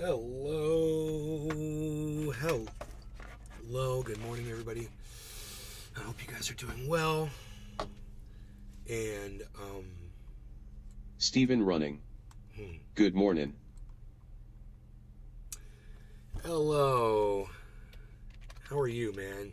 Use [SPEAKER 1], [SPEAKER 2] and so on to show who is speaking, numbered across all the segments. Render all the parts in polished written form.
[SPEAKER 1] Hello. Hello. Good morning, everybody. I hope you guys are doing well. And,
[SPEAKER 2] Stephen running. Good morning.
[SPEAKER 1] hello. How are you, man?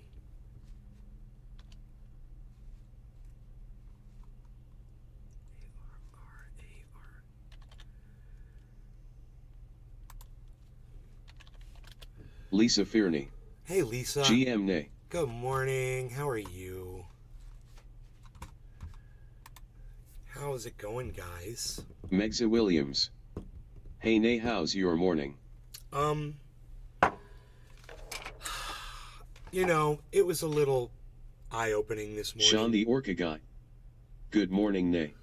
[SPEAKER 2] Lisa Fearney.
[SPEAKER 1] Hey, Lisa.
[SPEAKER 2] GM Nay.
[SPEAKER 1] Good morning. How are you? How is it going, guys?
[SPEAKER 2] Megza Williams. Hey Nay, how's your morning?
[SPEAKER 1] It was a little eye-opening this morning.
[SPEAKER 2] Sean the Orca guy. Good morning, Nay.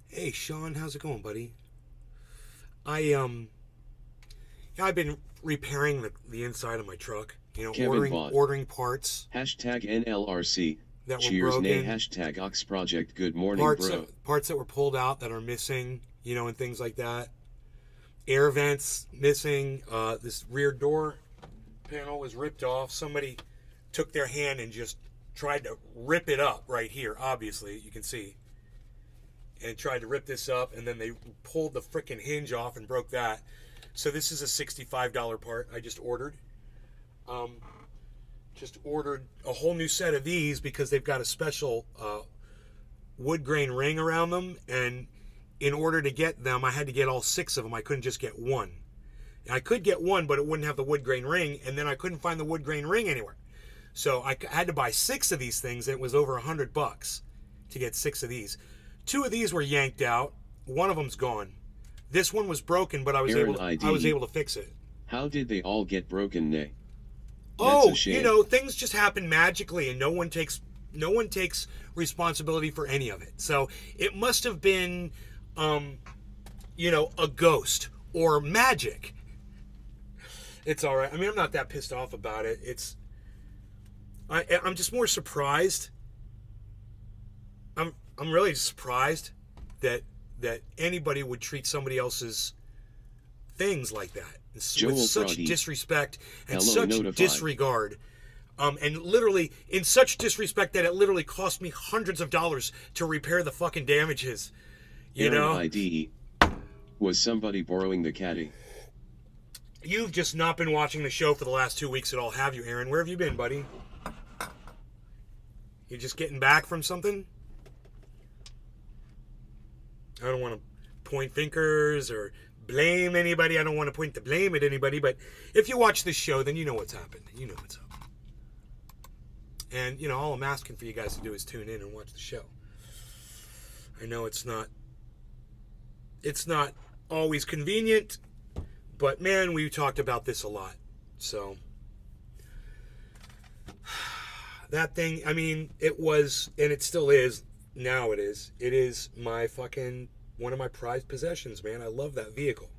[SPEAKER 1] Hey, Sean, how's it going, buddy? I've been repairing the inside of my truck.
[SPEAKER 2] Kevin
[SPEAKER 1] ordering parts
[SPEAKER 2] Hashtag NLRC.
[SPEAKER 1] that were
[SPEAKER 2] Cheers,
[SPEAKER 1] broken.
[SPEAKER 2] Nay. Hashtag Ox Project. Good morning,
[SPEAKER 1] parts
[SPEAKER 2] bro.
[SPEAKER 1] parts that were pulled out that are missing, and things like that. Air vents missing. This rear door panel was ripped off. Somebody took their hand and just tried to rip it up right here. Obviously, you can see. And tried to rip this up, and then they pulled the freaking hinge off and broke that. So this is a $65 part I just ordered. Just ordered a whole new set of these because they've got a special wood grain ring around them, and in order to get them, I had to get all 6 of them. I couldn't just get one. I could get one, but it wouldn't have the wood grain ring, and then I couldn't find the wood grain ring anywhere. So I had to buy 6 of these things, and it was over $100 to get 6 of these. 2 of these were yanked out. One of them's gone. This one was broken, but I was able to fix it.
[SPEAKER 2] How did they all get broken, Nay?
[SPEAKER 1] Oh,
[SPEAKER 2] a shame.
[SPEAKER 1] things just happen magically, and no one takes responsibility for any of it. So it must have been, a ghost or magic. It's all right. I mean, I'm not that pissed off about it. I'm just more surprised. I'm really surprised that anybody would treat somebody else's things like that with such
[SPEAKER 2] Froggy.
[SPEAKER 1] Disrespect and
[SPEAKER 2] Hello,
[SPEAKER 1] such
[SPEAKER 2] notified.
[SPEAKER 1] disregard, and literally in such disrespect that it literally cost me hundreds of dollars to repair the fucking damages.
[SPEAKER 2] Aaron ID. Was somebody borrowing the caddy?
[SPEAKER 1] You've just not been watching the show for the last 2 weeks at all, have you, Aaron? Where have you been, buddy? You just getting back from something? I don't want to point fingers or blame anybody. I don't want to point the blame at anybody. But if you watch this show, then you know what's happened. You know what's up. And, all I'm asking for you guys to do is tune in and watch the show. I know it's not always convenient, but, man, we talked about this a lot. So that thing, I mean, it was, and it still is, now it is my fucking, one of my prized possessions, man. I love that vehicle.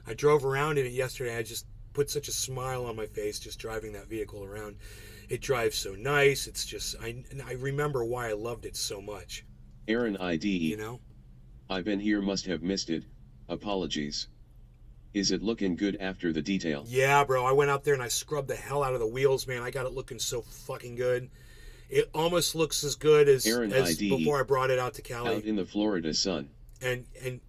[SPEAKER 1] I drove around in it yesterday. I just put such a smile on my face just driving that vehicle around. It drives so nice. It's just, I remember why I loved it so much.
[SPEAKER 2] Aaron ID. I've been here, must have missed it. Apologies. Is it looking good after the detail?
[SPEAKER 1] Yeah, bro. I went out there and I scrubbed the hell out of the wheels, man. I got it looking so fucking good. It almost looks as good as before I brought it out to Cali.
[SPEAKER 2] Out in the Florida sun.
[SPEAKER 1] And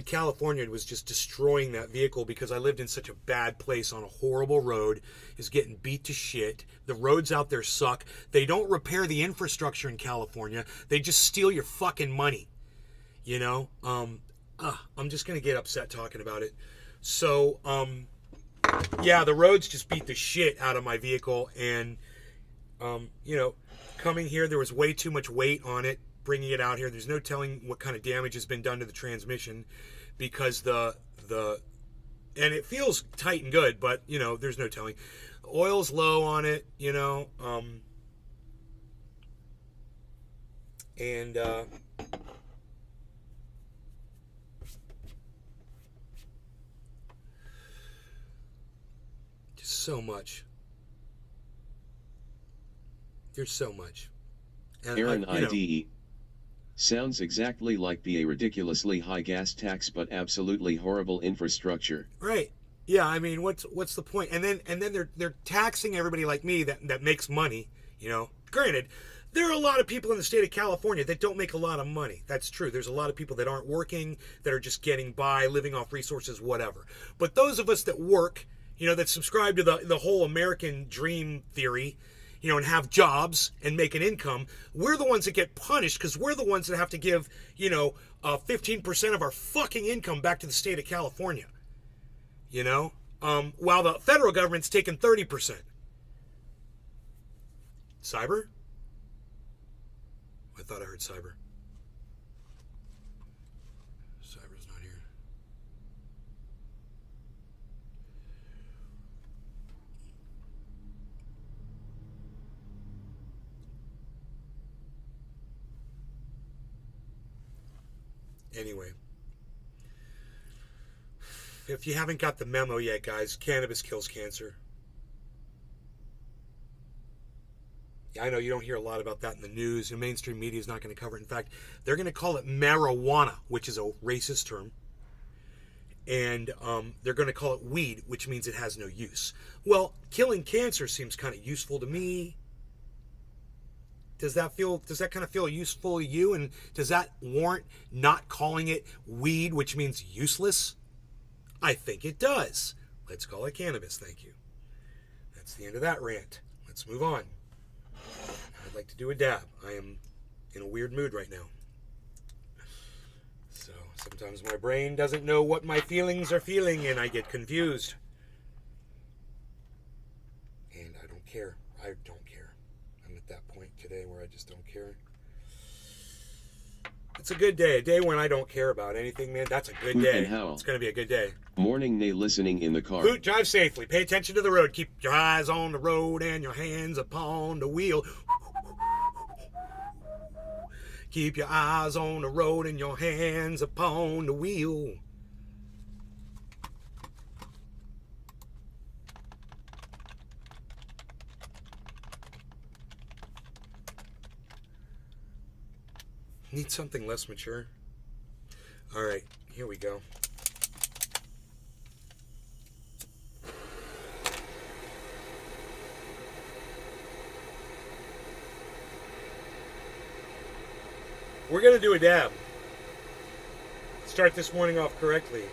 [SPEAKER 1] California was just destroying that vehicle because I lived in such a bad place on a horrible road. Is getting beat to shit. The roads out there suck. They don't repair the infrastructure in California. They just steal your fucking money. I'm just gonna get upset talking about it. So, yeah, the roads just beat the shit out of my vehicle, and coming here, there was way too much weight on it, bringing it out here. There's no telling what kind of damage has been done to the transmission because and it feels tight and good, but, there's no telling. The oil's low on it, and, just so much. There's so much. And
[SPEAKER 2] Aaron ID. Sounds exactly like a ridiculously high gas tax but absolutely horrible infrastructure.
[SPEAKER 1] Right. Yeah, I mean, what's the point? And then they're taxing everybody like me that makes money, you know. Granted, there are a lot of people in the state of California that don't make a lot of money. That's true. There's a lot of people that aren't working, that are just getting by, living off resources, whatever. But those of us that work, you know, that subscribe to the whole American dream theory, you know, and have jobs and make an income, we're the ones that get punished because we're the ones that have to give, you know, 15% of our fucking income back to the state of California. You know, while the federal government's taking 30%. Cyber? I thought I heard cyber. Cyber's not here. Anyway. If you haven't got the memo yet, guys, cannabis kills cancer. I know you don't hear a lot about that in the news, and mainstream media is not going to cover it. In fact, they're going to call it marijuana, which is a racist term. And they're going to call it weed, which means it has no use. Well, killing cancer seems kind of useful to me. Does that kind of feel useful to you? And does that warrant not calling it weed, which means useless? I think it does. Let's call it cannabis, thank you. That's the end of that rant. Let's move on. I'd like to do a dab. I am in a weird mood right now. So sometimes my brain doesn't know what my feelings are feeling and I get confused. And I don't care. I don't care. I'm at that point today where I just don't care. It's a good day. A day when I don't care about anything, man. That's a good
[SPEAKER 2] Hoot
[SPEAKER 1] day.
[SPEAKER 2] and howl.
[SPEAKER 1] It's going to be a good day.
[SPEAKER 2] Morning nay listening in the car.
[SPEAKER 1] Hoot, drive safely. Pay attention to the road. Keep your eyes on the road and your hands upon the wheel. Keep your eyes on the road and your hands upon the wheel. Need something less mature? All right, here we go. We're going to do a dab. Start this morning off correctly.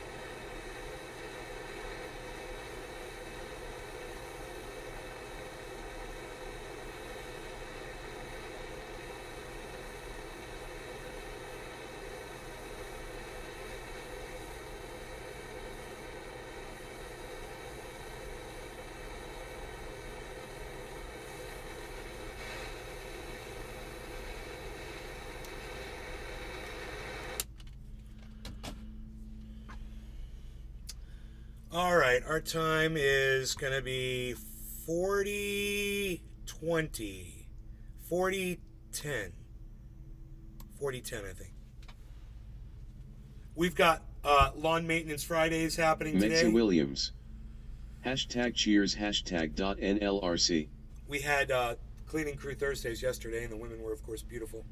[SPEAKER 1] All right, our time is going to be 40-20. 40-10. 40-10, I think. We've got lawn maintenance Fridays happening today.
[SPEAKER 2] Mensa Williams. #cheers #.nlrc.
[SPEAKER 1] We had cleaning crew Thursdays yesterday, and the women were, of course, beautiful.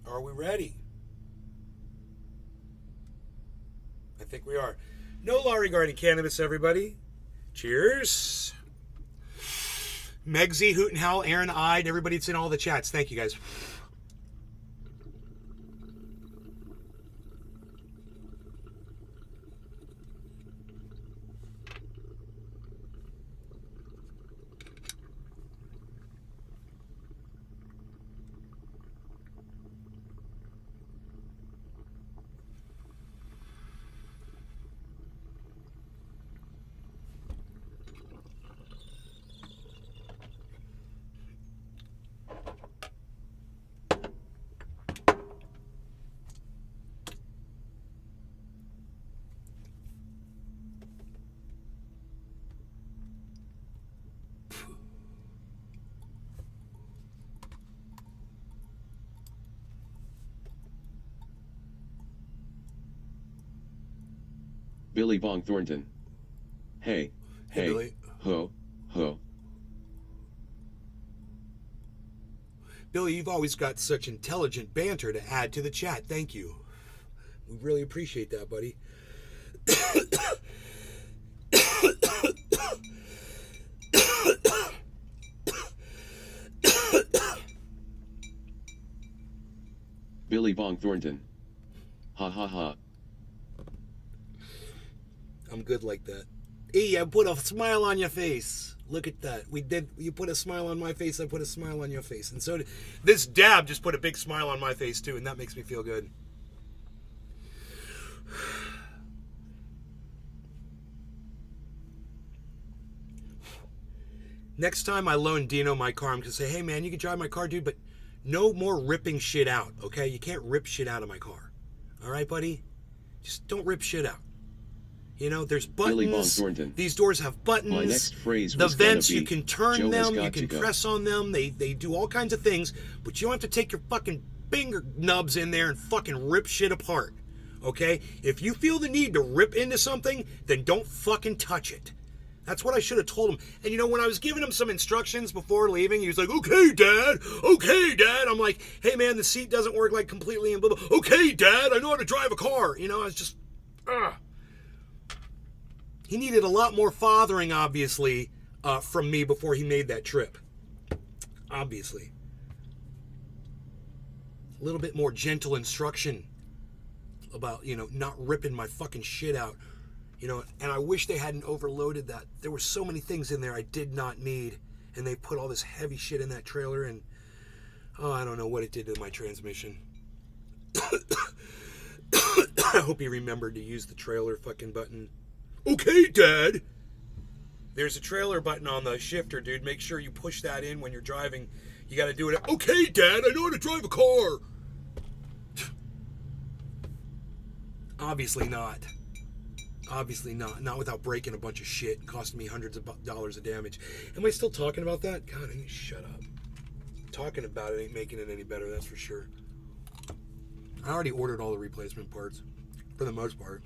[SPEAKER 1] Are we ready? I think we are. No law regarding cannabis, everybody. Cheers. Megsy, Hoot and Howl, Aaron, Ide, everybody that's in all the chats. Thank you, guys.
[SPEAKER 2] Billy Bong Thornton. Hey, hey,
[SPEAKER 1] Billy.
[SPEAKER 2] ho, ho.
[SPEAKER 1] Billy, you've always got such intelligent banter to add to the chat. Thank you. We really appreciate that, buddy.
[SPEAKER 2] Billy Bong Thornton. Ha ha ha.
[SPEAKER 1] I'm good like that. Hey, I put a smile on your face. Look at that. You put a smile on my face, I put a smile on your face. And so this dab just put a big smile on my face too, and that makes me feel good. Next time I loan Dino my car, I'm going to say, hey man, you can drive my car, dude, but no more ripping shit out, okay? You can't rip shit out of my car. All right, buddy? Just don't rip shit out. You know, there's
[SPEAKER 2] Billy Bong
[SPEAKER 1] buttons.
[SPEAKER 2] Thornton.
[SPEAKER 1] These doors have buttons.
[SPEAKER 2] My next phrase
[SPEAKER 1] The
[SPEAKER 2] was gonna
[SPEAKER 1] vents,
[SPEAKER 2] be,
[SPEAKER 1] you can turn
[SPEAKER 2] Joe has
[SPEAKER 1] them, you
[SPEAKER 2] got
[SPEAKER 1] can
[SPEAKER 2] to go.
[SPEAKER 1] press on them. They do all kinds of things, but you don't have to take your fucking finger nubs in there and fucking rip shit apart. Okay? If you feel the need to rip into something, then don't fucking touch it. That's what I should have told him. And you know, when I was giving him some instructions before leaving, he was like, okay, Dad. Okay, Dad. I'm like, hey, man, the seat doesn't work like completely and blah, blah. Okay, Dad, I know how to drive a car. You know, I was just, He needed a lot more fathering, obviously, from me before he made that trip. Obviously. A little bit more gentle instruction about, you know, not ripping my fucking shit out. You know, and I wish they hadn't overloaded that. There were so many things in there I did not need. And they put all this heavy shit in that trailer. And, I don't know what it did to my transmission. I hope he remembered to use the trailer fucking button. Okay, Dad. There's a trailer button on the shifter, dude. Make sure you push that in when you're driving. You got to do it. Okay, Dad, I know how to drive a car. Obviously not. Obviously not. Not without breaking a bunch of shit and costing me hundreds of dollars of damage. Am I still talking about that? God, I need to shut up. Talking about it ain't making it any better, that's for sure. I already ordered all the replacement parts, for the most part.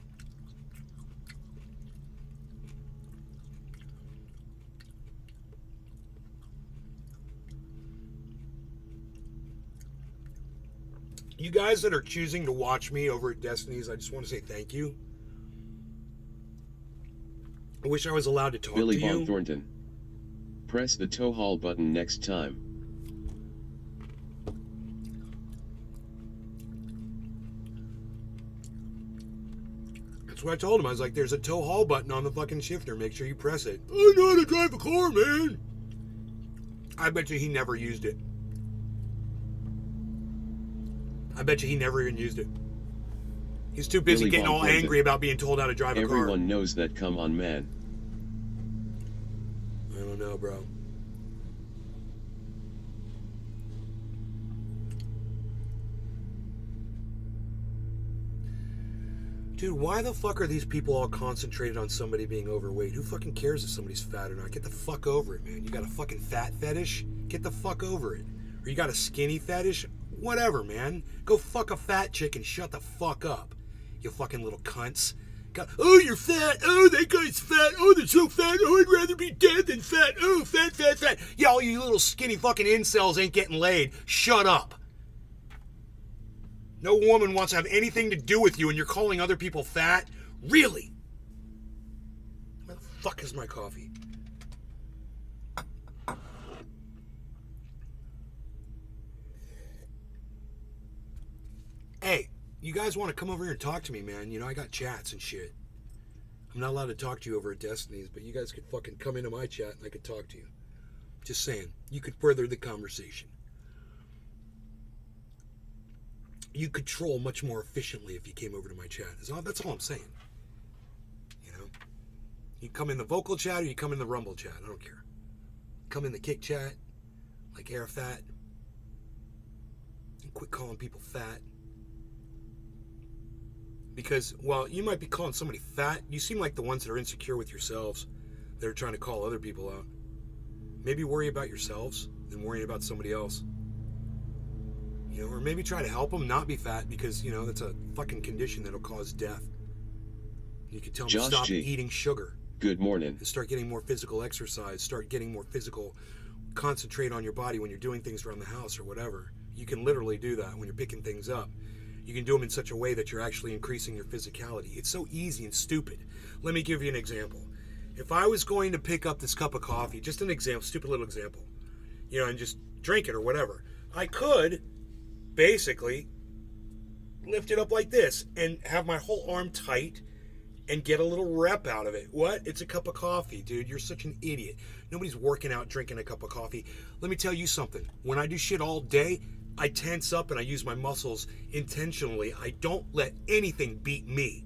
[SPEAKER 1] You guys that are choosing to watch me over at Destiny's, I just want to say thank you. I wish I was allowed to talk
[SPEAKER 2] Billy
[SPEAKER 1] to you.
[SPEAKER 2] Bong Thornton. Press the tow haul button next time.
[SPEAKER 1] That's what I told him. I was like, there's a tow haul button on the fucking shifter. Make sure you press it. I know how to drive a car, man. I bet you he never used it. I bet you he never even used it. He's too busy
[SPEAKER 2] Billy
[SPEAKER 1] getting
[SPEAKER 2] Bong
[SPEAKER 1] all
[SPEAKER 2] Thornton.
[SPEAKER 1] angry about being told how to drive a car.
[SPEAKER 2] Everyone knows that, come on, man.
[SPEAKER 1] I don't know, bro. Dude, why the fuck are these people all concentrated on somebody being overweight? Who fucking cares if somebody's fat or not? Get the fuck over it, man. You got a fucking fat fetish? Get the fuck over it. Or you got a skinny fetish? Whatever, man. Go fuck a fat chick and shut the fuck up. You fucking little cunts. Oh, you're fat. Oh, that guy's fat. Oh, they're so fat. Oh, I'd rather be dead than fat. Oh, fat, fat, fat. Yeah, all you little skinny fucking incels ain't getting laid. Shut up. No woman wants to have anything to do with you and you're calling other people fat? Really? Where the fuck is my coffee? Hey, you guys want to come over here and talk to me, man? You know, I got chats and shit. I'm not allowed to talk to you over at Destiny's, but you guys could fucking come into my chat and I could talk to you. Just saying. You could further the conversation. You could troll much more efficiently if you came over to my chat. That's all I'm saying. You know? You come in the vocal chat or you come in the rumble chat. I don't care. Come in the kick chat, like Air Fat. And quit calling people fat. Because, well, you might be calling somebody fat. You seem like the ones that are insecure with yourselves that are trying to call other people out. Maybe worry about yourselves than worrying about somebody else. You know, or maybe try to help them not be fat because, you know, that's a fucking condition that'll cause death. You can tell them to
[SPEAKER 2] Josh
[SPEAKER 1] stop
[SPEAKER 2] G.
[SPEAKER 1] eating sugar
[SPEAKER 2] Good morning.
[SPEAKER 1] and start getting more physical exercise, start getting more physical, concentrate on your body when you're doing things around the house or whatever. You can literally do that when you're picking things up. You can do them in such a way that you're actually increasing your physicality. It's so easy and stupid. Let me give you an example. If I was going to pick up this cup of coffee, just an example, stupid little example, and just drink it or whatever, I could basically lift it up like this and have my whole arm tight and get a little rep out of it. What? It's a cup of coffee, dude. You're such an idiot. Nobody's working out drinking a cup of coffee. Let me tell you something. When I do shit all day, I tense up and I use my muscles intentionally. I don't let anything beat me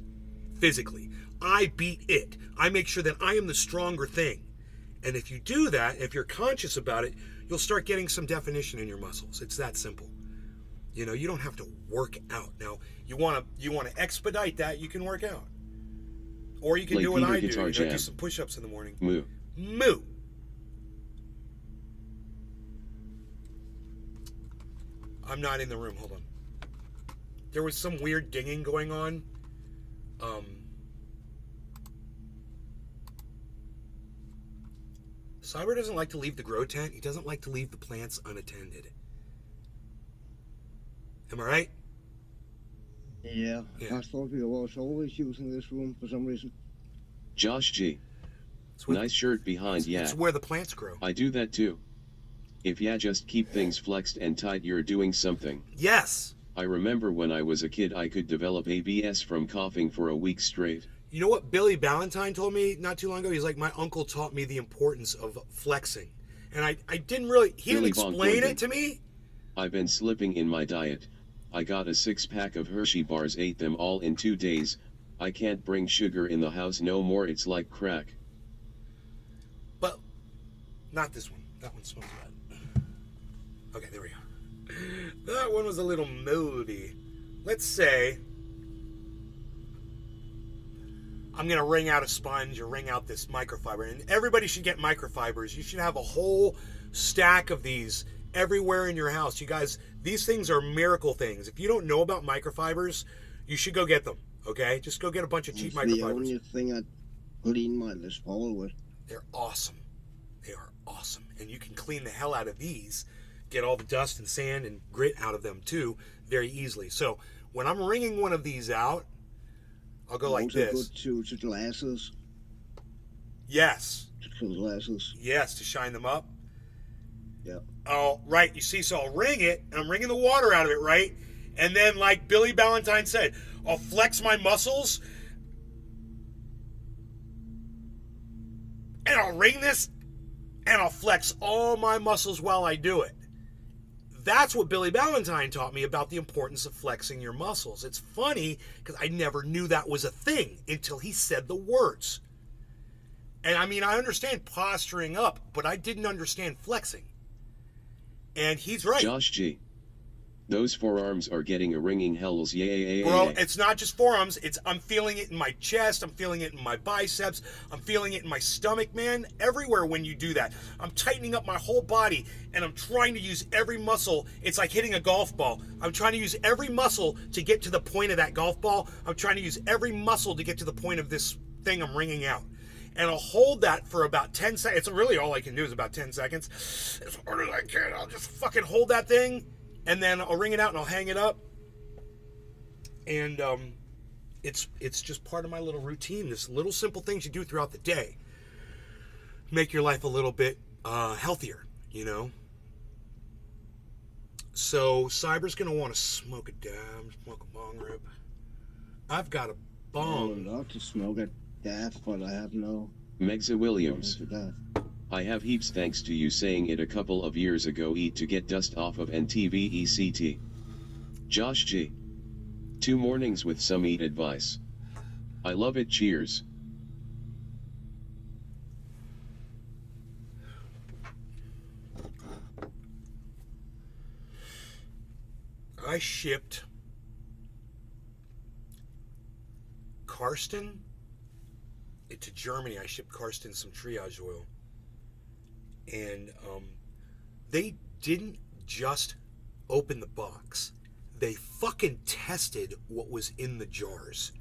[SPEAKER 1] physically. I beat it. I make sure that I am the stronger thing. And if you do that, if you're conscious about it, you'll start getting some definition in your muscles. It's that simple. You don't have to work out. Now, you want to expedite that, you can work out. Or you can
[SPEAKER 2] Play
[SPEAKER 1] do what
[SPEAKER 2] Peter
[SPEAKER 1] I do.
[SPEAKER 2] Guitar Jam.
[SPEAKER 1] Do some push-ups in the morning.
[SPEAKER 2] Moo.
[SPEAKER 1] Moo. I'm not in the room. Hold on. There was some weird dinging going on. Cyber doesn't like to leave the grow tent. He doesn't like to leave the plants unattended. Am I right?
[SPEAKER 3] Yeah. I thought we was always using this room for some reason.
[SPEAKER 2] Josh G. Nice shirt behind ya.
[SPEAKER 1] It's where the plants grow.
[SPEAKER 2] I do that too. If ya just keep things flexed and tight, you're doing something.
[SPEAKER 1] Yes.
[SPEAKER 2] I remember when I was a kid, I could develop ABS from coughing for a week straight.
[SPEAKER 1] You know what Billy Ballantyne told me not too long ago? He's like, my uncle taught me the importance of flexing. And I didn't really, he didn't explain it to me.
[SPEAKER 2] I've been slipping in my diet. I got a 6-pack of Hershey bars, ate them all in 2 days. I can't bring sugar in the house no more, it's like crack.
[SPEAKER 1] But, not this one. That one smells bad. Okay, there we go. That one was a little moldy. Let's say I'm going to wring out a sponge or wring out this microfiber. And everybody should get microfibers. You should have a whole stack of these everywhere in your house. You guys, these things are miracle things. If you don't know about microfibers, you should go get them. Okay? Just go get a bunch of cheap microfibers.
[SPEAKER 3] The only thing I clean my Les Paul with.
[SPEAKER 1] They're awesome. They are awesome. And you can clean the hell out of these. Get all the dust and sand and grit out of them too very easily. So when I'm wringing one of these out, I'll go like this.
[SPEAKER 3] Also good to glasses.
[SPEAKER 1] Yes.
[SPEAKER 3] To glasses.
[SPEAKER 1] Yes, to shine them up.
[SPEAKER 3] Yeah.
[SPEAKER 1] Oh, right. You see, so I'll wring it, and I'm wringing the water out of it, right? And then, like Billy Ballantyne said, I'll flex my muscles, and I'll wring this, and I'll flex all my muscles while I do it. That's what Billy Ballantyne taught me about the importance of flexing your muscles. It's funny because I never knew that was a thing until he said the words. And I mean, I understand posturing up, but I didn't understand flexing. And he's right.
[SPEAKER 2] Josh G. Those forearms are getting a ringing hells, yeah.
[SPEAKER 1] Bro, it's not just forearms. I'm feeling it in my chest. I'm feeling it in my biceps. I'm feeling it in my stomach, man. Everywhere when you do that. I'm tightening up my whole body, and I'm trying to use every muscle. It's like hitting a golf ball. I'm trying to use every muscle to get to the point of that golf ball. I'm trying to use every muscle to get to the point of this thing I'm wringing out. And I'll hold that for about 10 seconds. It's really all I can do is about 10 seconds. As hard as I can. I'll just fucking hold that thing. And then I'll wring it out and I'll hang it up. And it's just part of my little routine. This little simple things you do throughout the day make your life a little bit healthier, you know. So Cyber's gonna want to smoke a dab, smoke a bong rip. I've got a bong.
[SPEAKER 3] I would love to smoke a dab, but I have no.
[SPEAKER 2] Megza Williams. I have heaps thanks to you saying it a couple of years ago. Eat to get dust off of NTVECT. Josh G. 2 mornings with some eat advice. I love it. Cheers.
[SPEAKER 1] I shipped Karsten to Germany. I shipped Karsten some triage oil. And they didn't just open the box. They fucking tested what was in the jars.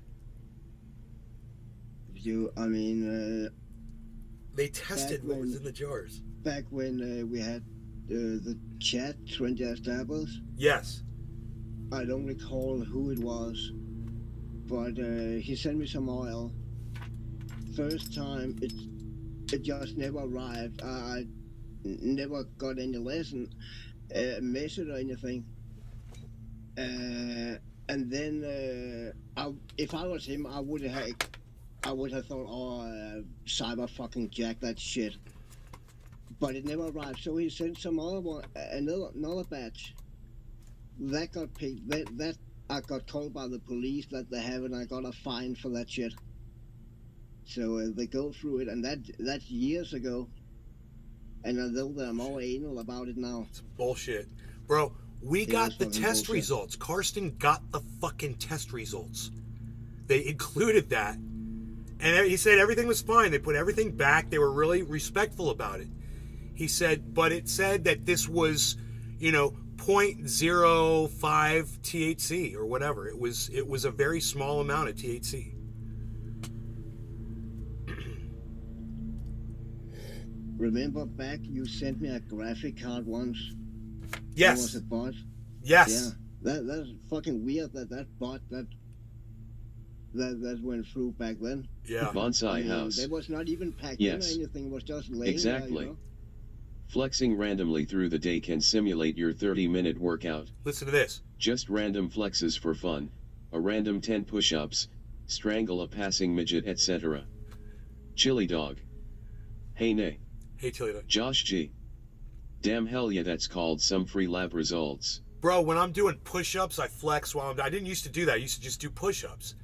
[SPEAKER 3] you. I mean,
[SPEAKER 1] They tested what was in the jars.
[SPEAKER 3] back when we had the chat 20 established,
[SPEAKER 1] Yes.
[SPEAKER 3] I don't recall who it was, but he sent me some oil. First time, it just never arrived. I never got any lesson, message or anything. And then, if I was him, I would have thought, oh, cyber fucking jack that shit. But it never arrived. So he sent some other one, another batch. That got picked. That I got called by the police that they have, and I got a fine for that shit. So they go through it, and that's years ago. And although they're more anal about it now.
[SPEAKER 1] It's bullshit. Bro, we got the test
[SPEAKER 3] bullshit.
[SPEAKER 1] results. Karsten got the fucking test results. They included that. And he said everything was fine. They put everything back. They were really respectful about it. He said, but it said that this was, 0.05 THC or whatever. It was a very small amount of THC.
[SPEAKER 3] Remember back you sent me a graphic card once?
[SPEAKER 1] Yes.
[SPEAKER 3] That was a bot?
[SPEAKER 1] Yes.
[SPEAKER 3] Yeah. That's fucking weird that bot that went through back then.
[SPEAKER 1] Yeah.
[SPEAKER 2] Bonsai House.
[SPEAKER 3] It was not even packed
[SPEAKER 2] Yes.
[SPEAKER 3] in or anything. It was just laying
[SPEAKER 2] Exactly.
[SPEAKER 3] there, you know?
[SPEAKER 2] Flexing randomly through the day can simulate your 30-minute workout.
[SPEAKER 1] Listen to this.
[SPEAKER 2] Just random flexes for fun. A random 10 push-ups, strangle a passing midget, etc. Chili Dog. Hey nay.
[SPEAKER 1] Hey, Tilly.
[SPEAKER 2] Josh G. Damn hell yeah, that's called some free lab results.
[SPEAKER 1] Bro, when I'm doing push-ups, I flex while I didn't used to do that. I used to just do push-ups.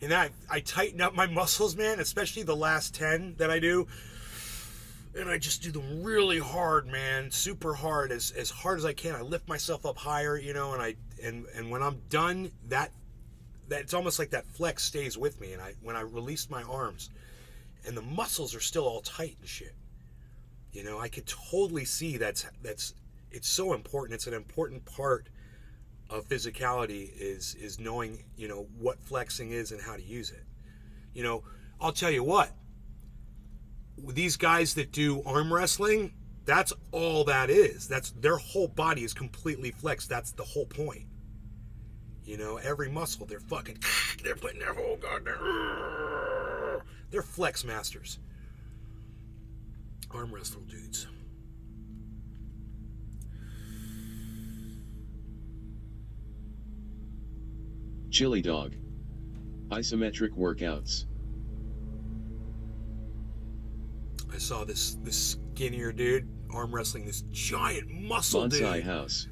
[SPEAKER 1] And I tighten up my muscles, man, especially the last 10 that I do. And I just do them really hard, man, super hard, as hard as I can. I lift myself up higher, and when I'm done, that it's almost like that flex stays with me. And when I release my arms, and the muscles are still all tight and shit, I could totally see it's so important. It's an important part of physicality is knowing, what flexing is and how to use it. I'll tell you what. These guys that do arm wrestling, that's all that is. That's their whole body is completely flexed. That's the whole point. Every muscle, they're putting their whole goddamn, they're flex masters. Arm wrestle dudes.
[SPEAKER 2] Chili Dog. Isometric workouts.
[SPEAKER 1] I saw this skinnier dude arm wrestling this giant muscle dude.
[SPEAKER 2] Bonsai House.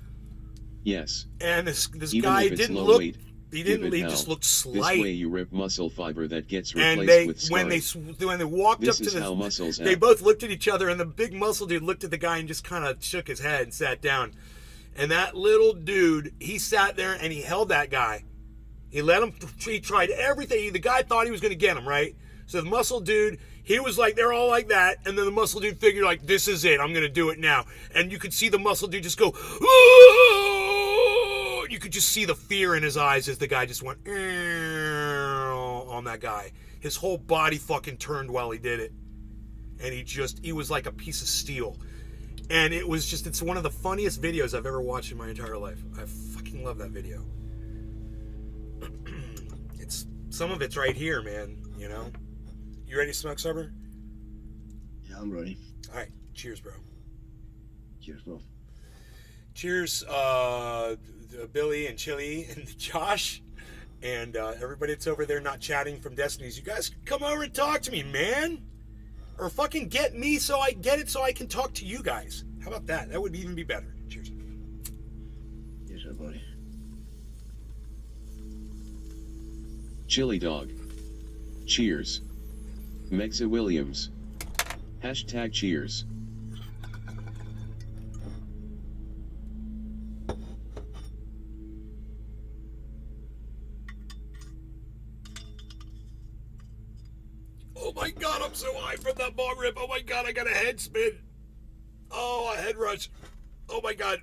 [SPEAKER 2] Yes.
[SPEAKER 1] And this
[SPEAKER 2] Even
[SPEAKER 1] guy
[SPEAKER 2] if it's
[SPEAKER 1] didn't
[SPEAKER 2] low
[SPEAKER 1] look.
[SPEAKER 2] weight,
[SPEAKER 1] He
[SPEAKER 2] give
[SPEAKER 1] didn't.
[SPEAKER 2] it
[SPEAKER 1] He
[SPEAKER 2] hell.
[SPEAKER 1] just looked
[SPEAKER 2] This
[SPEAKER 1] slight.
[SPEAKER 2] way you rip muscle fiber that gets
[SPEAKER 1] And
[SPEAKER 2] replaced with
[SPEAKER 1] when
[SPEAKER 2] scarring.
[SPEAKER 1] they walked
[SPEAKER 2] This
[SPEAKER 1] up
[SPEAKER 2] is
[SPEAKER 1] to
[SPEAKER 2] how muscles
[SPEAKER 1] they
[SPEAKER 2] act.
[SPEAKER 1] both looked at each other, and the big muscle dude looked at the guy and just kind of shook his head and sat down. And that little dude, he sat there and he held that guy. He let him. He tried everything. The guy thought he was going to get him, right? So the muscle dude, he was like, they're all like that, and then the muscle dude figured like, this is it. I'm going to do it now. And you could see the muscle dude just go. "Ooh!" You could just see the fear in his eyes as the guy just went on that guy. His whole body fucking turned while he did it. And he was like a piece of steel. And it's one of the funniest videos I've ever watched in my entire life. I fucking love that video. Some of it's right here, man, You ready to smoke, Sober?
[SPEAKER 3] Yeah, I'm ready.
[SPEAKER 1] All right. Cheers, bro.
[SPEAKER 3] Cheers, bro.
[SPEAKER 1] Cheers, Billy and Chili and Josh and everybody that's over there not chatting from Destiny's. You guys come over and talk to me, man. Or fucking get me so I can talk to you guys. How about that? That would even be better. Cheers.
[SPEAKER 3] Yes, sir, buddy.
[SPEAKER 2] Chili Dog. Cheers. Mexa Williams. Hashtag cheers.
[SPEAKER 1] Oh my god, I'm so high from that bong rip. Oh my god, I got a head spin. Oh, a head rush. Oh my god.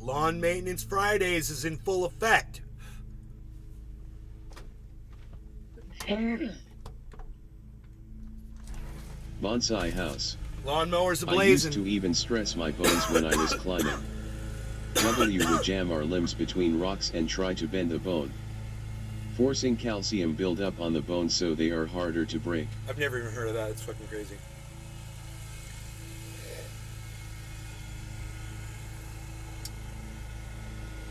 [SPEAKER 1] Lawn Maintenance Fridays is in full effect.
[SPEAKER 2] Bonsai house.
[SPEAKER 1] Lawnmowers
[SPEAKER 2] I used
[SPEAKER 1] ablazing.
[SPEAKER 2] to even stress my bones when I was climbing. W would jam our limbs between rocks and try to bend the bone, forcing calcium buildup on the bones so they are harder to break.
[SPEAKER 1] I've never even heard of that. It's fucking crazy.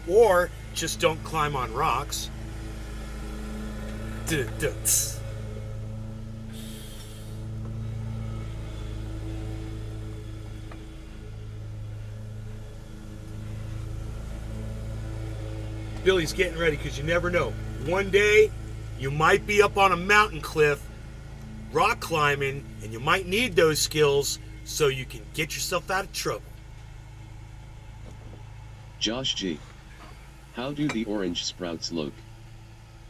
[SPEAKER 1] Or just don't climb on rocks. Duh, duh, tss. Billy's getting ready because you never know. One day, you might be up on a mountain cliff, rock climbing, and you might need those skills so you can get yourself out of trouble.
[SPEAKER 2] Josh G. How do the orange sprouts look?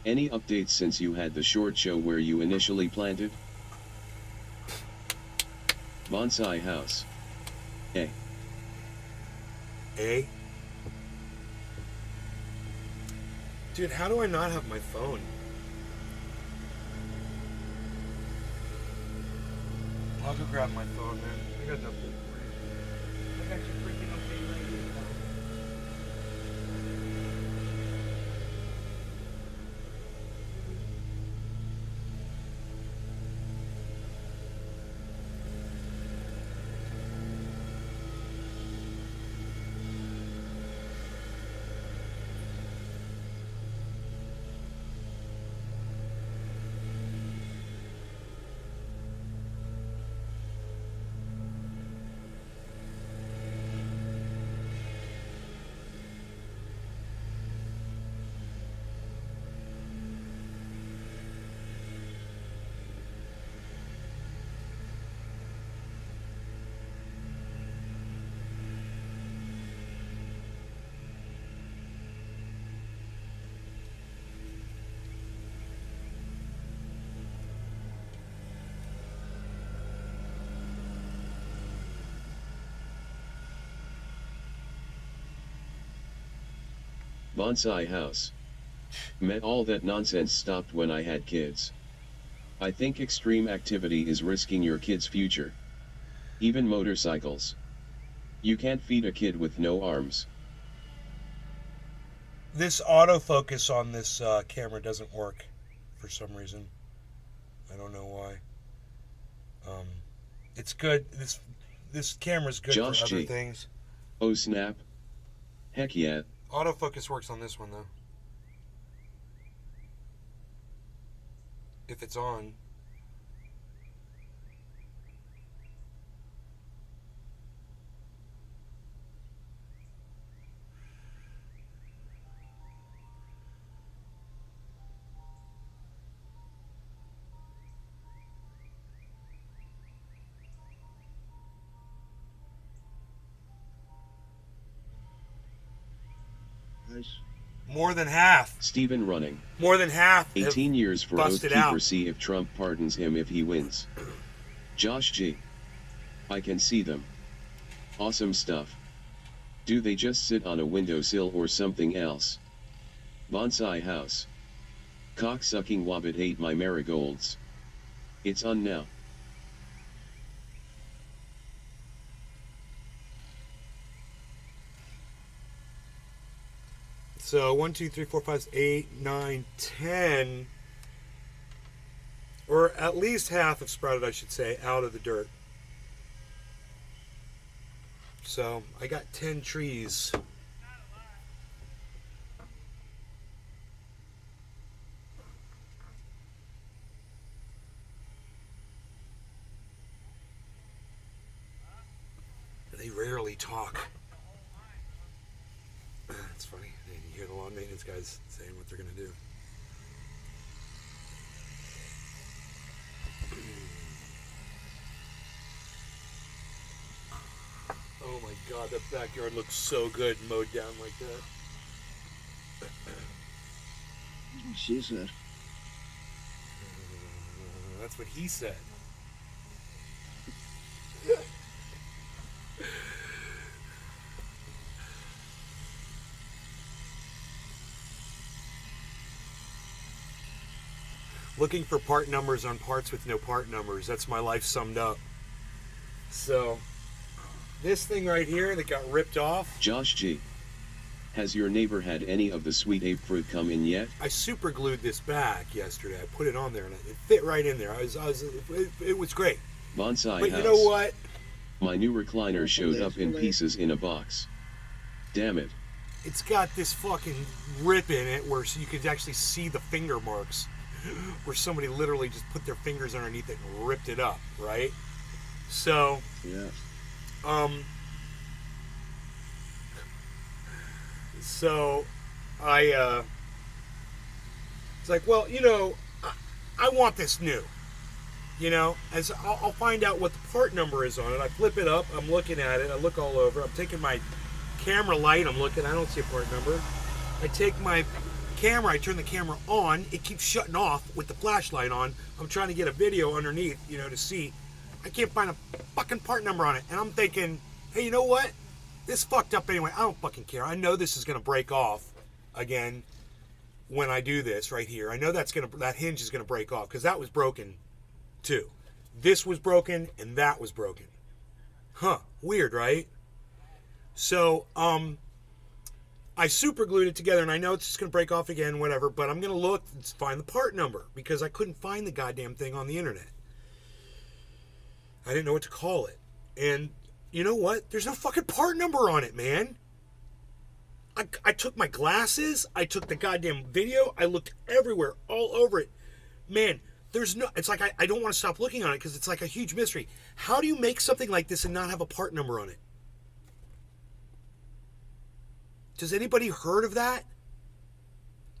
[SPEAKER 2] Any updates since you had the short show where you initially planted? Bonsai house. A.
[SPEAKER 1] Eh? Dude, how do I not have my phone? I'll go grab my phone, man. I got nothing for you. I got your freaking update right here.
[SPEAKER 2] Bonsai house. Met all that nonsense stopped when I had kids. I think extreme activity is risking your kid's future. Even motorcycles. You can't feed a kid with no arms.
[SPEAKER 1] This autofocus on this camera doesn't work for some reason. I don't know why. It's good. This camera's good
[SPEAKER 2] Josh
[SPEAKER 1] for other
[SPEAKER 2] G.
[SPEAKER 1] things.
[SPEAKER 2] Oh snap. Heck yeah.
[SPEAKER 1] Autofocus works on this one though. If it's on.
[SPEAKER 3] Nice.
[SPEAKER 1] More than half.
[SPEAKER 2] Stephen running.
[SPEAKER 1] More than half. have
[SPEAKER 2] 18 years for Oath
[SPEAKER 1] busted
[SPEAKER 2] Keeper.
[SPEAKER 1] out.
[SPEAKER 2] See if Trump pardons him if he wins. Josh G. I can see them. Awesome stuff. Do they just sit on a windowsill or something else? Bonsai house. Cock-sucking Wobbit ate my marigolds. It's on now.
[SPEAKER 1] So 1, 2, 3, 4, 5, 8, 9, 10, or at least half have sprouted, I should say, out of the dirt. So I got 10 trees. They rarely talk. It's funny. You hear the lawn maintenance guys saying what they're going to do. Oh my god, that backyard looks so good mowed down like that.
[SPEAKER 3] She said.
[SPEAKER 1] That's what he said. Looking for part numbers on parts with no part numbers. That's my life summed up. So, this thing right here that got ripped off.
[SPEAKER 2] Josh G. Has your neighbor had any of the sweet ape fruit come in yet?
[SPEAKER 1] I super glued this back yesterday. I put it on there and it fit right in there. It was great.
[SPEAKER 2] Bonsai
[SPEAKER 1] But
[SPEAKER 2] house.
[SPEAKER 1] you know what?
[SPEAKER 2] My new recliner showed up in pieces in a box. Damn it.
[SPEAKER 1] It's got this fucking rip in it where you could actually see the finger marks where somebody literally just put their fingers underneath it and ripped it up, right? So,
[SPEAKER 3] Yeah.
[SPEAKER 1] So I it's like, well, you know, I want this new. You know, as I'll find out what the part number is on it. I flip it up, I'm looking at it, I look all over. I'm taking my camera light, I'm looking, I don't see a part number. I take my camera, I turn the camera on, it keeps shutting off with the flashlight on. I'm trying to get a video underneath, you know, to see. I can't find a fucking part number on it. And I'm thinking, hey, you know what? This fucked up anyway. I don't fucking care. I know this is going to break off again when I do this right here. I know that hinge is going to break off because that was broken too. This was broken and that was broken. Huh. Weird, right? So, I super glued it together and I know it's just going to break off again, whatever, but I'm going to look and find the part number because I couldn't find the goddamn thing on the internet. I didn't know what to call it. And you know what? There's no fucking part number on it, man. I took my glasses. I took the goddamn video. I looked everywhere, all over it. Man, there's no... It's like I don't want to stop looking on it because it's like a huge mystery. How do you make something like this and not have a part number on it? Does anybody heard of that?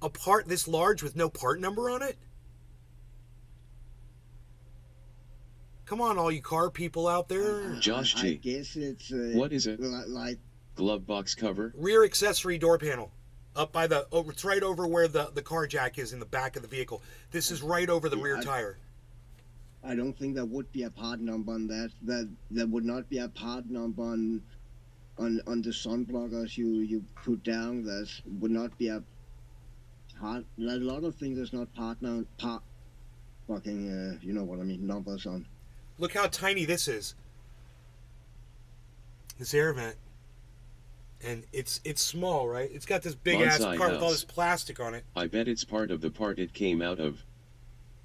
[SPEAKER 1] A part this large with no part number on it? Come on, all you car people out there.
[SPEAKER 2] Josh
[SPEAKER 3] I
[SPEAKER 2] G.
[SPEAKER 3] guess it's
[SPEAKER 2] What is it?
[SPEAKER 3] like
[SPEAKER 2] Glove box cover?
[SPEAKER 1] Rear accessory door panel. Up by the... Oh, it's right over where the car jack is in the back of the vehicle. This is right over the rear tire.
[SPEAKER 3] I don't think there would be a part number on that. There would not be a part number on the sun blockers you put down. There would not be a lot of things. There's not fucking you know what I mean, numbers on.
[SPEAKER 1] Look how tiny this is. This air vent. And it's small, right? It's got this big ass
[SPEAKER 2] Bonsai
[SPEAKER 1] part with all
[SPEAKER 2] house.
[SPEAKER 1] this plastic on it.
[SPEAKER 2] I bet it's part of the part it came out of.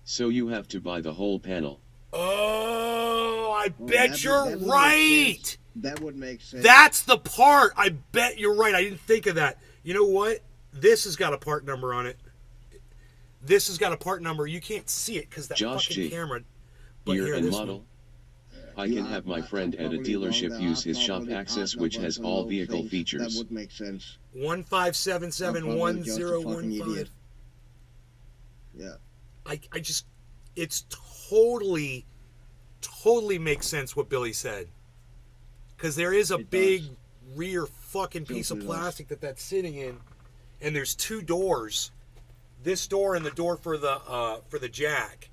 [SPEAKER 2] So you have to buy the whole panel.
[SPEAKER 1] Oh, I
[SPEAKER 3] Oh,
[SPEAKER 1] bet
[SPEAKER 3] that
[SPEAKER 1] you're
[SPEAKER 3] would make
[SPEAKER 1] right.
[SPEAKER 3] sense. That would make sense.
[SPEAKER 1] That's the part. I bet you're right. I didn't think of that. You know what? This has got a part number on it. This has got a part number. You can't see it because that
[SPEAKER 2] Josh
[SPEAKER 1] fucking
[SPEAKER 2] G.
[SPEAKER 1] camera. But
[SPEAKER 2] Year
[SPEAKER 1] here,
[SPEAKER 2] and
[SPEAKER 1] this
[SPEAKER 2] model.
[SPEAKER 1] one.
[SPEAKER 2] I can have my friend at a dealership use his shop access, which has all vehicle
[SPEAKER 3] That
[SPEAKER 2] features.
[SPEAKER 3] would make sense.
[SPEAKER 1] 157710115.
[SPEAKER 3] Yeah.
[SPEAKER 1] I just, it's totally makes sense what Billy said. Because there is a
[SPEAKER 3] It
[SPEAKER 1] big
[SPEAKER 3] does.
[SPEAKER 1] rear fucking piece of
[SPEAKER 3] Totally does.
[SPEAKER 1] plastic that's sitting in, and there's two doors, this door and the door for the jack.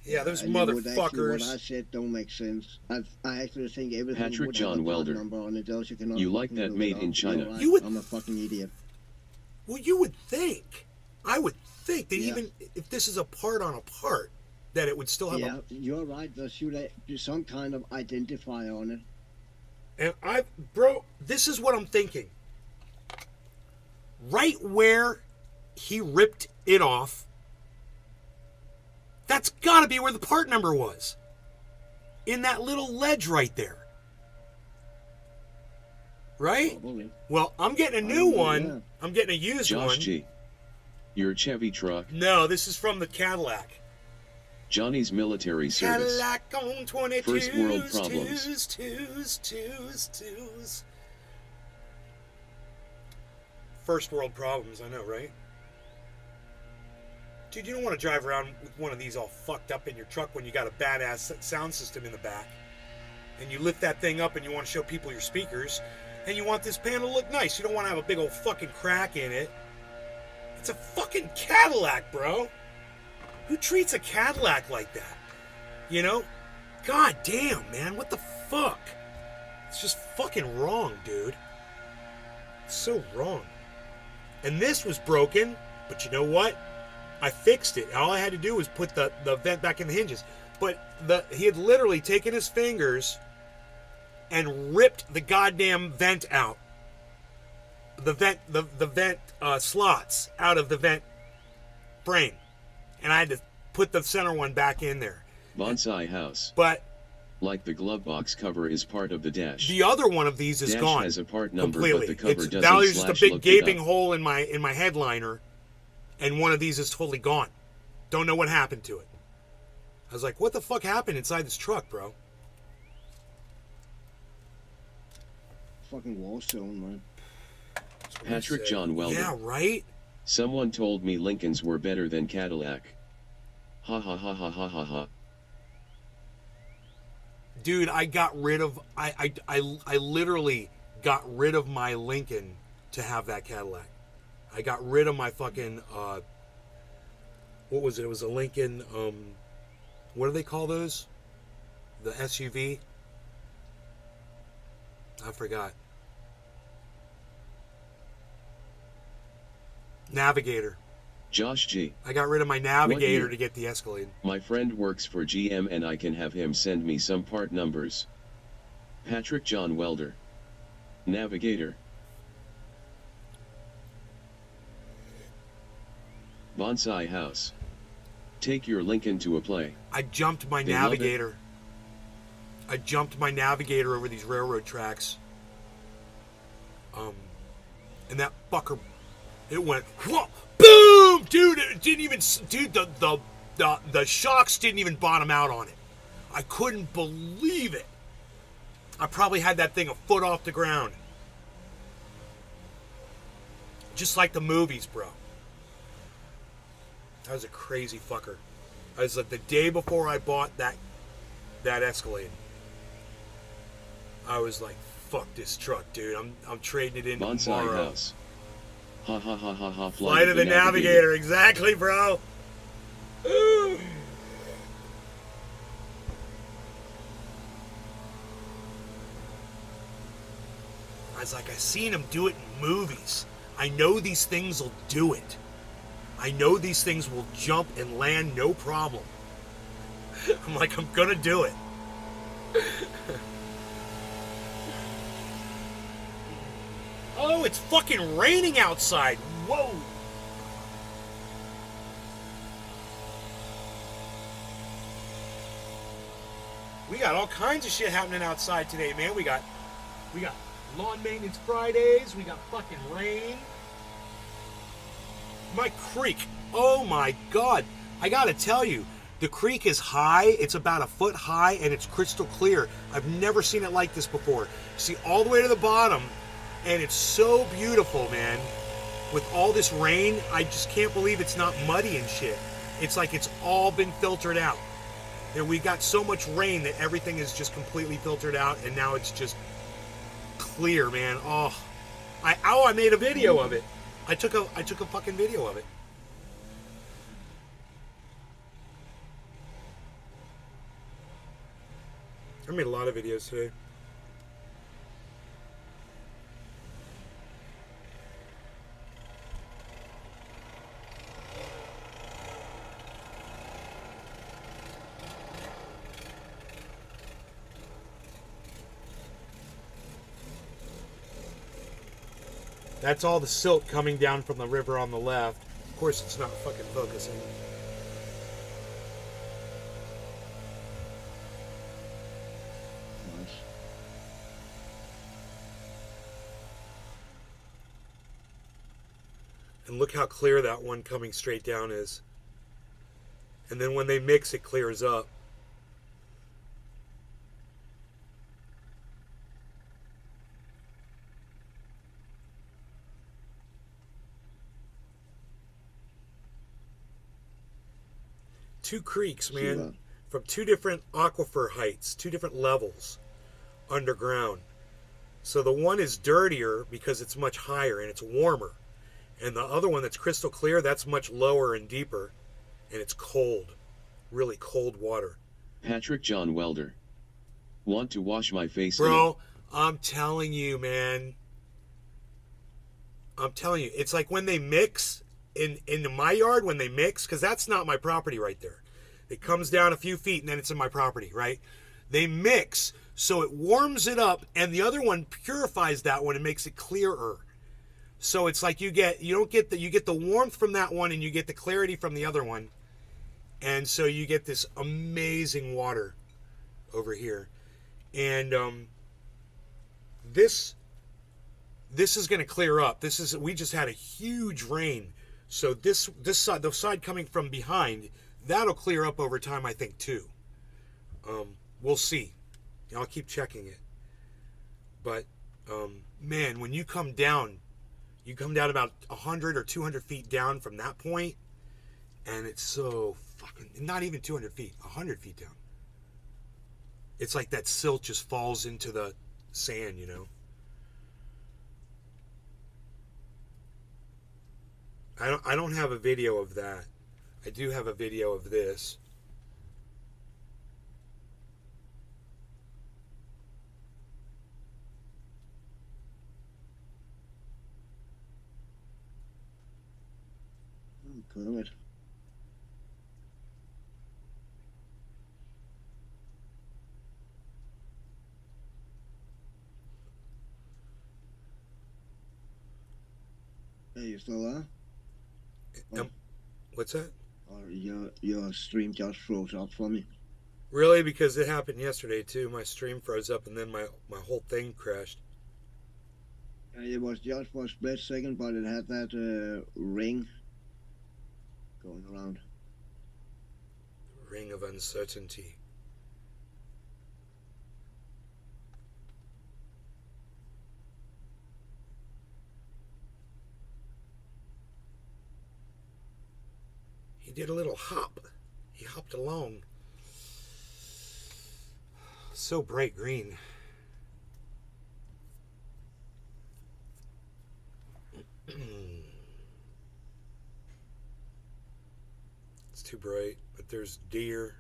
[SPEAKER 1] Yeah, those
[SPEAKER 3] And what I
[SPEAKER 1] motherfuckers.
[SPEAKER 3] said don't make sense. I actually think everything
[SPEAKER 2] Patrick
[SPEAKER 3] would
[SPEAKER 2] John
[SPEAKER 3] have a part
[SPEAKER 2] Welder.
[SPEAKER 3] number on it, else you cannot
[SPEAKER 2] You like
[SPEAKER 3] fucking
[SPEAKER 2] that
[SPEAKER 3] look
[SPEAKER 2] made
[SPEAKER 3] it
[SPEAKER 2] in
[SPEAKER 3] up.
[SPEAKER 2] China.
[SPEAKER 3] You're right.
[SPEAKER 1] You would-
[SPEAKER 3] I'm a fucking idiot.
[SPEAKER 1] Well, you would think. I would think that
[SPEAKER 3] Yeah.
[SPEAKER 1] even if this is a part on a part, that it would still have
[SPEAKER 3] Yeah, you're right. There should be some kind of identifier on it.
[SPEAKER 1] Bro, this is what I'm thinking. Right where he ripped it off, that's got to be where the part number was. In that little ledge right there. Right?
[SPEAKER 3] Probably.
[SPEAKER 1] Well, I'm getting a new one.
[SPEAKER 3] Yeah.
[SPEAKER 1] I'm getting a used
[SPEAKER 2] Josh
[SPEAKER 1] one.
[SPEAKER 2] G. Your Chevy truck.
[SPEAKER 1] No, this is from the Cadillac.
[SPEAKER 2] Johnny's military service.
[SPEAKER 1] Cadillac on 22s,
[SPEAKER 2] First world problems.
[SPEAKER 1] twos. First world problems, I know, right? Dude, you don't want to drive around with one of these all fucked up in your truck when you got a badass sound system in the back. And you lift that thing up and you want to show people your speakers. And you want this panel to look nice. You don't want to have a big old fucking crack in it. It's a fucking Cadillac, bro. Who treats a Cadillac like that? You know? God damn, man. What the fuck? It's just fucking wrong, dude. It's so wrong. And this was broken, but you know what? I fixed it. All I had to do was put the vent back in the hinges. But he had literally taken his fingers and ripped the goddamn vent out. The vent slots out of the vent frame. And I had to put the center one back in there.
[SPEAKER 2] Bonsai House.
[SPEAKER 1] But
[SPEAKER 2] like the glove box cover is part of the dash.
[SPEAKER 1] The other one of these is
[SPEAKER 2] dash
[SPEAKER 1] gone.
[SPEAKER 2] Has a part number,
[SPEAKER 1] completely.
[SPEAKER 2] But the cover doesn't.
[SPEAKER 1] Now there's just a big
[SPEAKER 2] Look
[SPEAKER 1] gaping hole in my headliner, and one of these is totally gone. Don't know what happened to it. I was like, what the fuck happened inside this truck, bro?
[SPEAKER 3] Fucking wall stone, man.
[SPEAKER 2] Patrick John Welder.
[SPEAKER 1] Yeah, right?
[SPEAKER 2] Someone told me Lincolns were better than Cadillac. Ha ha ha ha ha ha ha.
[SPEAKER 1] Dude, I got rid of I literally got rid of my Lincoln to have that Cadillac. I got rid of my fucking what was it? It was a Lincoln what do they call those? The SUV? I forgot. Navigator.
[SPEAKER 2] Josh G.
[SPEAKER 1] I got rid of my Navigator to get the Escalade.
[SPEAKER 2] My friend works for GM and I can have him send me some part numbers. Patrick John Welder. Navigator. Bonsai House. Take your Lincoln to a play.
[SPEAKER 1] I jumped my Navigator. I jumped my Navigator over these railroad tracks. And that fucker, it went, whoa, boom, dude. It didn't even, dude. The shocks didn't even bottom out on it. I couldn't believe it. I probably had that thing a foot off the ground. Just like the movies, bro. That was a crazy fucker. I was like the day before I bought that Escalade. I was like, fuck this truck, dude. I'm trading it in
[SPEAKER 2] Bonsai
[SPEAKER 1] tomorrow.
[SPEAKER 2] House. Ha ha ha ha ha.
[SPEAKER 1] Flight of the Navigator. Exactly, bro. I was like, I seen him do it in movies. I know these things will do it. I know these things will jump and land no problem. I'm like, I'm gonna do it. Oh, it's fucking raining outside. Whoa. We got all kinds of shit happening outside today, man. We got lawn maintenance Fridays. We got fucking rain. My creek. Oh my God. I gotta tell you, the creek is high. It's about a foot high and it's crystal clear. I've never seen it like this before. See all the way to the bottom, and it's so beautiful, man. With all this rain, I just can't believe it's not muddy and shit. It's like it's all been filtered out. And we got so much rain that everything is just completely filtered out, and now it's just clear, man. Oh, I made a video of it. I took a fucking video of it. I made a lot of videos today. That's all the silt coming down from the river on the left. Of course, it's not fucking focusing.
[SPEAKER 3] Nice.
[SPEAKER 1] And look how clear that one coming straight down is. And then when they mix, it clears up. Two creeks, man, from two different aquifer heights, two different levels underground. So the one is dirtier because it's much higher and it's warmer. And the other one that's crystal clear, that's much lower and deeper. And it's cold. Really cold water.
[SPEAKER 2] Patrick John Welder. Want to wash my face?
[SPEAKER 1] Bro, I'm telling you, man. I'm telling you. It's like when they mix, into my yard when they mix, because that's not my property right there. It comes down a few feet and then it's in my property, right? They mix, so it warms it up, and the other one purifies that one and makes it clearer. So it's like you get the warmth from that one and you get the clarity from the other one. And so you get this amazing water over here. And this is going to clear up. We just had a huge rain. So this side, the side coming from behind, that'll clear up over time, I think, too. We'll see. I'll keep checking it. But man, when you come down about 100 or 200 feet down from that point, and it's so fucking, not even 200 feet, 100 feet down. It's like that silt just falls into the sand, you know. I don't have a video of that. I do have a video of this.
[SPEAKER 3] Kermit. Hey, you still there?
[SPEAKER 1] What's that?
[SPEAKER 3] Or your stream just froze up for me.
[SPEAKER 1] Really? Because it happened yesterday too. My stream froze up and then my whole thing crashed.
[SPEAKER 3] It was just for a split second, but it had that ring going around.
[SPEAKER 1] Ring of uncertainty. He did a little hop. He hopped along. So bright green. It's too bright, but there's deer.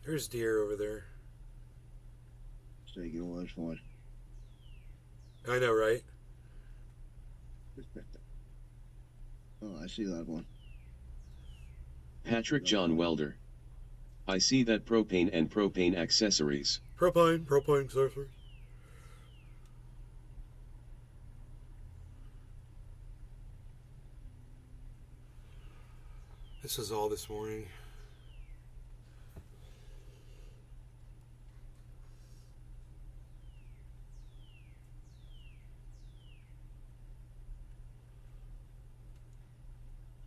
[SPEAKER 1] There's deer over there.
[SPEAKER 3] Take your words for it.
[SPEAKER 1] I know, right?
[SPEAKER 3] Oh, I see that one.
[SPEAKER 2] Patrick John Welder. I see that propane and propane accessories.
[SPEAKER 1] Propane accessories. This is all this morning.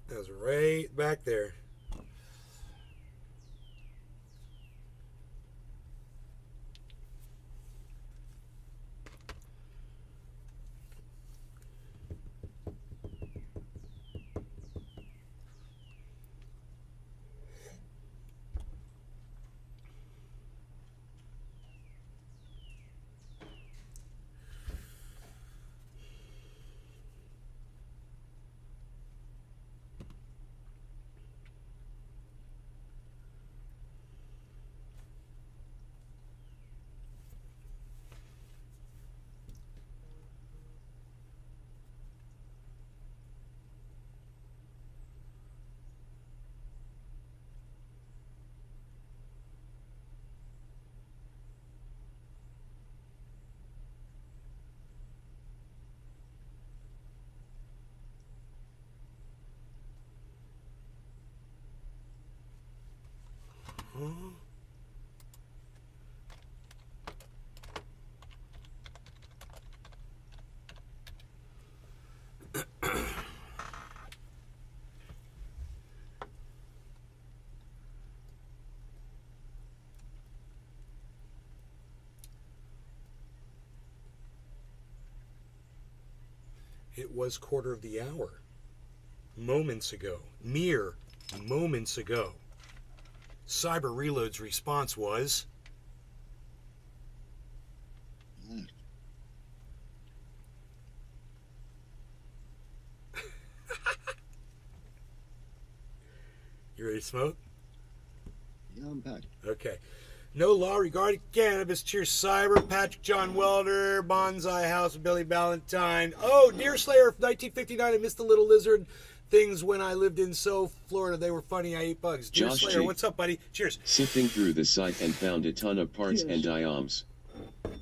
[SPEAKER 1] That was right back there. It was quarter of the hour. Moments ago. Mere moments ago. Cyber Reload's response was... You ready to smoke?
[SPEAKER 3] Yeah, I'm packed.
[SPEAKER 1] Okay. No law regarding cannabis. Cheers, Cyber. Patrick John Welder. Bonsai House. Billy Ballantyne. Oh, Deer Slayer, 1959. I missed the little lizard things when I lived in Florida. They were funny. I ate bugs. Deer
[SPEAKER 2] Josh
[SPEAKER 1] Slayer,
[SPEAKER 2] G.
[SPEAKER 1] what's up, buddy? Cheers.
[SPEAKER 2] Sifting through the site and found a ton of parts and dioms.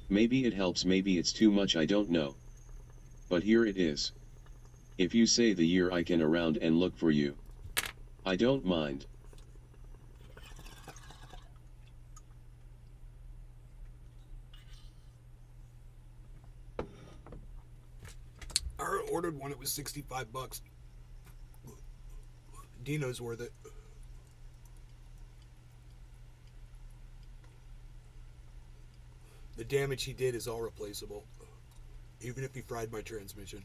[SPEAKER 2] Maybe it helps, maybe it's too much, I don't know. But here it is. If you say the year, I can around and look for you. I don't mind.
[SPEAKER 1] I ordered one. It was $65. Dino's worth it. The damage he did is all replaceable, even if he fried my transmission.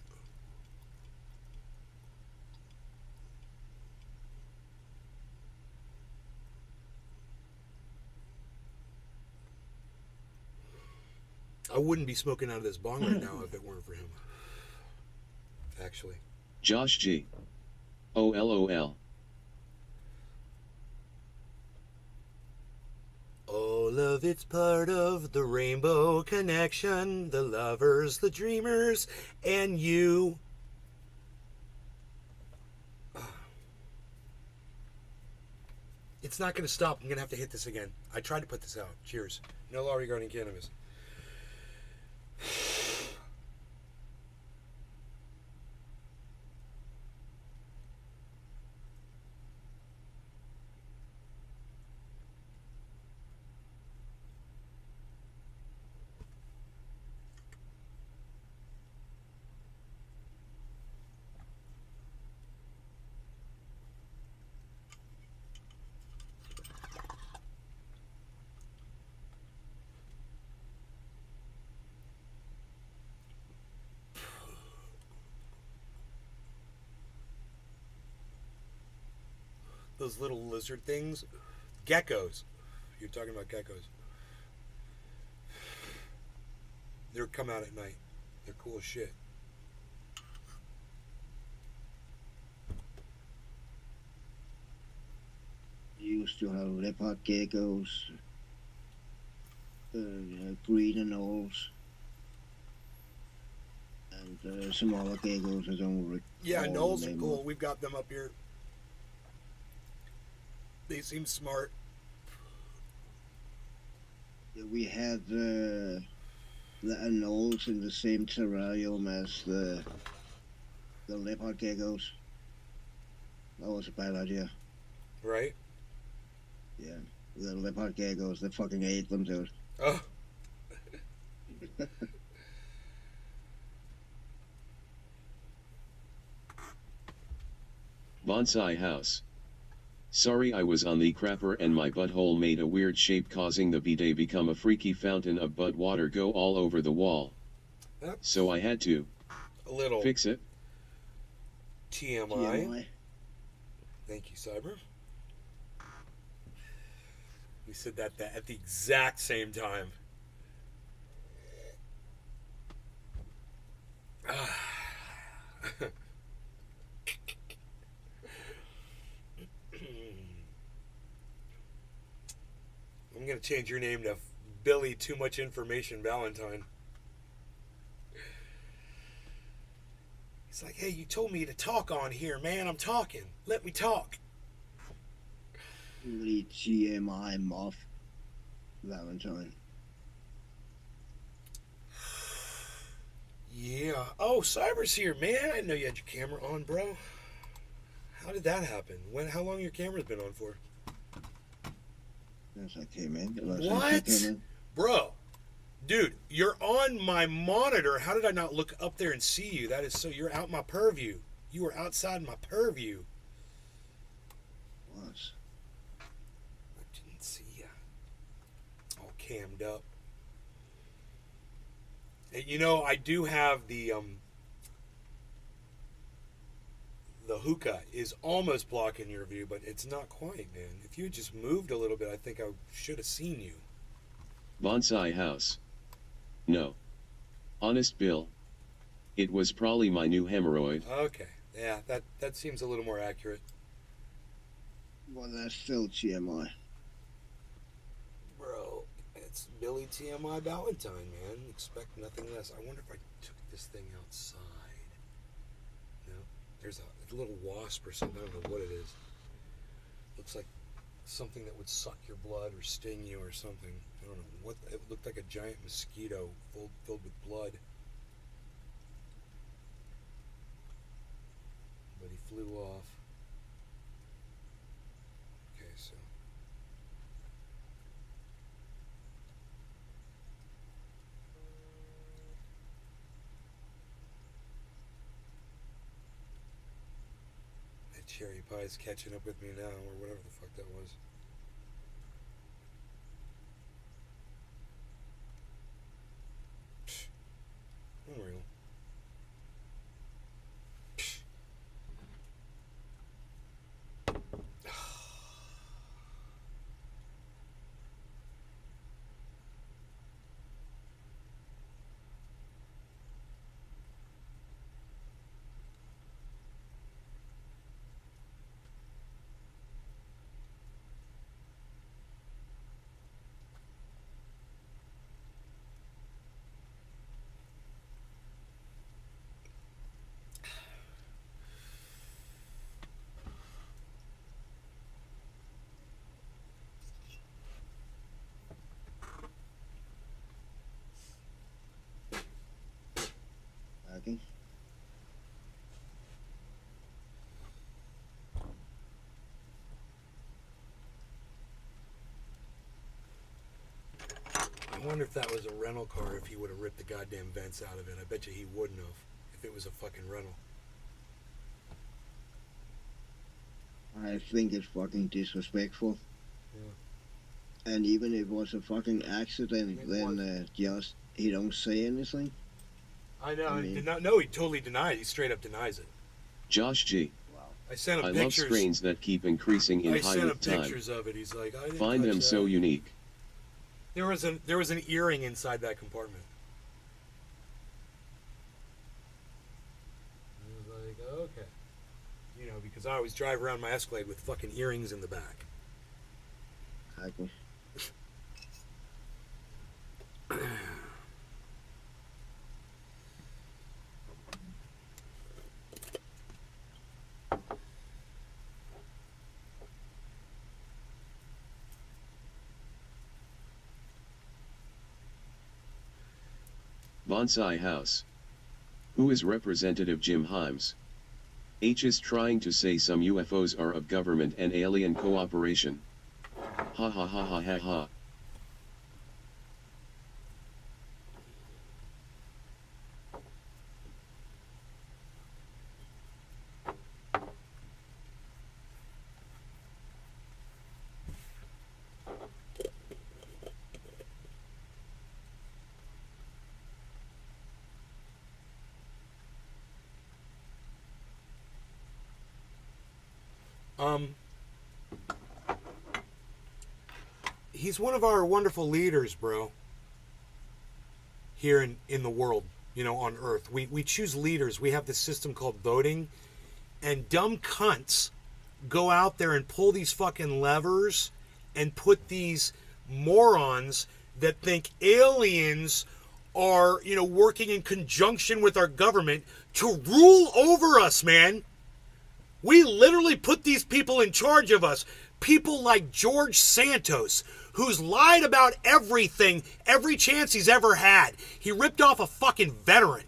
[SPEAKER 1] I wouldn't be smoking out of this bong right now if it weren't for him. Actually.
[SPEAKER 2] Josh G. OLOL.
[SPEAKER 1] All of it's part of the rainbow connection, the lovers, the dreamers, and you. It's not going to stop. I'm going to have to hit this again. I tried to put this out. Cheers. No law regarding cannabis. Those little lizard things, geckos. You're talking about geckos. They're come out at night. They're cool as shit.
[SPEAKER 3] Used to have leopard geckos, green anoles, and some other geckos. I don't.
[SPEAKER 1] Yeah,
[SPEAKER 3] recall
[SPEAKER 1] Knowles
[SPEAKER 3] the
[SPEAKER 1] are
[SPEAKER 3] name
[SPEAKER 1] cool.
[SPEAKER 3] of.
[SPEAKER 1] We've got them up here. They seem smart.
[SPEAKER 3] Yeah, we had the anoles in the same terrarium as the leopard geckos. That was a bad idea.
[SPEAKER 1] Right?
[SPEAKER 3] Yeah, the leopard geckos, they fucking ate them, dude.
[SPEAKER 1] Oh.
[SPEAKER 2] Bonsai House. Sorry, I was on the crapper and my butthole made a weird shape, causing the bidet become a freaky fountain of butt water go all over the wall. So I had to
[SPEAKER 1] A little
[SPEAKER 2] fix it.
[SPEAKER 1] TMI.
[SPEAKER 3] TMI.
[SPEAKER 1] Thank you, Cyber. We said that at the exact same time. I'm going to change your name to Billy Too Much Information Valentine. He's like, hey, you told me to talk on here, man. I'm talking. Let me talk.
[SPEAKER 3] Really GMI Moth Valentine.
[SPEAKER 1] Yeah. Oh, Cyber's here, man. I didn't know you had your camera on, bro. How did that happen? How long your camera's been on for?
[SPEAKER 3] Since I came in.
[SPEAKER 1] What? Bro. Dude, you're on my monitor. How did I not look up there and see you? That is so, you're out my purview. You were outside my purview.
[SPEAKER 3] Was.
[SPEAKER 1] I didn't see you. All cammed up. And, you know, I do have the hookah is almost blocking your view, but it's not quite, man. If you had just moved a little bit, I think I should have seen you.
[SPEAKER 2] Bonsai House. No. Honest Bill. It was probably my new hemorrhoid.
[SPEAKER 1] Okay. Yeah, that seems a little more accurate.
[SPEAKER 3] Well, that's still TMI.
[SPEAKER 1] Bro, it's Billy TMI Valentine, man. Expect nothing less. I wonder if I took this thing outside. No, there's a little wasp or something. I don't know what it is. Looks like something that would suck your blood or sting you or something. I don't know what. It looked like a giant mosquito filled with blood. But he flew off. Okay, so. That cherry pie's catching up with me now, or whatever the fuck that was. Psh, unreal. Psh.
[SPEAKER 3] Okay.
[SPEAKER 1] I wonder if that was a rental car, if he would have ripped the goddamn vents out of it. I bet you he wouldn't have, if it was a fucking rental.
[SPEAKER 3] I think it's fucking disrespectful.
[SPEAKER 1] Yeah.
[SPEAKER 3] And even if it was a fucking accident,
[SPEAKER 1] It
[SPEAKER 3] then
[SPEAKER 1] was.
[SPEAKER 3] just he don't say anything.
[SPEAKER 1] I know.
[SPEAKER 3] I
[SPEAKER 1] I
[SPEAKER 3] mean-
[SPEAKER 1] did not know. He totally denied. He straight up denies it.
[SPEAKER 2] Josh G.
[SPEAKER 1] I sent him
[SPEAKER 2] I love
[SPEAKER 1] pictures.
[SPEAKER 2] strains that keep increasing in
[SPEAKER 1] I
[SPEAKER 2] high
[SPEAKER 1] sent him
[SPEAKER 2] with time.
[SPEAKER 1] pictures of it. He's like, I didn't
[SPEAKER 2] Find
[SPEAKER 1] touch
[SPEAKER 2] them
[SPEAKER 1] that.
[SPEAKER 2] so unique.
[SPEAKER 1] There was an earring inside that compartment. I was like, okay. You know, because I always drive around my Escalade with fucking earrings in the back.
[SPEAKER 3] Exactly.
[SPEAKER 2] Bonsai House. Who is Representative Jim Himes? H is trying to say some UFOs are of government and alien cooperation. Ha ha ha ha ha ha.
[SPEAKER 1] He's one of our wonderful leaders, bro. Here in the world, you know, on Earth. We choose leaders. We have this system called voting. And dumb cunts go out there and pull these fucking levers and put these morons that think aliens are, you know, working in conjunction with our government to rule over us, man. We literally put these people in charge of us. People like George Santos, who's lied about everything, every chance he's ever had. He ripped off a fucking veteran.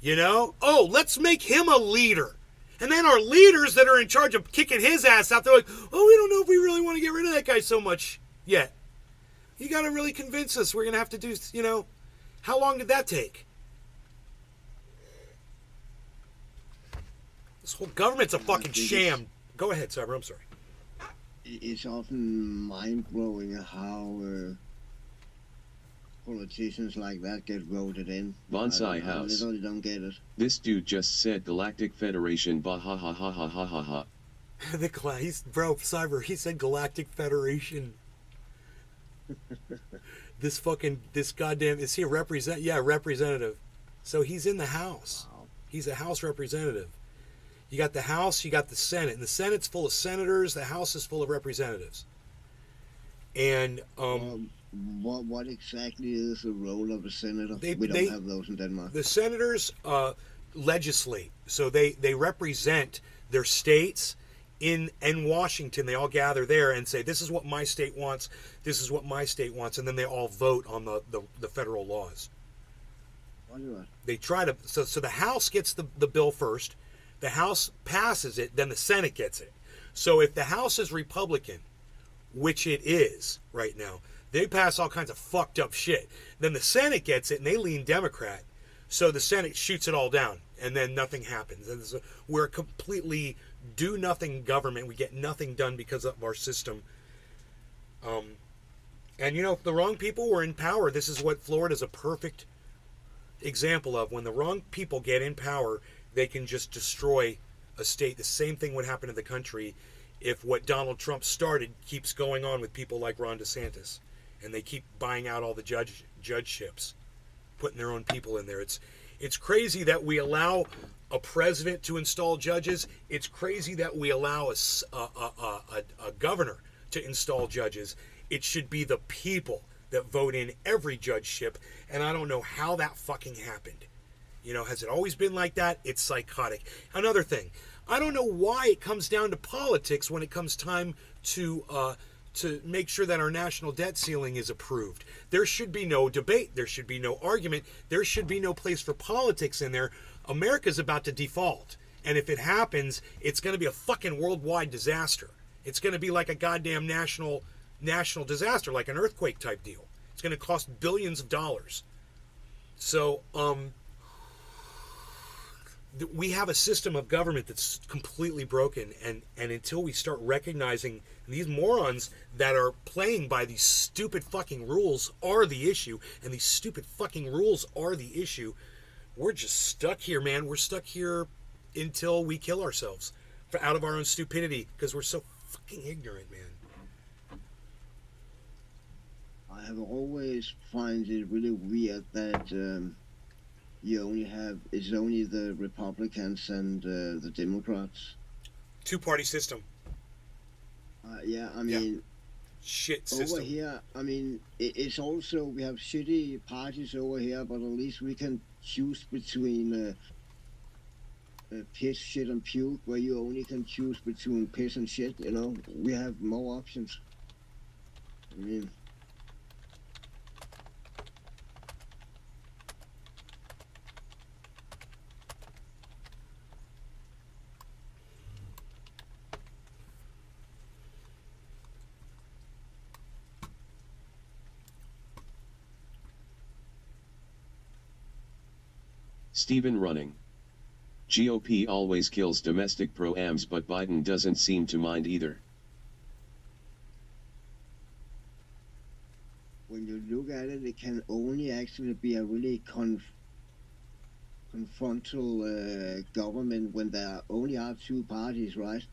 [SPEAKER 1] You know? Oh, let's make him a leader. And then our leaders that are in charge of kicking his ass out, they're like, oh, we don't know if we really want to get rid of that guy so much yet. You got to really convince us. We're going to have to do, you know, how long did that take? This whole government's a fucking
[SPEAKER 3] think
[SPEAKER 1] sham. Go ahead, Cyber. I'm sorry.
[SPEAKER 3] It's often mind-blowing how politicians like that get voted in.
[SPEAKER 2] Bonsai
[SPEAKER 3] I
[SPEAKER 2] House.
[SPEAKER 3] literally don't get it.
[SPEAKER 2] This dude just said Galactic Federation bah ha ha ha ha ha ha ha.
[SPEAKER 1] Bro, Cyber, he said Galactic Federation. This goddamn, is he a representative? So he's in the House.
[SPEAKER 3] Wow.
[SPEAKER 1] He's a House representative. You got the House, you got the Senate, and the Senate's full of senators, the House is full of representatives. And
[SPEAKER 3] what exactly is the role of a senator?
[SPEAKER 1] They-
[SPEAKER 3] We don't
[SPEAKER 1] they-
[SPEAKER 3] have those in Denmark.
[SPEAKER 1] the senators legislate, so they represent their states in Washington. They all gather there and say, this is what my state wants, this is what my state wants, and then they all vote on the federal laws. They try to, so the House gets the bill first, the House passes it, then the Senate gets it. So if the House is Republican, which it is right now, they pass all kinds of fucked up shit. Then the Senate gets it and they lean Democrat. So the Senate shoots it all down and then nothing happens. And so we're a completely do nothing government. We get nothing done because of our system. And you know, if the wrong people were in power, this is what Florida's a perfect example of. When the wrong people get in power, they can just destroy a state. The same thing would happen to the country if what Donald Trump started keeps going on with people like Ron DeSantis, and they keep buying out all the judgeships, putting their own people in there. It's crazy that we allow a president to install judges. It's crazy that we allow a governor to install judges. It should be the people that vote in every judgeship, and I don't know how that fucking happened. You know, has it always been like that? It's psychotic. Another thing, I don't know why it comes down to politics when it comes time to make sure that our national debt ceiling is approved. There should be no debate. There should be no argument. There should be no place for politics in there. America's about to default. And if it happens, it's going to be a fucking worldwide disaster. It's going to be like a goddamn national disaster, like an earthquake type deal. It's going to cost billions of dollars. So, we have a system of government that's completely broken, and until we start recognizing these morons that are playing by these stupid fucking rules are the issue, and these stupid fucking rules are the issue, we're just stuck here, man. We're stuck here until we kill ourselves out of our own stupidity, because we're so fucking ignorant, man.
[SPEAKER 3] I have always find it really weird that it's only the Republicans and the Democrats.
[SPEAKER 1] Two-party system.
[SPEAKER 3] Yeah, I mean,
[SPEAKER 1] shit system.
[SPEAKER 3] over here, I mean, it's also, we have shitty parties over here, but at least we can choose between piss, shit, and puke, where you only can choose between piss and shit, you know? We have more options. I mean...
[SPEAKER 2] Stephen Running. GOP always kills domestic pro-ams, but Biden doesn't seem to mind either.
[SPEAKER 3] When you look at it, it can only actually be a really confrontal government when there only are two parties, right?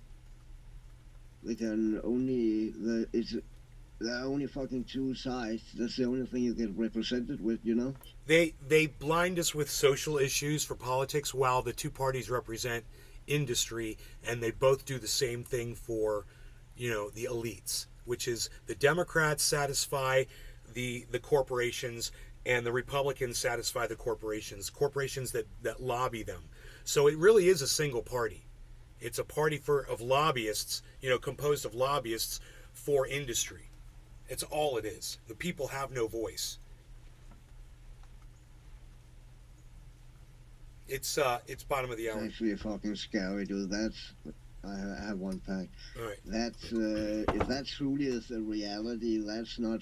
[SPEAKER 3] They can only... There are only fucking two sides. That's the only thing you get represented with, you know?
[SPEAKER 1] They blind us with social issues for politics while the two parties represent industry, and they both do the same thing for, you know, the elites, which is the Democrats satisfy the corporations and the Republicans satisfy the corporations that lobby them. So it really is a single party. It's a party of lobbyists, you know, composed of lobbyists for industry. It's all it is. The people have no voice. It's bottom of the hour.
[SPEAKER 3] Actually fucking scary, dude. I have one fact.
[SPEAKER 1] All right.
[SPEAKER 3] That's if that truly is the reality, that's not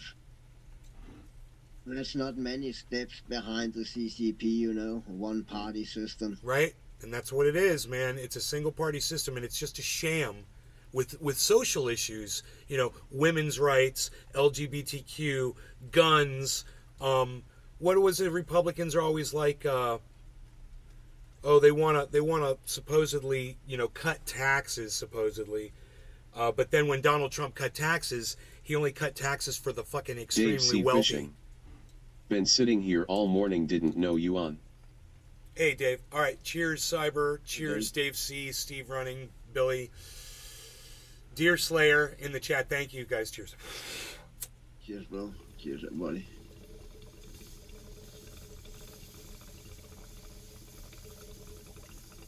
[SPEAKER 3] many steps behind the CCP, you know, one party system.
[SPEAKER 1] Right? And that's what it is, man. It's a single party system, and it's just a sham. With social issues, you know, women's rights, LGBTQ, guns, what was it Republicans are always like, they want to supposedly, you know, cut taxes supposedly. But then when Donald Trump cut taxes, he only cut taxes for the fucking extremely
[SPEAKER 2] Dave C.
[SPEAKER 1] wealthy.
[SPEAKER 2] Fishing. Been sitting here all morning, didn't know you on.
[SPEAKER 1] Hey, Dave. All right. Cheers, Cyber. Cheers, Dave C. Steve Running. Billy. Dear Slayer in the chat. Thank you, guys. Cheers.
[SPEAKER 3] Cheers, bro. Cheers, everybody.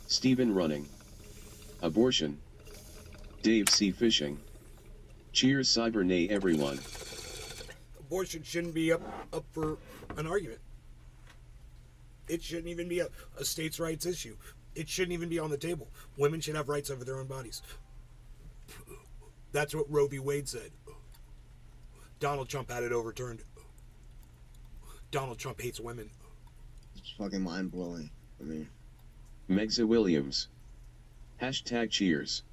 [SPEAKER 2] Stephen Running. Abortion. Dave C. Fishing. Cheers, Cyber Nay, everyone.
[SPEAKER 1] Abortion shouldn't be up for an argument. It shouldn't even be a states' rights issue. It shouldn't even be on the table. Women should have rights over their own bodies. That's what Roe v. Wade said. Donald Trump had it overturned. Donald Trump hates women.
[SPEAKER 3] It's fucking mind blowing. I mean,
[SPEAKER 2] Megza Williams. Hashtag cheers.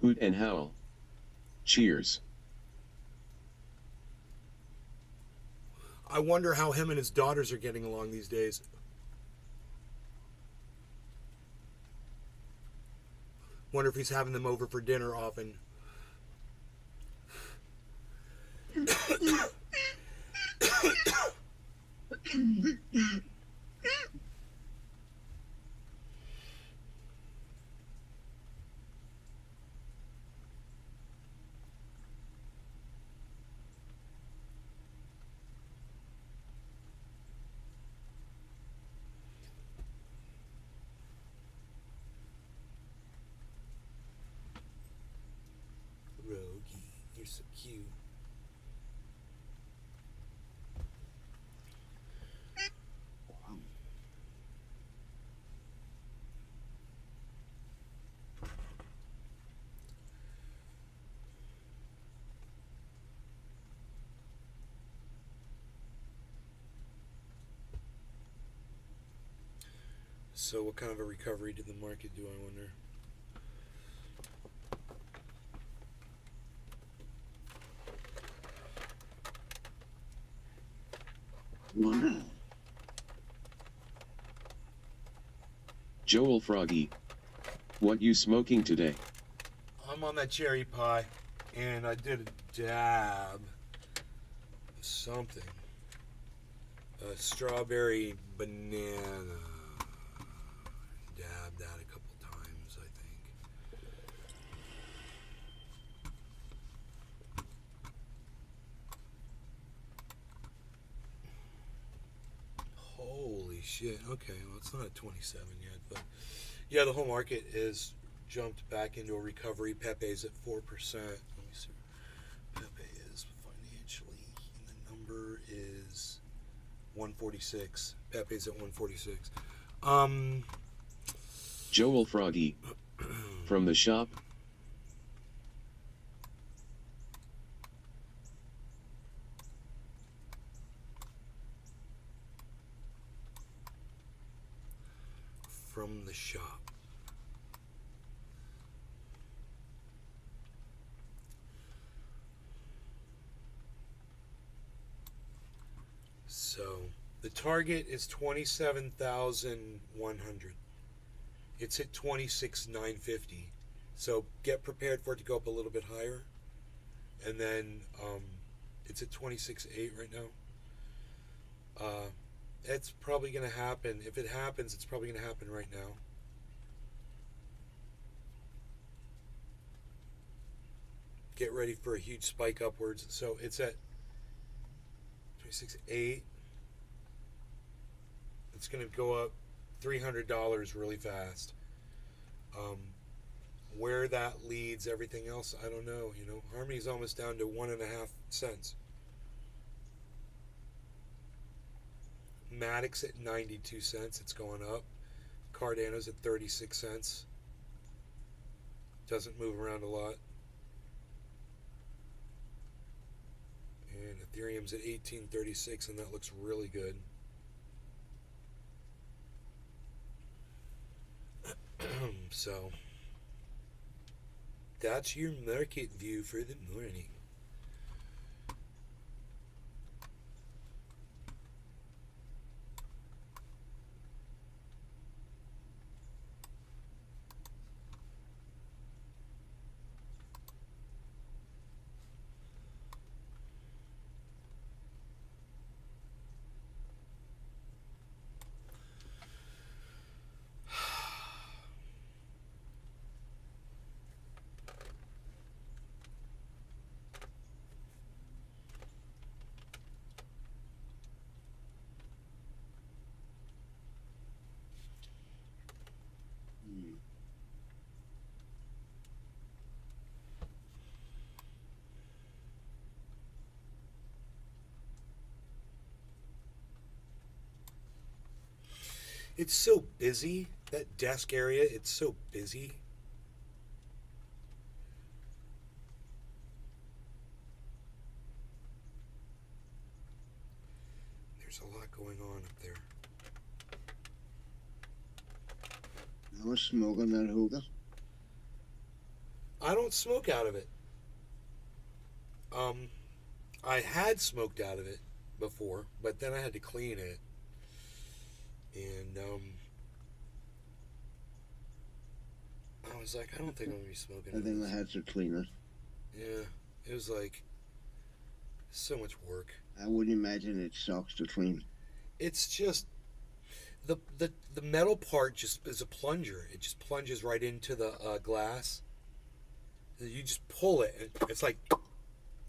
[SPEAKER 2] Hoot and howl. Cheers.
[SPEAKER 1] I wonder how him and his daughters are getting along these days. Wonder if he's having them over for dinner often. Rogie, you're so cute. So what kind of a recovery did the market do, I wonder?
[SPEAKER 3] wow.
[SPEAKER 2] Joel Froggy. What you smoking today?
[SPEAKER 1] I'm on that cherry pie, and I did a dab of something. A strawberry banana. Dabbed that a couple times, I think. Holy shit. Okay, well, it's not at 27 yet, but yeah, the whole market is jumped back into a recovery. Pepe's at 4%. Let me see where Pepe is financially. And the number is 146. Pepe's at 146.
[SPEAKER 2] Joel Froggy. From the shop.
[SPEAKER 1] From the shop. So the target is 27,100. It's at 26,950. So get prepared for it to go up a little bit higher. And then it's at 26,800 right now. It's probably going to happen. If it happens, it's probably going to happen right now. Get ready for a huge spike upwards. So it's at 26,800. It's going to go up $300 really fast. Where that leads everything else, I don't know. You know, Harmony's almost down to 1.5 cents. Maddox at 92 cents. It's going up. Cardano's at 36 cents. Doesn't move around a lot. And Ethereum's at 1836, and that looks really good. So that's your market view for the morning. It's so busy. That desk area, it's so busy. There's a lot going on up there.
[SPEAKER 3] I was smoking that hookah.
[SPEAKER 1] I don't smoke out of it. I had smoked out of it before, but then I had to clean it. And, I was like, I don't think I'm going to be smoking
[SPEAKER 3] And then
[SPEAKER 1] this.
[SPEAKER 3] I had to clean it.
[SPEAKER 1] Yeah, it was like so much work.
[SPEAKER 3] I wouldn't imagine it sucks to clean.
[SPEAKER 1] It's just the metal part just is a plunger. It just plunges right into the glass. You just pull it, and it's like,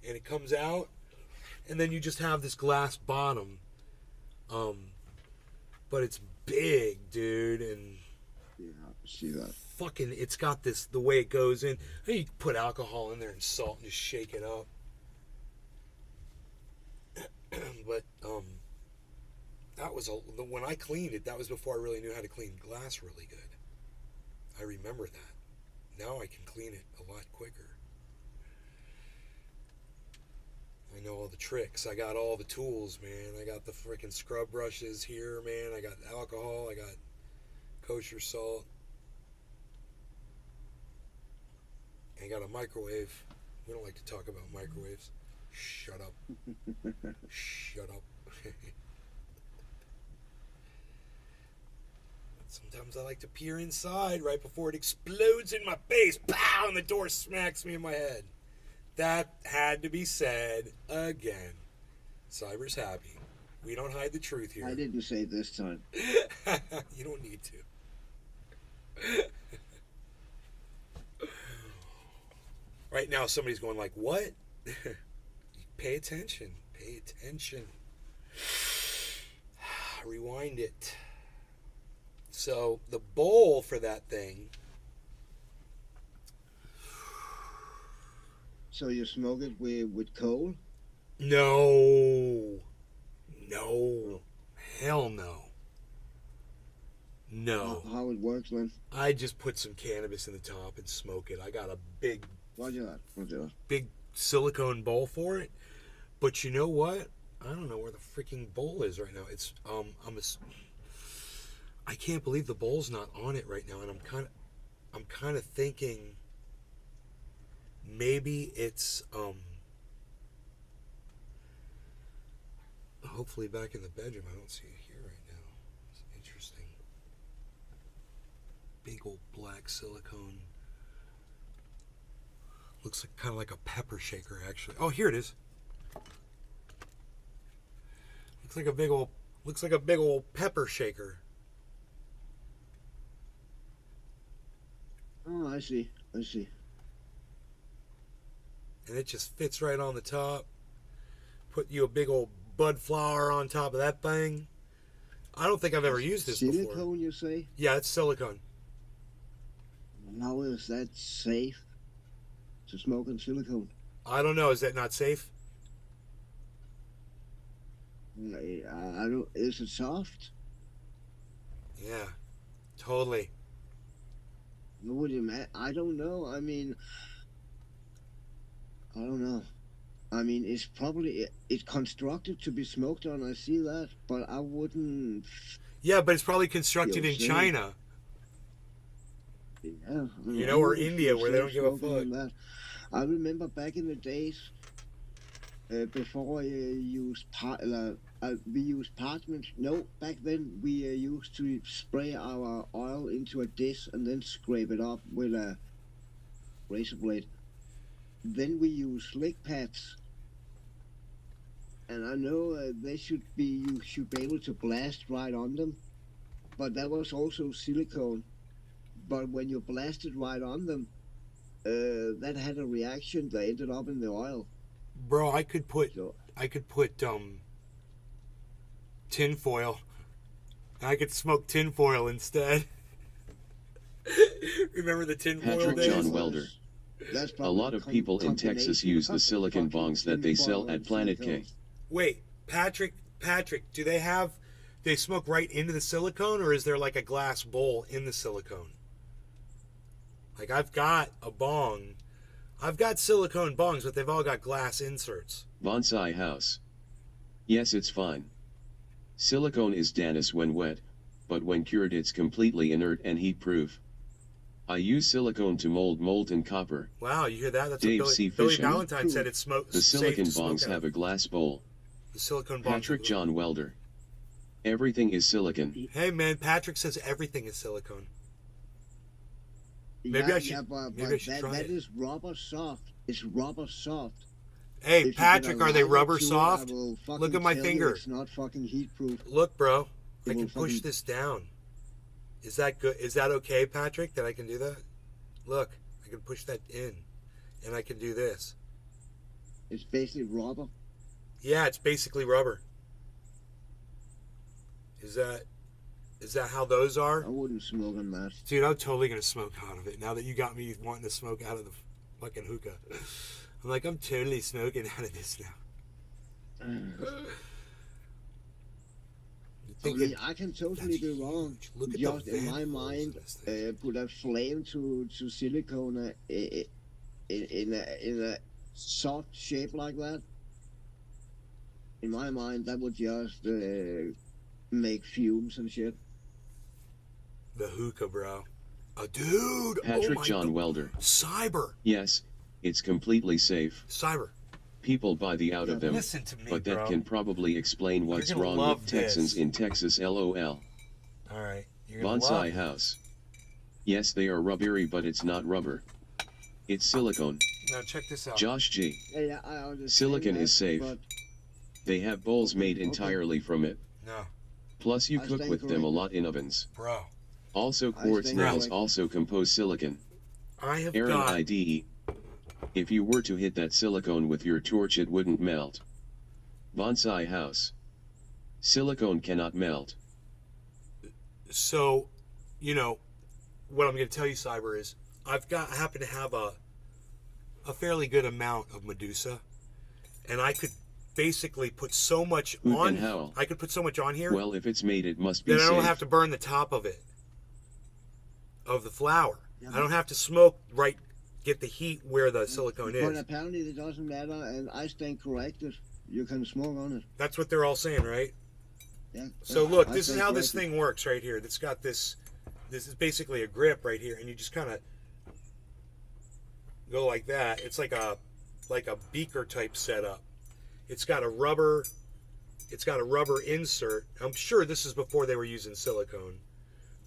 [SPEAKER 1] and it comes out, and then you just have this glass bottom. But it's big, dude, and
[SPEAKER 3] Yeah, I see that.
[SPEAKER 1] fucking, it's got this, the way it goes in. You can put alcohol in there and salt and just shake it up. But that was when I cleaned it, that was before I really knew how to clean glass really good. I remember that. Now I can clean it a lot quicker. I know all the tricks. I got all the tools, man. I got the freaking scrub brushes here, man. I got alcohol. I got kosher salt. I got a microwave. We don't like to talk about microwaves. Shut up. Shut up. Sometimes I like to peer inside right before it explodes in my face. Pow! And the door smacks me in my head. That had to be said again. Cyber's happy. We don't hide the truth here.
[SPEAKER 3] I didn't say it this time.
[SPEAKER 1] You don't need to. Right now, somebody's going like, what? Pay attention. Pay attention. Rewind it. So, the bowl for that thing.
[SPEAKER 3] So you smoke it with coal?
[SPEAKER 1] No. No. Hell no. No.
[SPEAKER 3] How it works, man?
[SPEAKER 1] I just put some cannabis in the top and smoke it. I got a big
[SPEAKER 3] Roger that. Roger that.
[SPEAKER 1] big silicone bowl for it. But you know what? I don't know where the freaking bowl is right now. It's I can't believe the bowl's not on it right now, and I'm kind of thinking maybe it's hopefully back in the bedroom. I don't see it here right now. It's interesting. Big old black silicone. Looks like kind of like a pepper shaker, actually. Oh, here it is. Looks like a big old pepper shaker.
[SPEAKER 3] Oh, I see. I see.
[SPEAKER 1] And it just fits right on the top. Put you a big old bud flower on top of that thing. I don't think I've ever used this before.
[SPEAKER 3] Silicone, you say?
[SPEAKER 1] Yeah, it's silicone.
[SPEAKER 3] How is that safe to smoke in silicone?
[SPEAKER 1] I don't know. Is that not safe?
[SPEAKER 3] I don't. Is it soft?
[SPEAKER 1] Yeah, totally.
[SPEAKER 3] Would you? I don't know. I mean, I don't know. I mean, it's constructed to be smoked on. I see that, but I wouldn't.
[SPEAKER 1] Yeah, but it's probably constructed
[SPEAKER 3] You'll
[SPEAKER 1] in
[SPEAKER 3] see.
[SPEAKER 1] China.
[SPEAKER 3] Yeah, I mean,
[SPEAKER 1] You know, or
[SPEAKER 3] I wouldn't
[SPEAKER 1] India,
[SPEAKER 3] feel
[SPEAKER 1] where they
[SPEAKER 3] safe
[SPEAKER 1] don't give a
[SPEAKER 3] smoking
[SPEAKER 1] fuck.
[SPEAKER 3] on that. I remember back in the days, before we used parchment. No, back then we used to spray our oil into a dish and then scrape it up with a razor blade. Then we use slick pads, and I know you should be able to blast right on them, but that was also silicone. But when you blasted right on them, that had a reaction that ended up in the oil.
[SPEAKER 1] Bro, I could put
[SPEAKER 3] So
[SPEAKER 1] tin foil. I could smoke tin foil instead. Remember the tin foil
[SPEAKER 2] Patrick
[SPEAKER 1] days?
[SPEAKER 2] John Welder.
[SPEAKER 3] that's
[SPEAKER 2] A
[SPEAKER 3] probably
[SPEAKER 2] lot of people in Texas
[SPEAKER 3] combination
[SPEAKER 2] use the
[SPEAKER 3] of
[SPEAKER 2] silicon
[SPEAKER 3] fucking
[SPEAKER 2] bongs that they sell
[SPEAKER 3] tinfoil
[SPEAKER 2] at
[SPEAKER 3] and
[SPEAKER 2] Planet
[SPEAKER 3] silicone.
[SPEAKER 2] K.
[SPEAKER 1] Wait, Patrick, do they have They smoke right into the silicone, or is there like a glass bowl in the silicone? Like I've got a bong. I've got silicone bongs, but they've all got glass inserts.
[SPEAKER 2] Bonsai House. Yes, it's fine. Silicone is Danis when wet, but when cured it's completely inert and heat-proof. I use silicone to mold molten copper.
[SPEAKER 1] Wow, you hear that? That's
[SPEAKER 2] Dave
[SPEAKER 1] what
[SPEAKER 2] C.
[SPEAKER 1] Billy
[SPEAKER 2] Fisher.
[SPEAKER 1] Valentine said. It's smoke.
[SPEAKER 2] The
[SPEAKER 1] safe
[SPEAKER 2] silicon
[SPEAKER 1] to smoke
[SPEAKER 2] bongs
[SPEAKER 1] out.
[SPEAKER 2] have a glass bowl.
[SPEAKER 1] The silicone bongs.
[SPEAKER 2] Patrick John Welder. Everything is silicon.
[SPEAKER 1] Hey man, Patrick says everything is silicone. Maybe I should- maybe I should try
[SPEAKER 3] that
[SPEAKER 1] it.
[SPEAKER 3] is rubber soft. It's rubber soft.
[SPEAKER 1] Hey
[SPEAKER 3] If you
[SPEAKER 1] Patrick,
[SPEAKER 3] put a
[SPEAKER 1] are they
[SPEAKER 3] lighter
[SPEAKER 1] rubber
[SPEAKER 3] to it, I
[SPEAKER 1] soft?
[SPEAKER 3] will fucking
[SPEAKER 1] Look at my
[SPEAKER 3] tell you
[SPEAKER 1] finger.
[SPEAKER 3] It's not fucking heat proof.
[SPEAKER 1] Look, bro. I
[SPEAKER 3] It
[SPEAKER 1] can
[SPEAKER 3] will
[SPEAKER 1] push
[SPEAKER 3] fucking-
[SPEAKER 1] this down. Is that good? Is that okay, Patrick? That I can do that? Look, I can push that in, and I can do this.
[SPEAKER 3] It's basically rubber.
[SPEAKER 1] Yeah, it's basically rubber. Is that how those are?
[SPEAKER 3] I wouldn't smoke on that.
[SPEAKER 1] Dude, I'm totally gonna smoke out of it now that you got me wanting to smoke out of the fucking hookah. I'm like, I'm totally smoking out of this now. You
[SPEAKER 3] I
[SPEAKER 1] think
[SPEAKER 3] mean,
[SPEAKER 1] it-
[SPEAKER 3] I can totally
[SPEAKER 1] that's
[SPEAKER 3] be wrong.
[SPEAKER 1] huge. Look at
[SPEAKER 3] Just
[SPEAKER 1] the
[SPEAKER 3] in my
[SPEAKER 1] vent holes
[SPEAKER 3] mind,
[SPEAKER 1] in this thing.
[SPEAKER 3] put a flame to silicone in a soft shape like that. In my mind, that would just make fumes and shit.
[SPEAKER 1] The hookah, bro. Dude.
[SPEAKER 2] Patrick
[SPEAKER 1] oh my
[SPEAKER 2] John
[SPEAKER 1] God.
[SPEAKER 2] Welder.
[SPEAKER 1] Cyber.
[SPEAKER 2] Yes, it's completely safe.
[SPEAKER 1] Cyber.
[SPEAKER 2] People buy the out of them,
[SPEAKER 1] Listen to me,
[SPEAKER 2] but that
[SPEAKER 1] bro.
[SPEAKER 2] can probably explain what's
[SPEAKER 1] gonna
[SPEAKER 2] wrong
[SPEAKER 1] love
[SPEAKER 2] with Texans
[SPEAKER 1] this.
[SPEAKER 2] in Texas. LOL.
[SPEAKER 1] All right. You're gonna love
[SPEAKER 2] Bonsai
[SPEAKER 1] it.
[SPEAKER 2] House. Yes, they are rubbery, but it's not rubber. It's silicone.
[SPEAKER 1] Now check this out.
[SPEAKER 2] Josh G.
[SPEAKER 3] Yeah, I understand.
[SPEAKER 2] Silicon
[SPEAKER 3] that,
[SPEAKER 2] is safe.
[SPEAKER 3] But
[SPEAKER 2] They have bowls made
[SPEAKER 3] Okay.
[SPEAKER 2] entirely from it.
[SPEAKER 1] No,
[SPEAKER 2] Plus, you
[SPEAKER 3] I
[SPEAKER 2] cook
[SPEAKER 3] stand
[SPEAKER 2] with them a
[SPEAKER 3] corrected.
[SPEAKER 2] lot in ovens.
[SPEAKER 1] bro.
[SPEAKER 2] Also,
[SPEAKER 3] I
[SPEAKER 2] quartz
[SPEAKER 3] stand
[SPEAKER 2] nails
[SPEAKER 3] corrected.
[SPEAKER 2] also compose silicon.
[SPEAKER 1] I have
[SPEAKER 2] Aaron
[SPEAKER 1] got.
[SPEAKER 2] IDE. If you were to hit that silicone with your torch, it wouldn't melt. Bonsai House. Silicone cannot melt.
[SPEAKER 1] So, you know, what I'm going to tell you, Cyber, is I happen to have a fairly good amount of Medusa, and I could basically put so much
[SPEAKER 2] Hoot
[SPEAKER 1] on.
[SPEAKER 2] and howl.
[SPEAKER 1] I could put so much on here
[SPEAKER 2] Well, if it's made, it must be
[SPEAKER 1] that I don't
[SPEAKER 2] safe.
[SPEAKER 1] have to burn the top of it, of the flour.
[SPEAKER 3] Yeah,
[SPEAKER 1] I don't have to smoke right, get the heat where the silicone
[SPEAKER 3] But
[SPEAKER 1] is.
[SPEAKER 3] apparently it doesn't matter, and I stand corrected. You can smoke on it.
[SPEAKER 1] That's what they're all saying, right?
[SPEAKER 3] Yeah.
[SPEAKER 1] So
[SPEAKER 3] yeah,
[SPEAKER 1] look,
[SPEAKER 3] I
[SPEAKER 1] this is
[SPEAKER 3] stand
[SPEAKER 1] how this
[SPEAKER 3] corrected.
[SPEAKER 1] thing works right here. It's got this. This is basically a grip right here, and you just kind of go like that. It's like a beaker type setup. It's got a rubber. It's got a rubber insert. I'm sure this is before they were using silicone.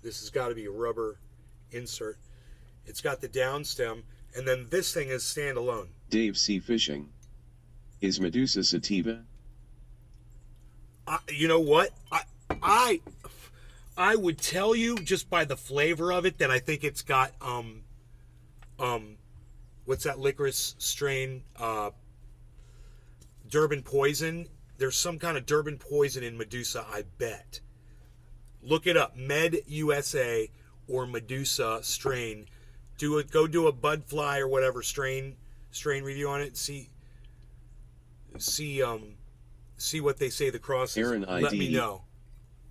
[SPEAKER 1] This has got to be a rubber insert. It's got the down stem, and then this thing is standalone.
[SPEAKER 2] Dave C. Fishing. Is Medusa sativa?
[SPEAKER 1] You know what? I would tell you just by the flavor of it that I think it's got what's that licorice strain? Durban poison. There's some kind of Durban poison in Medusa, I bet. Look it up, Med USA or Medusa strain. Go do a bud fly or whatever strain review on it. See what they say the cross is.
[SPEAKER 2] Aaron
[SPEAKER 1] Let me
[SPEAKER 2] ID.
[SPEAKER 1] know.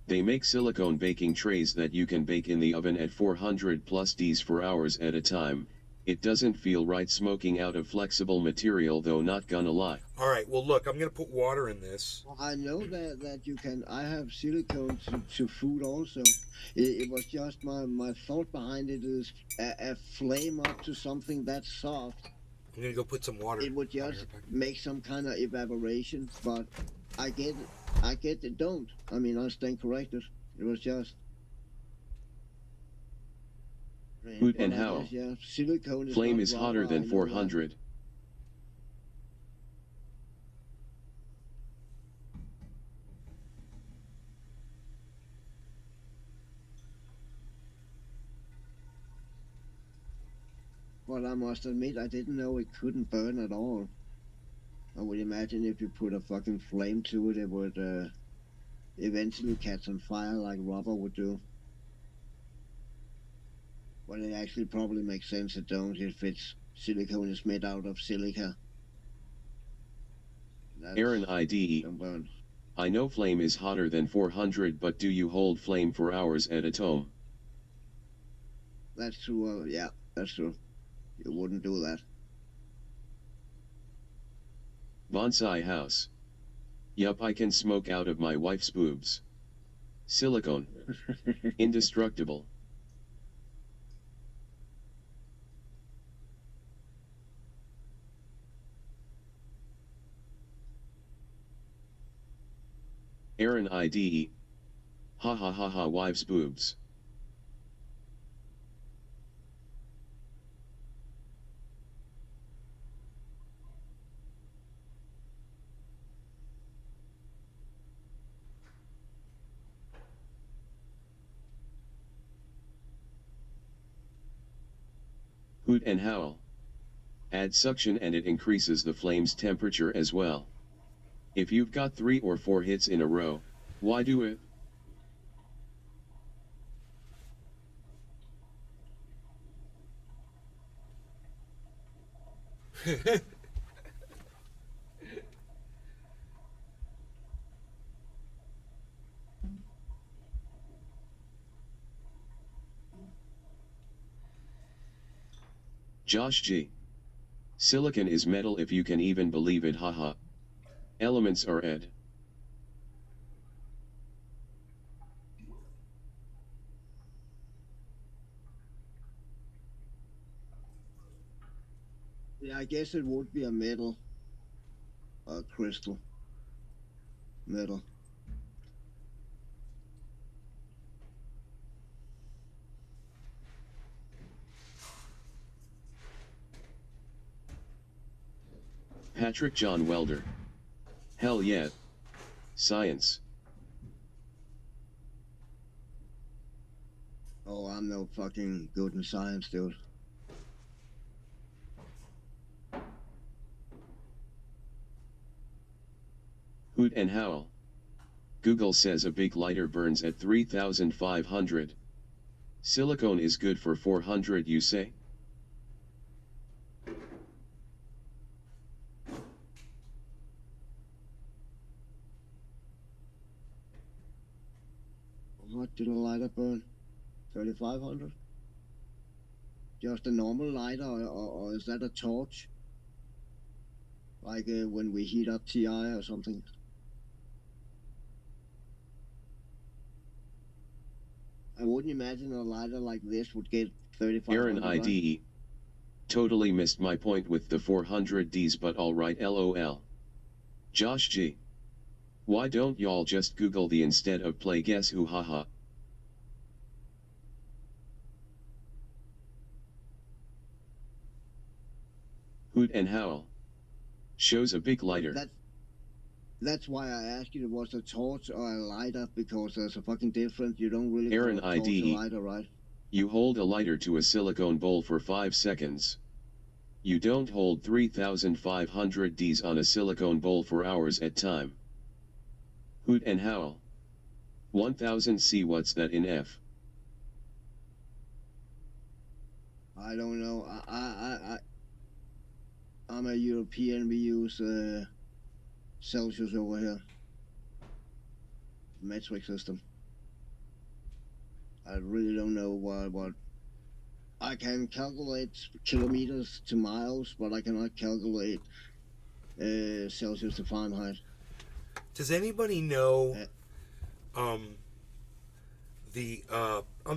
[SPEAKER 2] They make silicone baking trays that you can bake in the oven at 400 plus Ds for hours at a time. It doesn't feel right smoking out of flexible material, though, not gonna lie.
[SPEAKER 1] All right. Well, look, I'm gonna put water in this.
[SPEAKER 3] I know that you can. I have silicone to food also. It was just my thought behind it is a flame up to something that's soft.
[SPEAKER 1] I'm gonna go put some water.
[SPEAKER 3] It would just make some kind of evaporation. But I get it. Don't. I mean, I stand corrected. It was just.
[SPEAKER 2] Hoot and
[SPEAKER 3] But I
[SPEAKER 2] howl.
[SPEAKER 3] guess, yeah, silicone is
[SPEAKER 2] Flame
[SPEAKER 3] not
[SPEAKER 2] is hotter
[SPEAKER 3] rubber, I
[SPEAKER 2] than
[SPEAKER 3] know
[SPEAKER 2] 400.
[SPEAKER 3] But I must admit, I didn't know it couldn't burn at all. I would imagine if you put a fucking flame to it, it would eventually catch on fire like rubber would do. But it actually probably makes sense it don't if it's silicone is made out of silica. That's-
[SPEAKER 2] Aaron ID.
[SPEAKER 3] don't burn.
[SPEAKER 2] I know flame is hotter than 400, but do you hold flame for hours at a time?
[SPEAKER 3] That's true. Yeah, that's true. You wouldn't do that.
[SPEAKER 2] Bonsai house. Yup, I can smoke out of my wife's boobs. Silicone. Indestructible. Aaron IDE. Ha ha ha ha, wife's boobs. Hoot and howl. Add suction and it increases the flame's temperature as well. If you've got 3 or 4 hits in a row, why do it? Josh G. Silicon is metal if you can even believe it, haha. Elements are ed.
[SPEAKER 3] Yeah, I guess it would be a metal. A crystal. Metal.
[SPEAKER 2] Patrick John Welder. Hell yeah. Science.
[SPEAKER 3] Oh, I'm no fucking good in science, dude.
[SPEAKER 2] Hoot and howl. Google says a big lighter burns at 3,500. Silicone is good for 400, you say?
[SPEAKER 3] What did a lighter burn? 3,500? Just a normal lighter, or is that a torch? Like when we heat up TI or something? I wouldn't imagine a lighter like this would get 3,500.
[SPEAKER 2] Aaron IDE. Totally missed my point with the 400Ds, but alright, lol. Josh G. Why don't y'all just Google the instead of play Guess Who, haha. Hoot and howl. Shows a big lighter.
[SPEAKER 3] That's why I asked you, was a torch or a lighter, because there's a fucking difference. You don't really
[SPEAKER 2] Aaron
[SPEAKER 3] call a torch
[SPEAKER 2] IDE.
[SPEAKER 3] a lighter, right?
[SPEAKER 2] You hold a lighter to a silicone bowl for 5 seconds. You don't hold 3,500 Ds on a silicone bowl for hours at time. Hoot and howl. 1000 C, what's that in F?
[SPEAKER 3] I don't know. I'm a European. We use Celsius over here. Metric system. I really don't know what. I can calculate kilometers to miles, but I cannot calculate Celsius to Fahrenheit.
[SPEAKER 1] Does anybody know I'm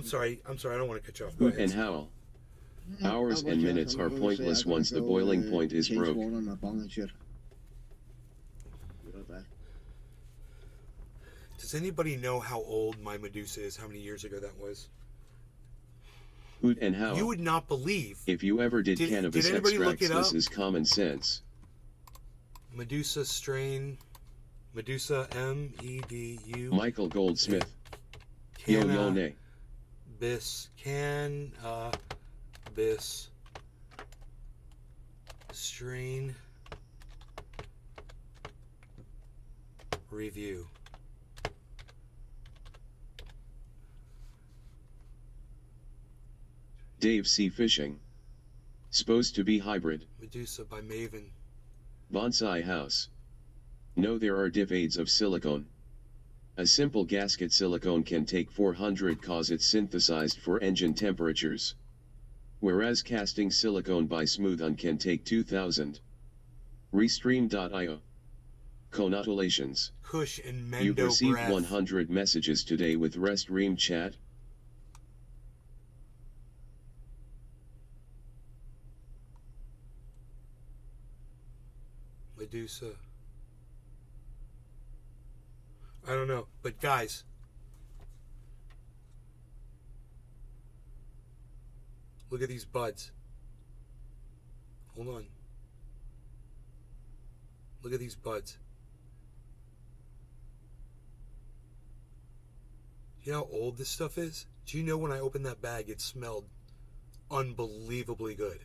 [SPEAKER 1] sorry, I don't want to cut you off. Go
[SPEAKER 2] Hoot
[SPEAKER 1] ahead.
[SPEAKER 2] and howl. Hours and minutes are pointless once the boiling point is
[SPEAKER 3] change
[SPEAKER 2] broke.
[SPEAKER 3] water on my bong and shit. Be right back.
[SPEAKER 1] Does anybody know how old my Medusa is? How many years ago that was?
[SPEAKER 2] Hoot and howl.
[SPEAKER 1] You would not believe.
[SPEAKER 2] If you ever did cannabis
[SPEAKER 1] anybody look
[SPEAKER 2] extracts,
[SPEAKER 1] it
[SPEAKER 2] this
[SPEAKER 1] up?
[SPEAKER 2] is common sense.
[SPEAKER 1] Medusa strain. Medusa MEDU.
[SPEAKER 2] Michael Goldsmith. Yo-yo-nay.
[SPEAKER 1] Cannabis strain review.
[SPEAKER 2] Dave C. Fishing. Supposed to be hybrid.
[SPEAKER 1] Medusa by Maven.
[SPEAKER 2] Bonsai house. No, there are diphades of silicone. A simple gasket silicone can take 400 cause it's synthesized for engine temperatures. Whereas casting silicone by Smooth-On can take 2000. Restream.io. Congratulations.
[SPEAKER 1] Kush and Mendo
[SPEAKER 2] You've received
[SPEAKER 1] breath.
[SPEAKER 2] 100 messages today with Restream chat.
[SPEAKER 1] Medusa. I don't know, but guys, look at these buds. Hold on. Look at these buds. You know how old this stuff is? Do you know when I opened that bag, it smelled unbelievably good?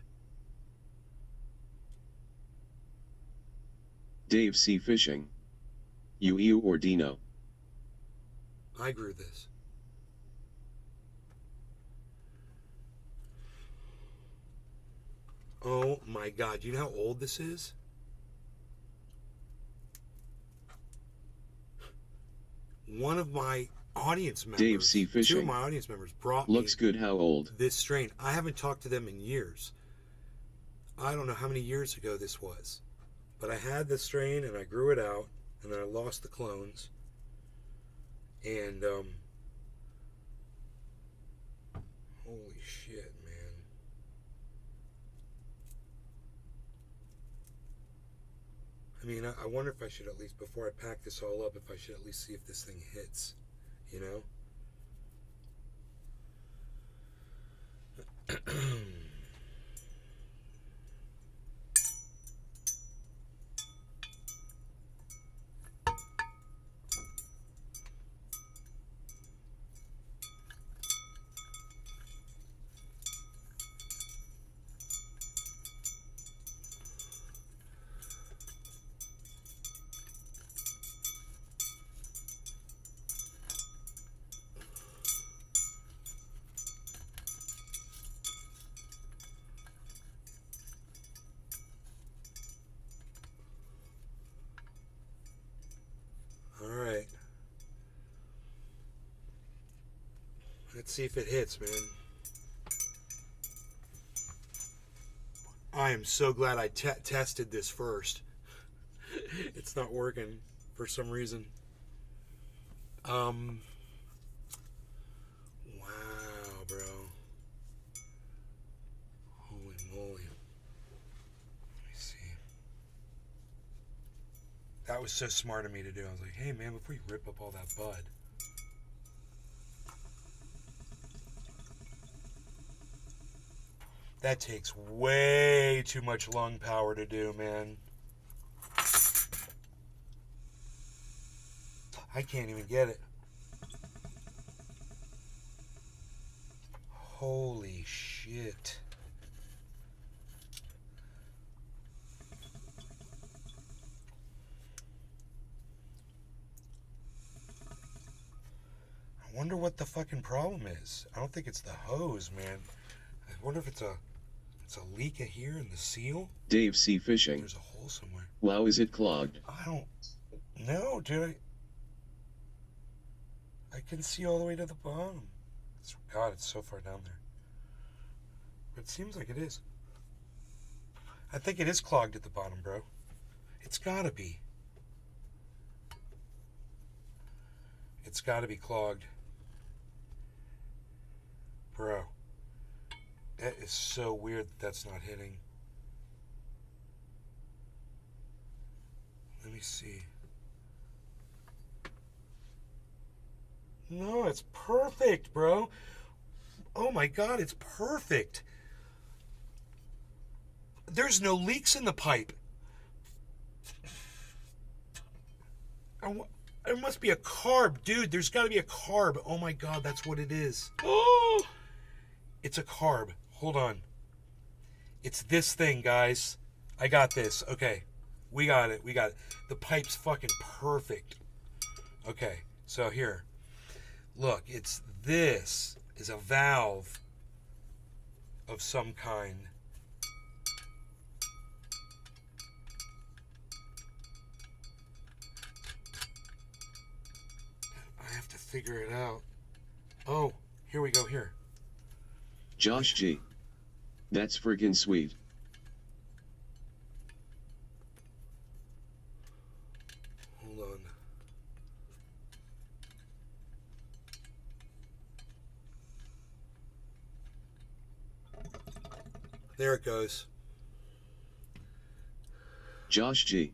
[SPEAKER 2] Dave C. Fishing. You or Dino?
[SPEAKER 1] I grew this. Oh my God, do you know how old this is? One of my audience members,
[SPEAKER 2] Dave C. Fishing.
[SPEAKER 1] 2 of my audience members brought
[SPEAKER 2] Looks
[SPEAKER 1] me
[SPEAKER 2] good. How old?
[SPEAKER 1] this strain. I haven't talked to them in years. I don't know how many years ago this was. But I had this strain and I grew it out and then I lost the clones. And holy shit, man. I mean, I wonder if I should at least, before I pack this all up, if I should at least see if this thing hits, you know? Alright. Let's see if it hits, man. I am so glad I tested this first. It's not working for some reason. Wow, bro. Holy moly. Let me see. That was so smart of me to do. I was like, hey man, before you rip up all that bud. That takes way too much lung power to do, man. I can't even get it. Holy shit. I wonder what the fucking problem is. I don't think it's the hose, man. I wonder if it's a leak here in the seal.
[SPEAKER 2] Dave C. Fishing.
[SPEAKER 1] There's a hole somewhere.
[SPEAKER 2] Wow, is it clogged?
[SPEAKER 1] I don't know, dude. I can see all the way to the bottom. God, it's so far down there. But it seems like it is. I think it is clogged at the bottom, bro. It's gotta be. It's gotta be clogged. Bro. That is so weird that that's not hitting. Let me see. No, it's perfect, bro. Oh my God, it's perfect. There's no leaks in the pipe. There must be a carb, dude. There's got to be a carb. Oh my God, that's what it is. Oh, it's a carb. Hold on. It's this thing, guys. I got this. Okay, we got it. We got it. The pipe's fucking perfect. Okay, so here. Look, this is a valve of some kind. figure it out. Oh, here we go, here.
[SPEAKER 2] Josh G. That's friggin' sweet.
[SPEAKER 1] Hold on. There it goes.
[SPEAKER 2] Josh G.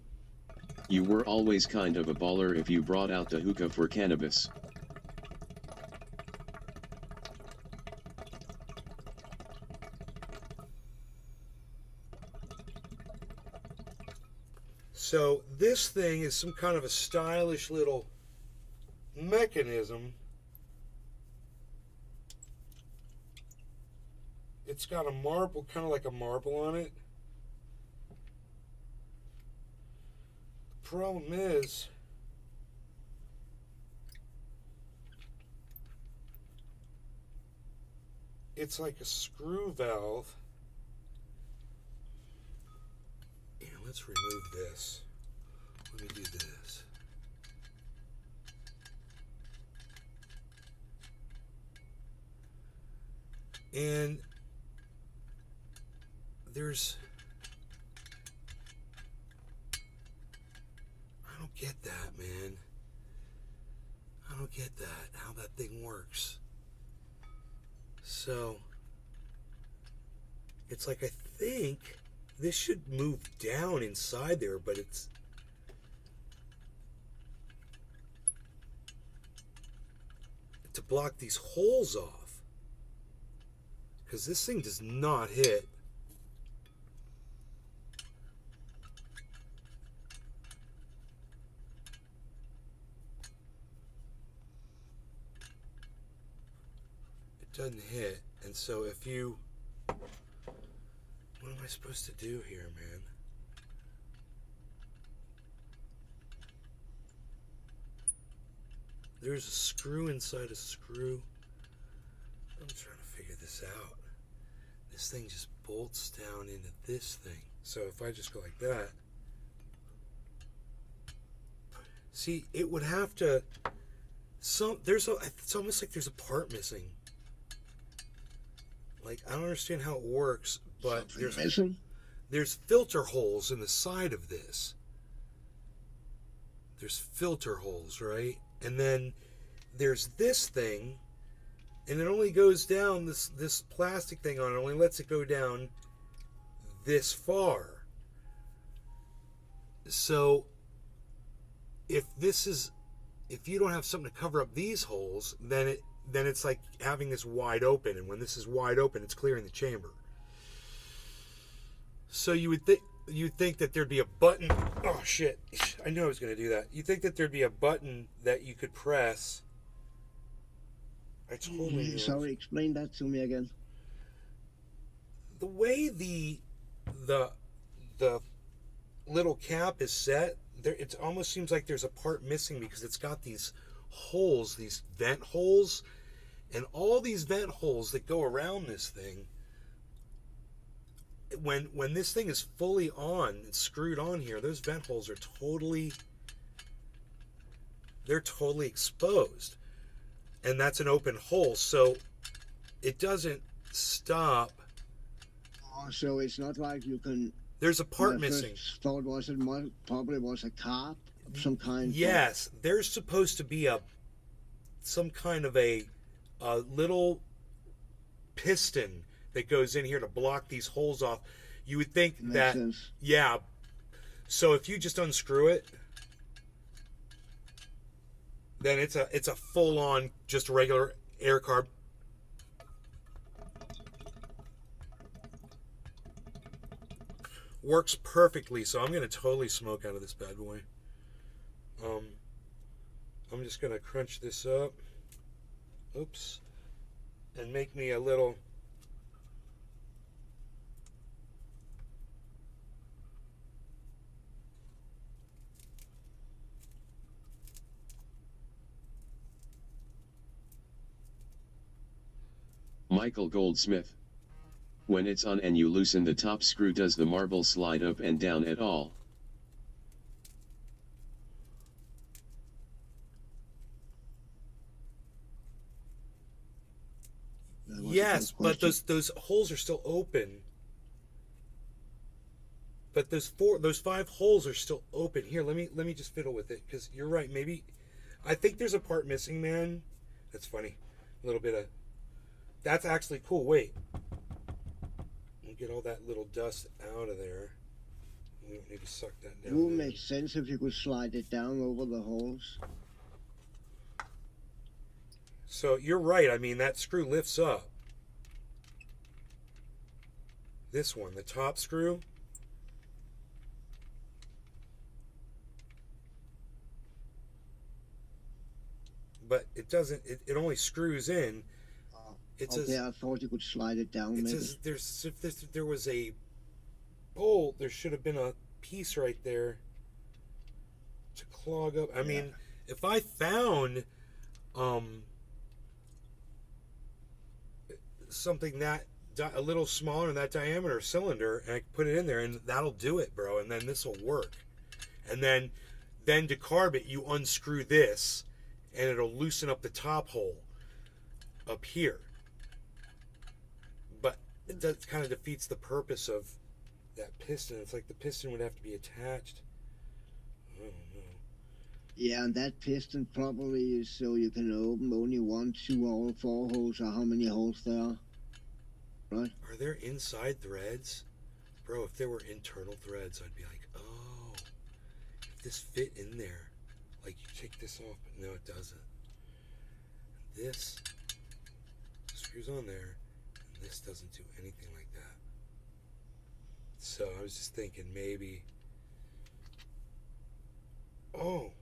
[SPEAKER 2] You were always kind of a baller if you brought out the hookah for cannabis.
[SPEAKER 1] So this thing is some kind of a stylish little mechanism. It's got a marble, kind of like a marble on it. The problem is, it's like a screw valve. Yeah, let's remove this. Let me do this. And there's, I don't get that, man. I don't get that, how that thing works. So, it's like, I think this should move down inside there, but it's, to block these holes off. Because this thing does not hit. It doesn't hit. And so if you, what am I supposed to do here, man? There's a screw inside a screw. I'm trying to figure this out. This thing just bolts down into this thing. So if I just go like that, see, it would have to, it's almost like there's a part missing. Like, I don't understand how it works, but there's filter holes in the side of this. There's filter holes, right? And then there's this thing, and it only goes down, this plastic thing on it only lets it go down this far. So if you don't have something to cover up these holes, then it's like having this wide open, and when this is wide open, it's clearing the chamber. So you'd think that there'd be a button. Oh shit, I knew I was going to do that. You'd think that there'd be a button that you could press. I totally
[SPEAKER 3] Sorry, explain that to me again.
[SPEAKER 1] The way the little cap is set, there, it almost seems like there's a part missing, because it's got these holes, these vent holes, and all these vent holes that go around this thing. When this thing is fully on, it's screwed on here, those vent holes are totally exposed. And that's an open hole, so it doesn't stop.
[SPEAKER 3] Oh, so it's not like you can...
[SPEAKER 1] There's a part missing.
[SPEAKER 3] First thought was it probably was a carb of some kind.
[SPEAKER 1] Yes, there's supposed to be some kind of a little piston that goes in here to block these holes off. You would think
[SPEAKER 3] Makes sense.
[SPEAKER 1] Yeah. So if you just unscrew it, then it's a full-on just regular air carb. Works perfectly, so I'm gonna totally smoke out of this bad boy. I'm just gonna crunch this up. Oops. And make me a little.
[SPEAKER 2] Michael Goldsmith. When it's on and you loosen the top screw, does the marble slide up and down at all?
[SPEAKER 3] That was a
[SPEAKER 1] Yes,
[SPEAKER 3] good
[SPEAKER 1] but
[SPEAKER 3] question.
[SPEAKER 1] those holes are still open. But those 5 holes are still open. Here, let me just fiddle with it, because you're right. Maybe I think there's a part missing, man. That's funny. A little bit of that's actually cool. Wait, we'll get all that little dust out of there. We don't need to suck that
[SPEAKER 3] It
[SPEAKER 1] down.
[SPEAKER 3] would make sense if you could slide it down over the holes.
[SPEAKER 1] So you're right. I mean, that screw lifts up. This one, the top screw. But it doesn't. It only screws in. It
[SPEAKER 3] Okay,
[SPEAKER 1] says
[SPEAKER 3] I thought you could slide it down.
[SPEAKER 1] it
[SPEAKER 3] Maybe.
[SPEAKER 1] says if there was a bolt, there should have been a piece right there to clog up. I mean, if I found something that a little smaller in that diameter cylinder, and I could put it in there, and that'll do it, bro. And then this will work. And then to carb it, you unscrew this, and it'll loosen up the top hole up here. But it does kind of defeats the purpose of that piston. It's like the piston would have to be attached. I don't know.
[SPEAKER 3] Yeah, and that piston probably is so you can open only 1, 2, or 4 holes, or how many holes there are. Right?
[SPEAKER 1] Are there inside threads? Bro, if there were internal threads, I'd be like, oh, if this fit in there, like you take this off, but no, it doesn't. This screws on there, and this doesn't do anything like that. So I was just thinking maybe, oh,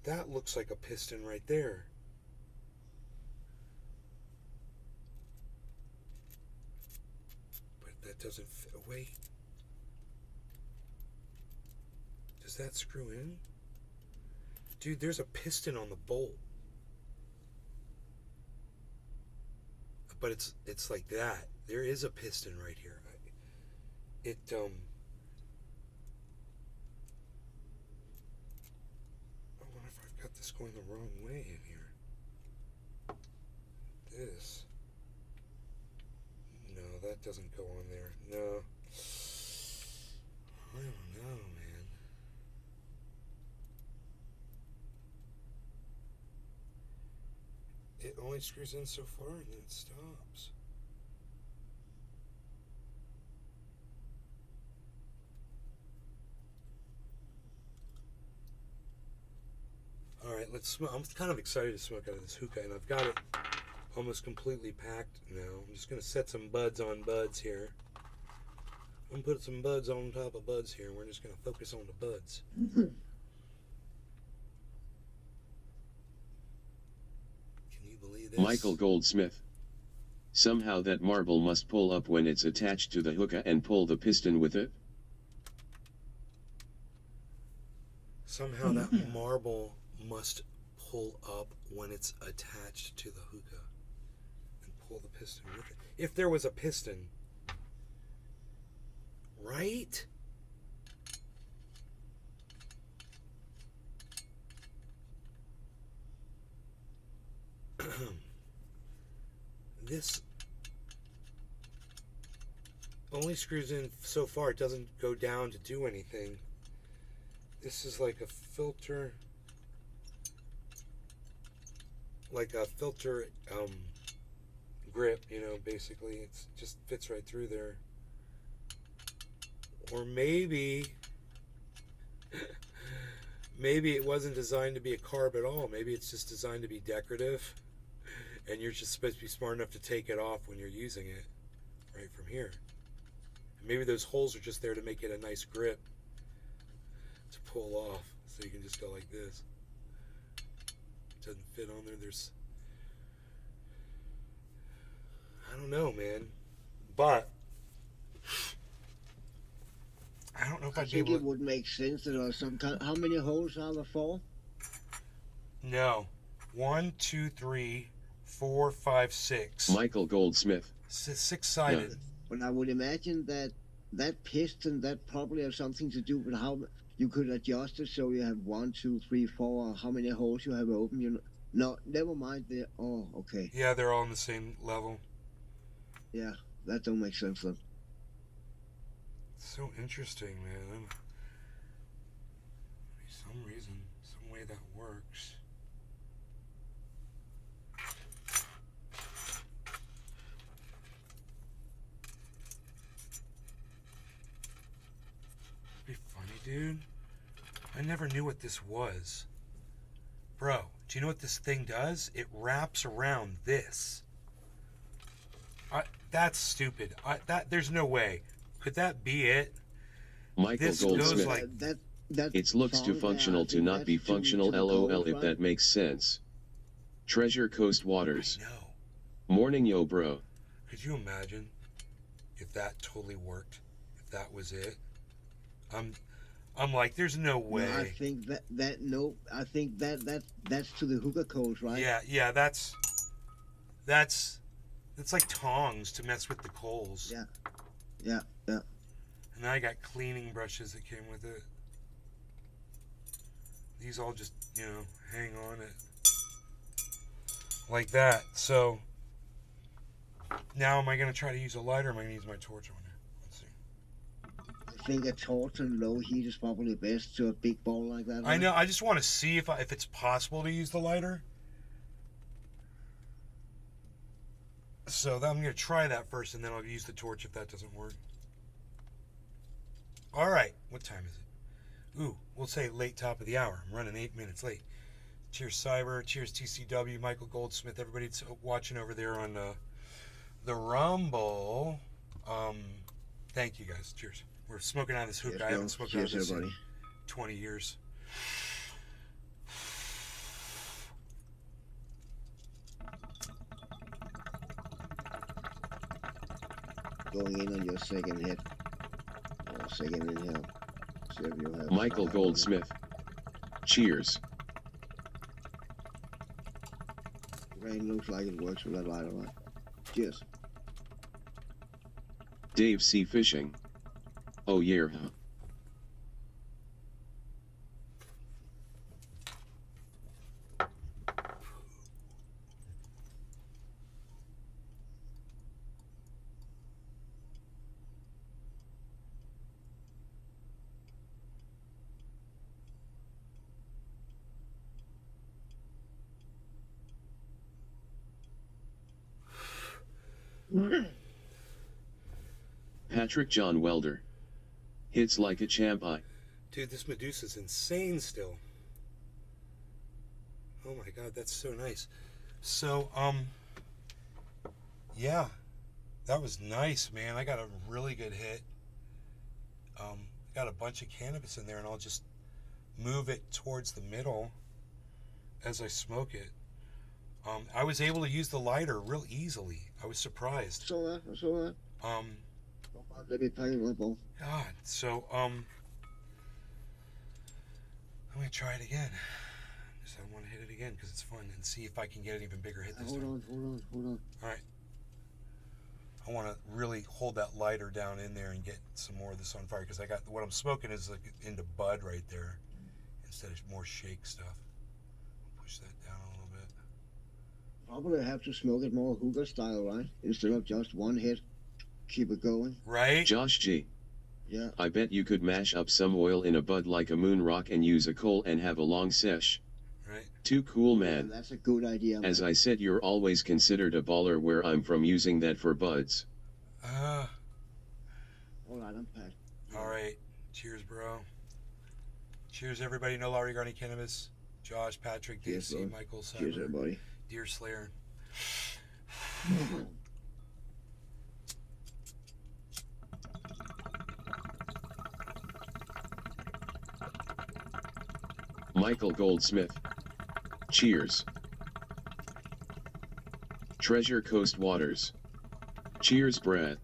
[SPEAKER 1] that looks like a piston right there. But that doesn't fit. Wait. Does that screw in? Dude, there's a piston on the bolt. But it's like that. There is a piston right here. I wonder if I've got this going the wrong way in here. This. No, that doesn't go on there. No. I don't know, man. It only screws in so far and then it stops. Alright, let's smoke. I'm kind of excited to smoke out of this hookah, and I've got it almost completely packed now. I'm just going to set some buds on buds here. I'm going to put some buds on top of buds here, and we're just going to focus on the buds. Can you believe this?
[SPEAKER 2] Michael Goldsmith. Somehow that marble must pull up when it's attached to the hookah and pull the piston with it?
[SPEAKER 1] Somehow that marble must pull up when it's attached to the hookah and pull the piston with it. If there was a piston, right? This only screws in so far. It doesn't go down to do anything. This is like a filter, grip, you know, basically. It just fits right through there. Or maybe it wasn't designed to be a carb at all. Maybe it's just designed to be decorative, and you're just supposed to be smart enough to take it off when you're using it right from here. And maybe those holes are just there to make it a nice grip to pull off, so you can just go like this. It doesn't fit on there. I don't know, man, but I don't know if
[SPEAKER 3] I
[SPEAKER 1] I'd be
[SPEAKER 3] think
[SPEAKER 1] able
[SPEAKER 3] it would make sense that there are some kind. How many holes are there? 4?
[SPEAKER 1] No. 1, 2, 3, 4, 5, 6.
[SPEAKER 2] Michael Goldsmith.
[SPEAKER 1] 6-sided.
[SPEAKER 3] But I would imagine that piston, that probably has something to do with how you could adjust it so you have 1, 2, 3, 4, or how many holes you have open. You know, no, never mind. Oh, okay.
[SPEAKER 1] Yeah, they're all on the same level.
[SPEAKER 3] Yeah, that don't make sense then.
[SPEAKER 1] So interesting, man. Some reason, some way that works. Be funny, dude. I never knew what this was. Bro, do you know what this thing does? It wraps around this. That's stupid. There's no way. Could that be it?
[SPEAKER 2] Michael
[SPEAKER 1] This goes
[SPEAKER 2] Goldsmith.
[SPEAKER 1] like-
[SPEAKER 2] It looks too functional to not be functional, lol, if that makes sense. Treasure Coast Waters.
[SPEAKER 1] No.
[SPEAKER 2] Morning, yo, bro.
[SPEAKER 1] Could you imagine if that totally worked? If that was it? I'm like, there's no way.
[SPEAKER 3] No, I think I think that's to the hookah coals, right?
[SPEAKER 1] Yeah, that's like tongs to mess with the coals.
[SPEAKER 3] Yeah.
[SPEAKER 1] And then I got cleaning brushes that came with it. These all just, hang on it. Like that. So, now am I going to try to use a lighter or am I going to use my torch on it? Let's see.
[SPEAKER 3] I think a torch and low heat is probably best to a big ball like that.
[SPEAKER 1] I
[SPEAKER 3] right?
[SPEAKER 1] know, I just want to see if it's possible to use the lighter. So I'm going to try that first and then I'll use the torch if that doesn't work. All right, what time is it? Ooh, we'll say late top of the hour. I'm running 8 minutes late. Cheers, Cyber. Cheers, TCW. Michael Goldsmith. Everybody that's watching over there on the Rumble. Thank you, guys. Cheers. We're smoking out of this hookah. I haven't smoked out of this in 20 years.
[SPEAKER 3] Going in on your second hit. Or second inhale. See if you'll have
[SPEAKER 2] Michael
[SPEAKER 3] fire.
[SPEAKER 2] Goldsmith. Cheers.
[SPEAKER 3] Rain looks like it works with that lighter, right? Cheers.
[SPEAKER 2] Dave C. Fishing. Oh yeah, huh? Patrick John Welder. Hits like a champ.
[SPEAKER 1] Dude, this Medusa's insane still. Oh my god, that's so nice. So, yeah, that was nice, man. I got a really good hit. Got a bunch of cannabis in there, and I'll just move it towards the middle as I smoke it. I was able to use the lighter real easily. I was surprised.
[SPEAKER 3] So that. Let me pack it my ball.
[SPEAKER 1] God, so, I'm gonna try it again. Just I want to hit it again because it's fun and see if I can get an even bigger hit this time.
[SPEAKER 3] Hold on.
[SPEAKER 1] All right. I want to really hold that lighter down in there and get some more of this on fire because I got what I'm smoking is like into bud right there instead of more shake stuff. Push that down a little bit.
[SPEAKER 3] Probably have to smoke it more hookah style, right? Instead of just one hit. Keep it going.
[SPEAKER 1] Right?
[SPEAKER 2] Josh G.
[SPEAKER 3] Yeah.
[SPEAKER 2] I bet you could mash up some oil in a bud like a moon rock and use a coal and have a long sesh.
[SPEAKER 1] Right.
[SPEAKER 2] Too cool, man.
[SPEAKER 3] Yeah, that's a good idea.
[SPEAKER 2] As
[SPEAKER 3] man.
[SPEAKER 2] I said, you're always considered a baller where I'm from using that for buds.
[SPEAKER 3] All right, I'm Pat.
[SPEAKER 1] All right. Cheers, bro. Cheers, everybody. No Larry Garney Cannabis. Josh, Patrick,
[SPEAKER 3] Cheers,
[SPEAKER 1] DC,
[SPEAKER 3] bro.
[SPEAKER 1] Michael, Cyber,
[SPEAKER 3] Cheers, everybody.
[SPEAKER 1] Deer Slayer.
[SPEAKER 2] Michael Goldsmith. Cheers. Treasure Coast Waters. Cheers, Brad.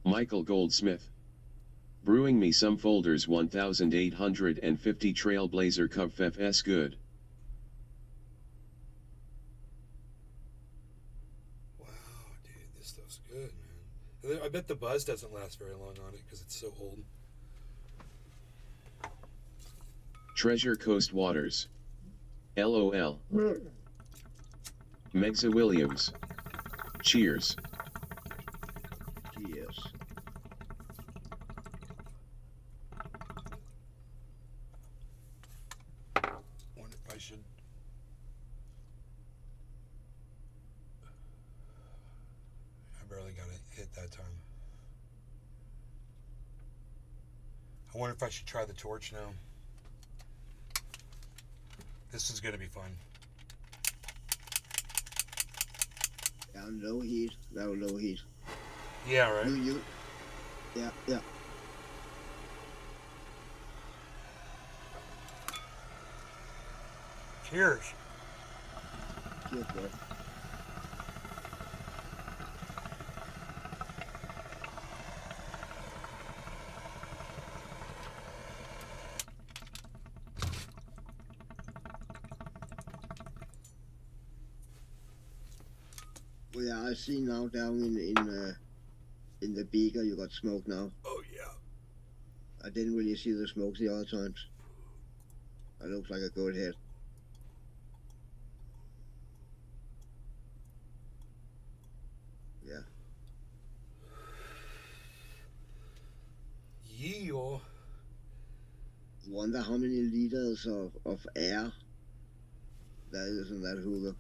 [SPEAKER 2] Michael Goldsmith. Brewing me some folders 1850 Trailblazer Cup FS good.
[SPEAKER 1] I bet the buzz doesn't last very long on it because it's so old.
[SPEAKER 2] Treasure Coast Waters. LOL. Megza Williams. Cheers.
[SPEAKER 3] Yes.
[SPEAKER 1] Wonder if I should. I barely got it hit that time. I wonder if I should try the torch now. This is going to be fun.
[SPEAKER 3] Down low heat. Down low heat.
[SPEAKER 1] Yeah, right?
[SPEAKER 3] You. Yeah, yeah.
[SPEAKER 1] Cheers.
[SPEAKER 3] Cheers, bro. Well, yeah, I see now down in the beaker you got smoke now.
[SPEAKER 1] Oh, yeah.
[SPEAKER 3] I didn't really see the smoke the other times. It looks like a good hit. Yeah.
[SPEAKER 1] Yeah.
[SPEAKER 3] Wonder how many liters of air there is in that hookah.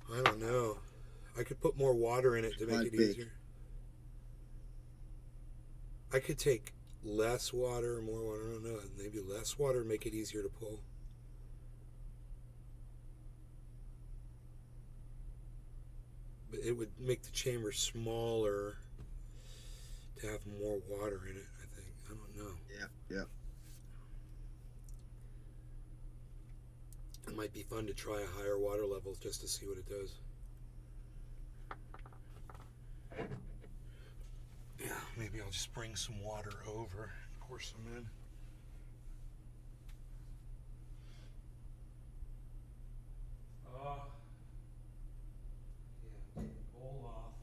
[SPEAKER 1] I don't know. I could put more water in it to make
[SPEAKER 3] Quite
[SPEAKER 1] it
[SPEAKER 3] big.
[SPEAKER 1] easier. I could take less water or more water. I don't know. Maybe less water make it easier to pull. But it would make the chamber smaller to have more water in it, I think. I don't know.
[SPEAKER 3] Yeah, yeah.
[SPEAKER 1] It might be fun to try a higher water level just to see what it does. Yeah, maybe I'll just bring some water over, pour some in. Yeah, take the bowl off.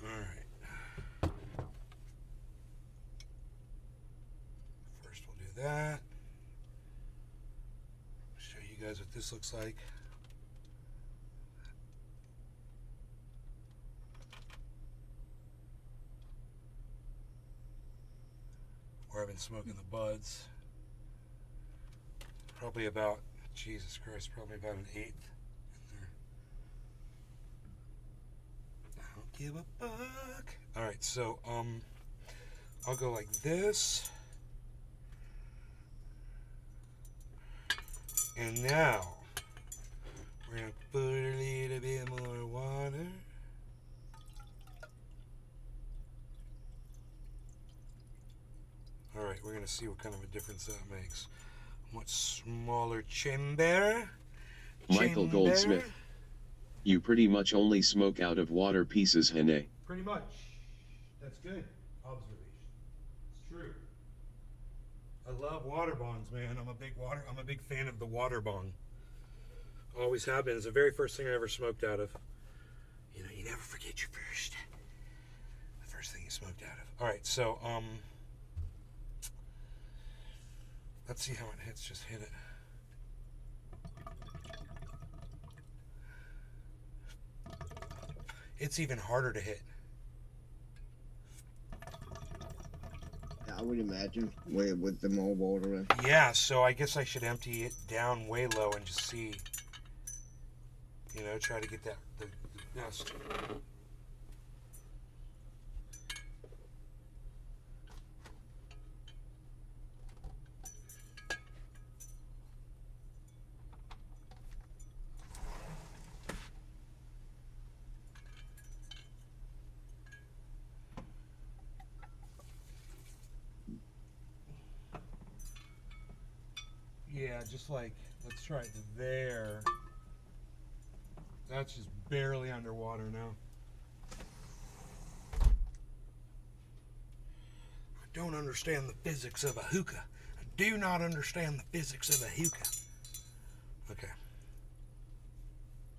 [SPEAKER 1] Alright. First we'll do that. Show you guys what this looks like. Where I've been smoking the buds. Probably about, Jesus Christ, probably about an eighth in there. I don't give a fuck. Alright, so I'll go like this. And now we're gonna put a little bit more water. Alright, we're gonna see what kind of a difference that makes. Much smaller chamber.
[SPEAKER 2] Michael Goldsmith. You pretty much only smoke out of water pieces, Hene.
[SPEAKER 1] Pretty much. That's good observation. It's true. I love water bongs, man. I'm a big fan of the water bong. Always have been. It's the very first thing I ever smoked out of. You know, you never forget your first. The first thing you smoked out of. Alright, so let's see how it hits. Just hit it. It's even harder to hit.
[SPEAKER 3] Yeah, I would imagine with the more water in.
[SPEAKER 1] Yeah, so I guess I should empty it down way low and just see. You know, try to get that the best. Yeah, just like, let's try it there. That's just barely underwater now. I don't understand the physics of a hookah. I do not understand the physics of a hookah. Okay.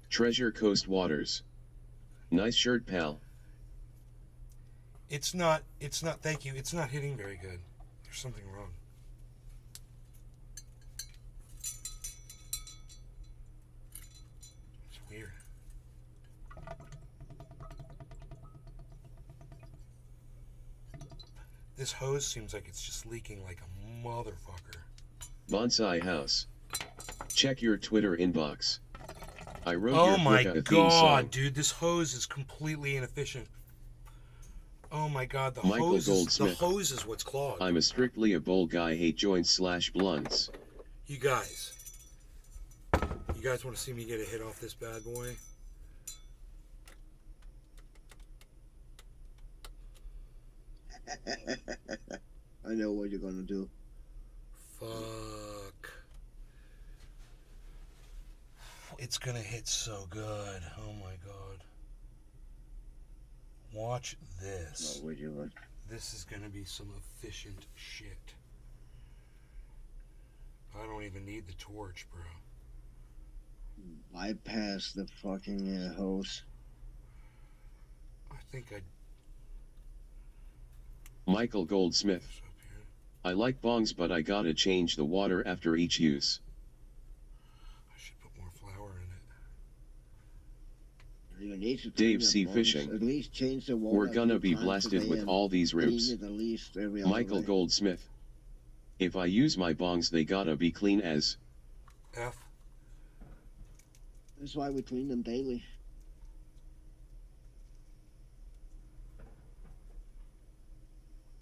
[SPEAKER 2] Treasure Coast Waters. Nice shirt, pal.
[SPEAKER 1] It's not, thank you, it's not hitting very good. There's something wrong. It's weird. This hose seems like it's just leaking like a motherfucker.
[SPEAKER 2] Bonsai House. Check your Twitter inbox. I wrote
[SPEAKER 1] Oh
[SPEAKER 2] your
[SPEAKER 1] my
[SPEAKER 2] hookah theme song.
[SPEAKER 1] god, dude, this hose is completely inefficient. Oh my god, the
[SPEAKER 2] Michael
[SPEAKER 1] hose
[SPEAKER 2] Goldsmith.
[SPEAKER 1] is what's clogged.
[SPEAKER 2] I'm a strictly a bowl guy, hate joints / blunts.
[SPEAKER 1] You guys want to see me get a hit off this bad boy?
[SPEAKER 3] I know what you're gonna do.
[SPEAKER 1] Fuck. It's gonna hit so good. Oh my god. Watch this.
[SPEAKER 3] What would you want?
[SPEAKER 1] This is gonna be some efficient shit. I don't even need the torch, bro.
[SPEAKER 3] Bypass the fucking hose.
[SPEAKER 1] I think I
[SPEAKER 2] Michael Goldsmith.
[SPEAKER 1] this up here.
[SPEAKER 2] I like bongs, but I gotta change the water after each use.
[SPEAKER 1] I should put more flour in it.
[SPEAKER 3] You need to
[SPEAKER 2] Dave
[SPEAKER 3] clean
[SPEAKER 2] C.
[SPEAKER 3] your
[SPEAKER 2] Fishing.
[SPEAKER 3] bones. At least change the water.
[SPEAKER 2] We're
[SPEAKER 3] a
[SPEAKER 2] gonna
[SPEAKER 3] few
[SPEAKER 2] be
[SPEAKER 3] times a
[SPEAKER 2] blasted
[SPEAKER 3] day
[SPEAKER 2] with
[SPEAKER 3] and
[SPEAKER 2] all these
[SPEAKER 3] clean
[SPEAKER 2] ribs.
[SPEAKER 3] it at least every other
[SPEAKER 2] Michael
[SPEAKER 3] day.
[SPEAKER 2] Goldsmith. If I use my bongs, they gotta be clean as.
[SPEAKER 1] F.
[SPEAKER 3] That's why we clean them daily.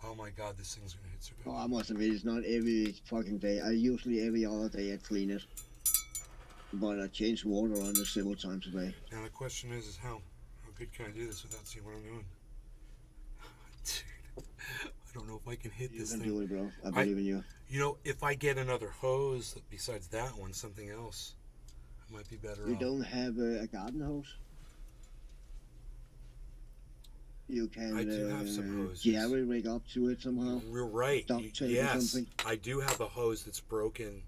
[SPEAKER 1] Oh my god, this thing's gonna hit so good.
[SPEAKER 3] Oh, I must admit, it's not every fucking day. I usually every other day I clean it. But I change water on it several times a day.
[SPEAKER 1] Now the question is how good can I do this without seeing what I'm doing? Dude, I don't know if I can hit
[SPEAKER 3] You
[SPEAKER 1] this
[SPEAKER 3] can
[SPEAKER 1] thing.
[SPEAKER 3] do it, bro. I believe in you.
[SPEAKER 1] You know, if I get another hose besides that one, something else, I might be better
[SPEAKER 3] You
[SPEAKER 1] off.
[SPEAKER 3] don't have a garden hose? You can
[SPEAKER 1] I do have some hoses.
[SPEAKER 3] jerry rig up to it somehow.
[SPEAKER 1] You're right.
[SPEAKER 3] Duct tape or
[SPEAKER 1] Yes,
[SPEAKER 3] something?
[SPEAKER 1] I do have a hose that's broken.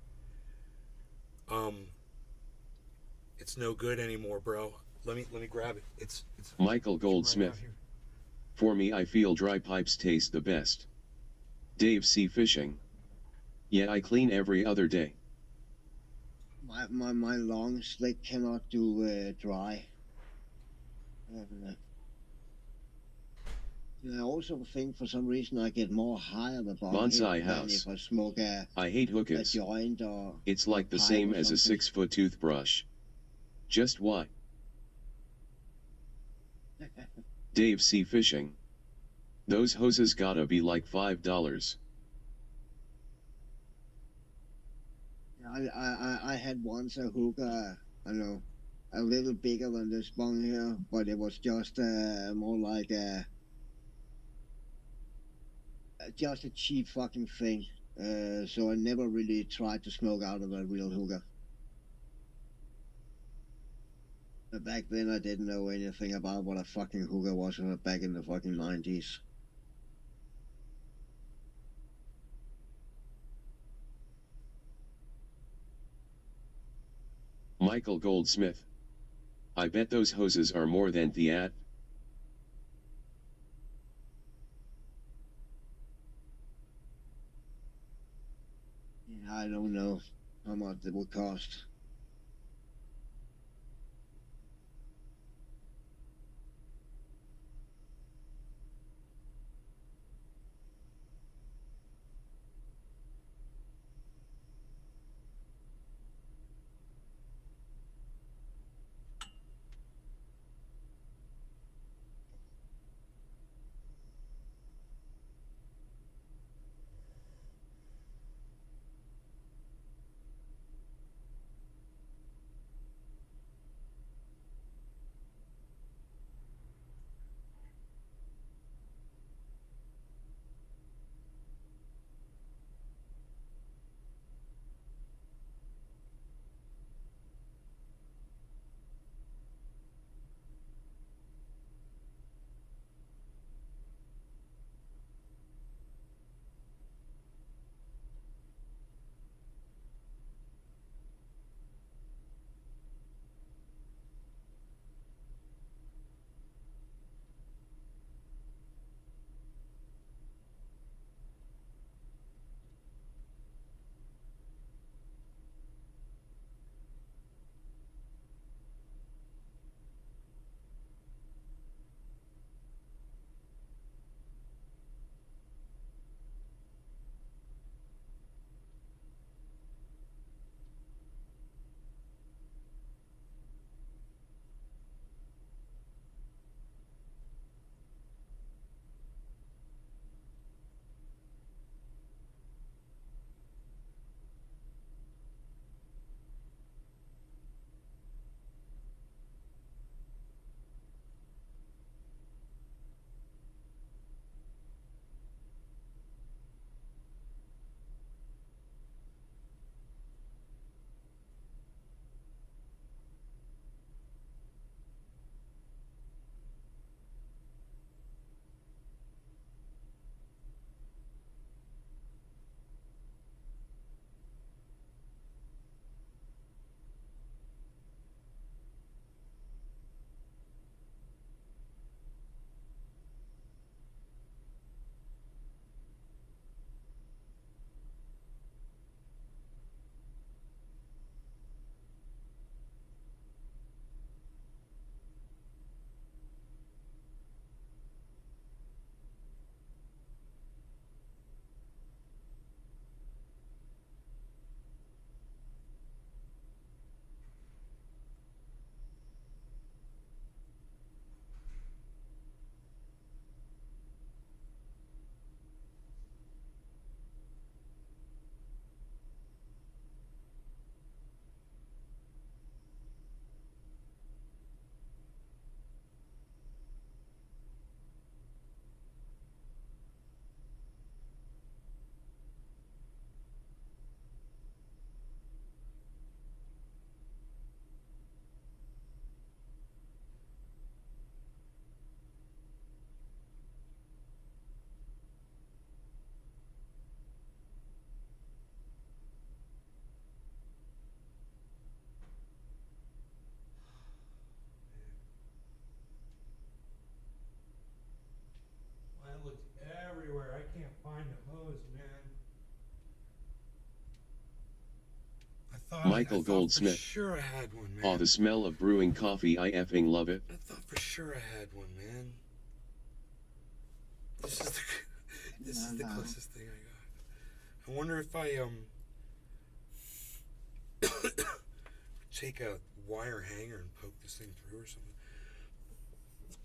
[SPEAKER 1] It's no good anymore, bro. Let me grab it. It's
[SPEAKER 2] Michael
[SPEAKER 1] right
[SPEAKER 2] Goldsmith.
[SPEAKER 1] out here.
[SPEAKER 2] For me, I feel dry pipes taste the best. Dave C. Fishing. Yeah, I clean every other day.
[SPEAKER 3] My lungs, they cannot do dry. And I also think for some reason I get more high on the bong
[SPEAKER 2] Bonsai
[SPEAKER 3] hit than
[SPEAKER 2] House.
[SPEAKER 3] if I smoke a
[SPEAKER 2] I hate hookahs.
[SPEAKER 3] joint or
[SPEAKER 2] It's like the
[SPEAKER 3] pipe
[SPEAKER 2] same
[SPEAKER 3] or
[SPEAKER 2] as a
[SPEAKER 3] something.
[SPEAKER 2] 6-foot toothbrush. Just why? Dave C. Fishing. Those hoses gotta be like $5.
[SPEAKER 3] I had once a hookah, I don't know, a little bigger than this bong here, but it was just more like just a cheap fucking thing. So I never really tried to smoke out of a real hookah. But back then I didn't know anything about what a fucking hookah was back in the fucking 90s.
[SPEAKER 2] Michael Goldsmith. I bet those hoses are more than Fiat.
[SPEAKER 3] Yeah, I don't know how much it would cost.
[SPEAKER 2] Michael
[SPEAKER 1] I thought for
[SPEAKER 2] Goldsmith.
[SPEAKER 1] sure I had one, man.
[SPEAKER 2] Aw, the smell of brewing coffee, I effing love it.
[SPEAKER 1] I thought for sure I had one, man. This is the this is the closest thing I got. I wonder if I take a wire hanger and poke this thing through or something.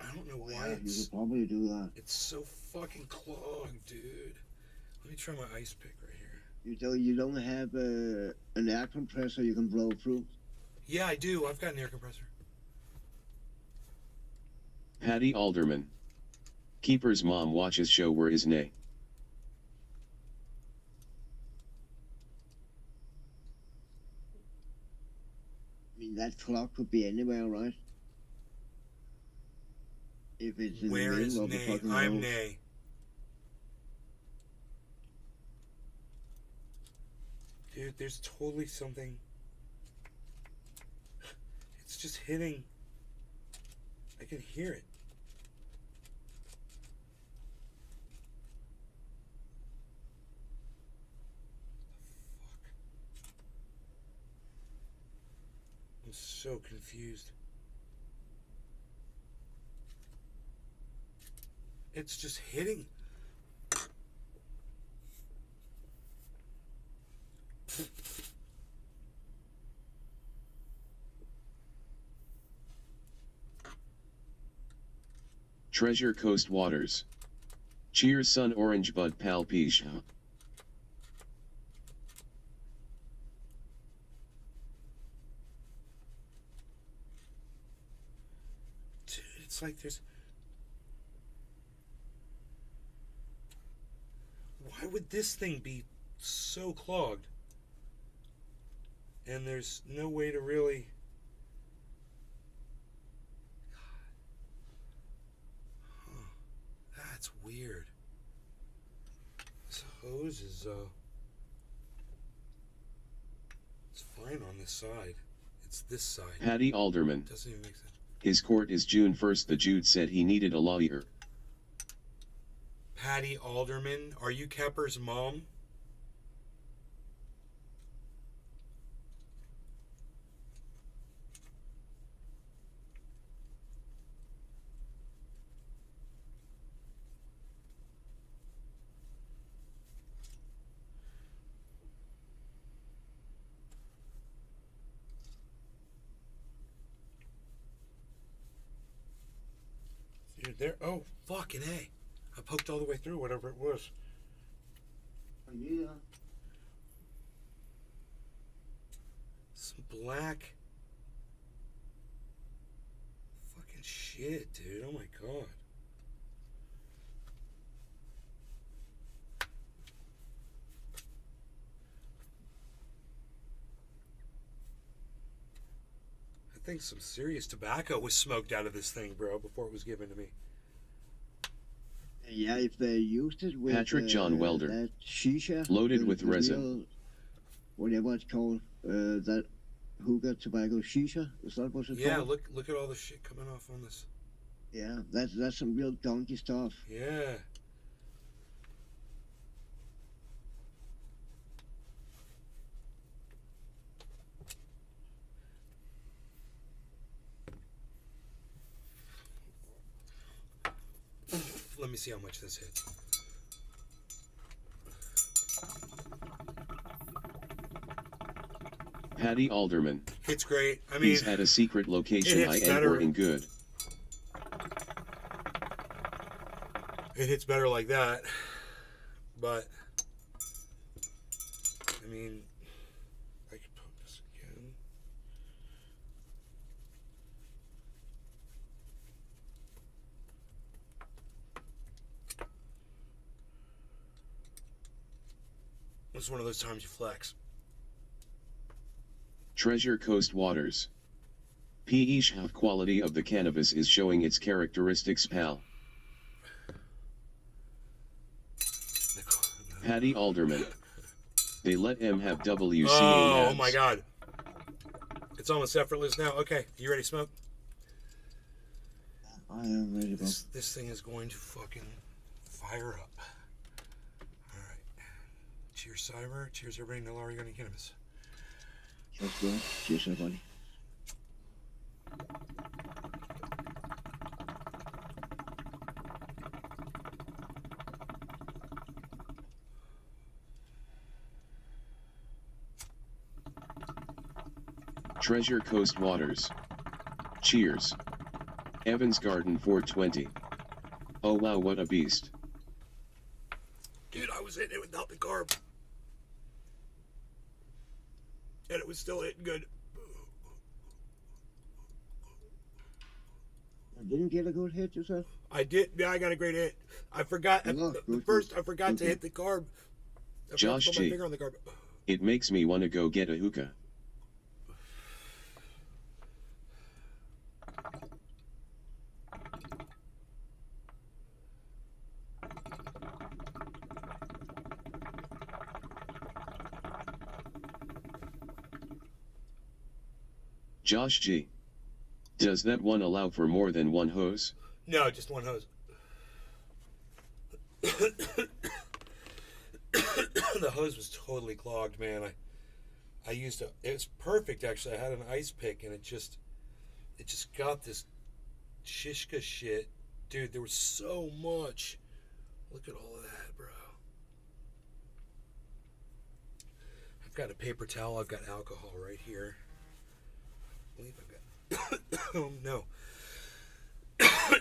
[SPEAKER 1] I don't know why
[SPEAKER 3] You
[SPEAKER 1] it's
[SPEAKER 3] could probably do that.
[SPEAKER 1] it's so fucking clogged, dude. Let me try my ice pick right here.
[SPEAKER 3] You don't have an air compressor you can blow through?
[SPEAKER 1] Yeah, I do. I've got an air compressor.
[SPEAKER 2] Patty Alderman. Keeper's mom watches show Where Is Nay.
[SPEAKER 3] I mean, that clock could be anywhere, right? If it's in
[SPEAKER 1] Where
[SPEAKER 3] the
[SPEAKER 1] is
[SPEAKER 3] middle of the
[SPEAKER 1] Nay?
[SPEAKER 3] fucking
[SPEAKER 1] I'm
[SPEAKER 3] road.
[SPEAKER 1] Nay. Dude, there's totally something. It's just hitting. I can hear it. I'm so confused. It's just hitting.
[SPEAKER 2] Treasure Coast Waters. Cheers, son. Orange Bud Pal Peach.
[SPEAKER 1] Dude, it's like there's... Why would this thing be so clogged? And there's no way to really... Huh. That's weird. This hose is, it's fine on this side. It's this side.
[SPEAKER 2] Patty Alderman.
[SPEAKER 1] Doesn't even make sense.
[SPEAKER 2] His court is June 1st. The Jude said he needed a lawyer.
[SPEAKER 1] Patty Alderman, are you Kepper's mom? Dude, there. Oh, fucking A. I poked all the way through, whatever it was.
[SPEAKER 3] Yeah.
[SPEAKER 1] Some black fucking shit, dude. Oh my god. I think some serious tobacco was smoked out of this thing, bro, before it was given to me.
[SPEAKER 3] Yeah, if they used it with
[SPEAKER 2] Patrick John Welder.
[SPEAKER 3] that shisha,
[SPEAKER 2] Loaded with
[SPEAKER 3] the
[SPEAKER 2] resin.
[SPEAKER 3] real- whatever it's called, that hookah tobacco shisha. Is that what it's
[SPEAKER 1] Yeah,
[SPEAKER 3] called?
[SPEAKER 1] look at all the shit coming off on this.
[SPEAKER 3] Yeah, that's some real donkey stuff.
[SPEAKER 1] Yeah. Let me see how much this hits.
[SPEAKER 2] Patty Alderman.
[SPEAKER 1] It's great. I mean,
[SPEAKER 2] He's at a secret location.
[SPEAKER 1] it
[SPEAKER 2] I
[SPEAKER 1] hits
[SPEAKER 2] am
[SPEAKER 1] better.
[SPEAKER 2] working good.
[SPEAKER 1] it hits better like that. But, I mean, I could poke this again. It's one of those times you flex.
[SPEAKER 2] Treasure Coast Waters. PE quality of the cannabis is showing its characteristics, pal. Patty Alderman. They let him have WCA
[SPEAKER 1] Oh
[SPEAKER 2] nabs.
[SPEAKER 1] my god. It's almost effortless now. Okay, you ready to smoke?
[SPEAKER 3] I am ready, bro.
[SPEAKER 1] This thing is going to fucking fire up. Alright. Cheers, Cyber. Cheers, everybody. No longer got any cannabis.
[SPEAKER 3] Sounds good. Cheers, everybody.
[SPEAKER 2] Treasure Coast Waters. Cheers. Evans Garden 420. Oh wow, what a beast.
[SPEAKER 1] Dude, I was hitting it without the carb. And it was still hitting good.
[SPEAKER 3] Didn't get a good hit, you said?
[SPEAKER 1] I did. Yeah, I got a great hit. I forgot.
[SPEAKER 3] Oh,
[SPEAKER 1] I forgot to hit the carb. I forgot
[SPEAKER 2] Josh
[SPEAKER 1] to put my
[SPEAKER 2] G.
[SPEAKER 1] finger on the carb.
[SPEAKER 2] It makes me wanna go get a hookah. Josh G. Does that one allow for more than one hose?
[SPEAKER 1] No, just one hose. The hose was totally clogged, man. I used it was perfect actually. I had an ice pick and it just got this shishka shit. Dude, there was so much. Look at all of that, bro. I've got a paper towel, I've got alcohol right here. I believe I've got oh no. Clean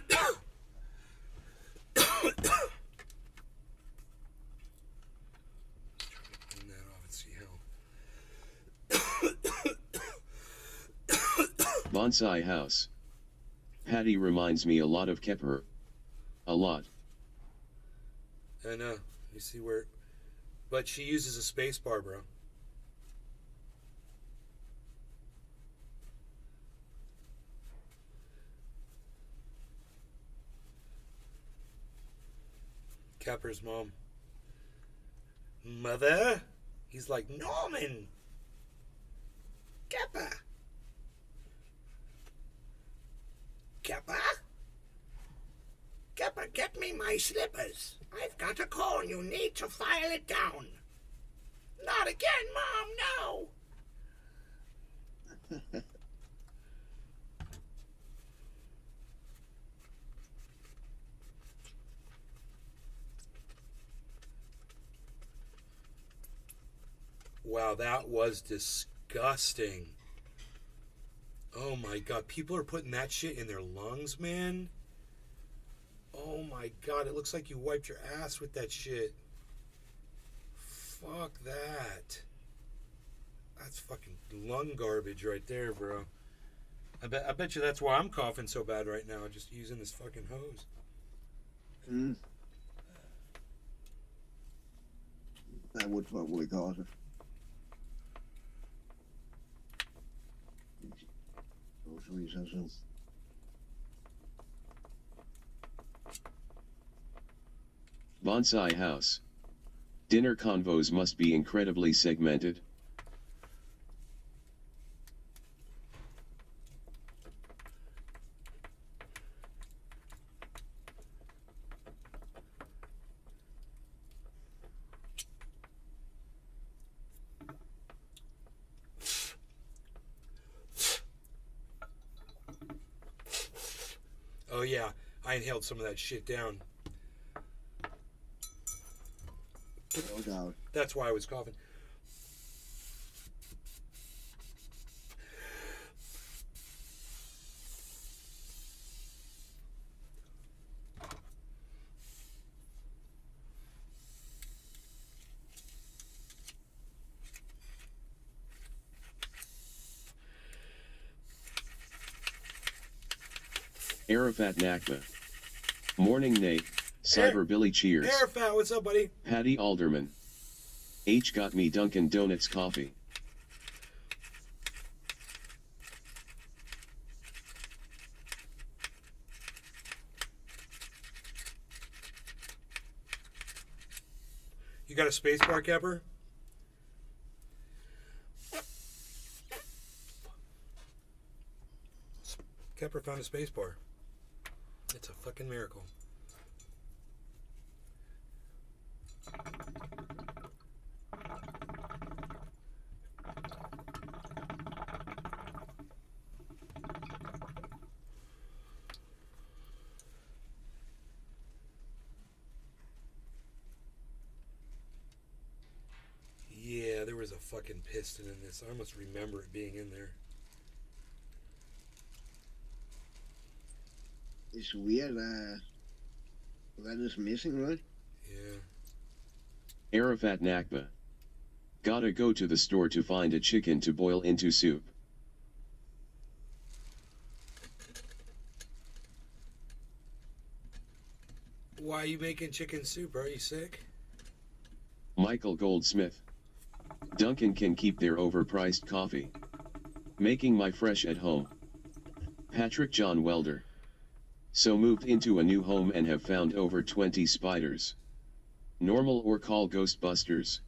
[SPEAKER 1] that off and see how.
[SPEAKER 2] Bonsai House. Patty reminds me a lot of Kepper. A lot.
[SPEAKER 1] I know. You see where, but she uses a space bar, bro. Kepper's mom. Mother? He's like, Norman! Kepper! Kepper? Kepper, get me my slippers. I've got a call and you need to file it down. Not again, Mom, no! Wow, that was disgusting. Oh my god, people are putting that shit in their lungs, man. Oh my god, it looks like you wiped your ass with that shit. Fuck that. That's fucking lung garbage right there, bro. I bet you that's why I'm coughing so bad right now, just using this fucking hose.
[SPEAKER 3] Mm. That would probably cause it. Groceries or something.
[SPEAKER 2] Bonsai House. Dinner convos must be incredibly segmented.
[SPEAKER 1] Oh yeah, I inhaled some of that shit down.
[SPEAKER 3] No doubt.
[SPEAKER 1] That's why I was coughing.
[SPEAKER 2] Arafat Nakba. Morning Nate. Cyber Billy cheers.
[SPEAKER 1] Arafat, what's up, buddy?
[SPEAKER 2] Patty Alderman. H got me Dunkin' Donuts coffee.
[SPEAKER 1] You got a space bar, Kepper? Kepper found a space bar. It's a fucking miracle. fucking piston in this. I almost remember it being in there.
[SPEAKER 3] It's weird that is missing, right?
[SPEAKER 1] Yeah.
[SPEAKER 2] Arafat Nakba. Gotta go to the store to find a chicken to boil into soup.
[SPEAKER 1] Why are you making chicken soup? Are you sick?
[SPEAKER 2] Michael Goldsmith. Duncan can keep their overpriced coffee. Making my fresh at home. Patrick John Welder. So moved into a new home and have found over 20 spiders. Normal or call Ghostbusters.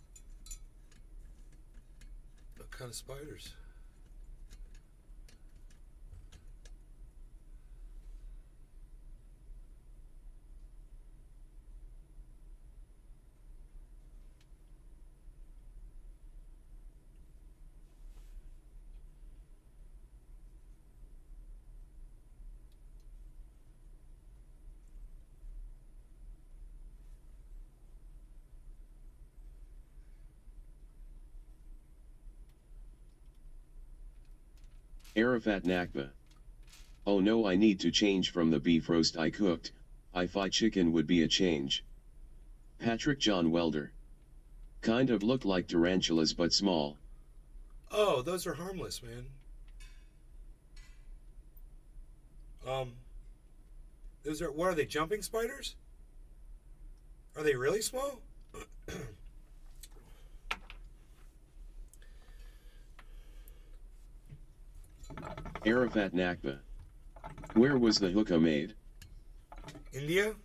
[SPEAKER 1] What kind of spiders?
[SPEAKER 2] Arafat Nakba. Oh no, I need to change from the beef roast I cooked. I thought chicken would be a change. Patrick John Welder. Kind of look like tarantulas but small.
[SPEAKER 1] Oh, those are harmless, man. Those are, what are they, jumping spiders? Are they really small?
[SPEAKER 2] Arafat Nakba. Where was the hookah made?
[SPEAKER 1] India?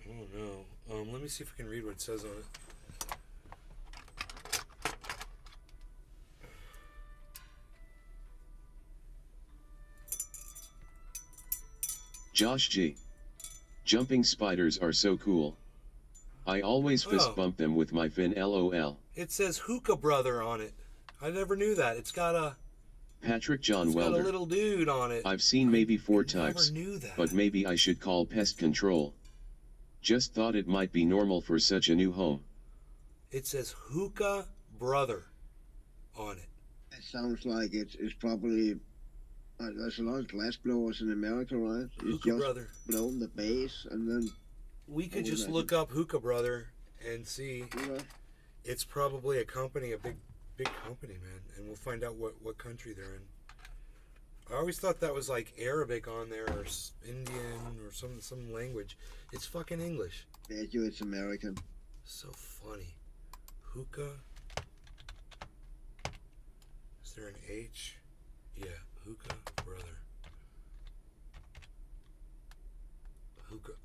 [SPEAKER 1] Oh no. Let me see if I can read what it says on it.
[SPEAKER 2] Josh G. Jumping spiders are so cool. I always fist bump them with my fin, lol.
[SPEAKER 1] It says Hookah Brother on it. I never knew that. It's got a
[SPEAKER 2] Patrick John
[SPEAKER 1] it's
[SPEAKER 2] Welder.
[SPEAKER 1] got a little dude on it.
[SPEAKER 2] I've seen maybe 4 types,
[SPEAKER 1] never knew that.
[SPEAKER 2] but maybe I should call pest control. Just thought it might be normal for such a new home.
[SPEAKER 1] It says Hookah Brother on it.
[SPEAKER 3] It sounds like it's probably there's a lot of glass blowers in America, right? It's
[SPEAKER 1] Hookah
[SPEAKER 3] just
[SPEAKER 1] Brother.
[SPEAKER 3] blown the base and then
[SPEAKER 1] We could
[SPEAKER 3] Oh,
[SPEAKER 1] just
[SPEAKER 3] we
[SPEAKER 1] look up Hookah Brother and see.
[SPEAKER 3] you know.
[SPEAKER 1] It's probably a company, a big company, man, and we'll find out what country they're in. I always thought that was like Arabic on there or Indian or some language. It's fucking English.
[SPEAKER 3] Bet you it's American.
[SPEAKER 1] So funny. Hookah. Is there an H? Yeah, Hookah Brother.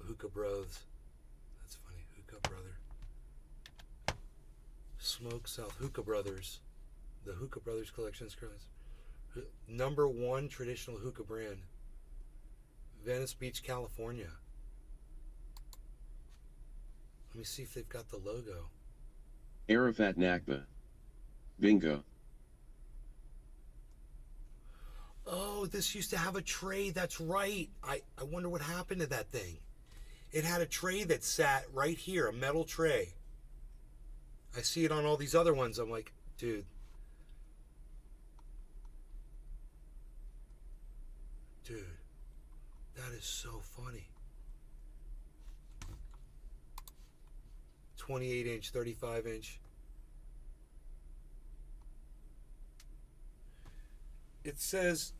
[SPEAKER 1] Hookah Bros. That's funny. Hookah Brother. Smoke South. Hookah Brothers. The Hookah Brothers collection is number 1 traditional hookah brand. Venice Beach, California. Let me see if they've got the logo.
[SPEAKER 2] Arafat Nakba. Bingo.
[SPEAKER 1] Oh, this used to have a tray. That's right. I wonder what happened to that thing. It had a tray that sat right here, a metal tray. I see it on all these other ones. I'm like, dude. Dude, that is so funny. 28 inch, 35 inch. It says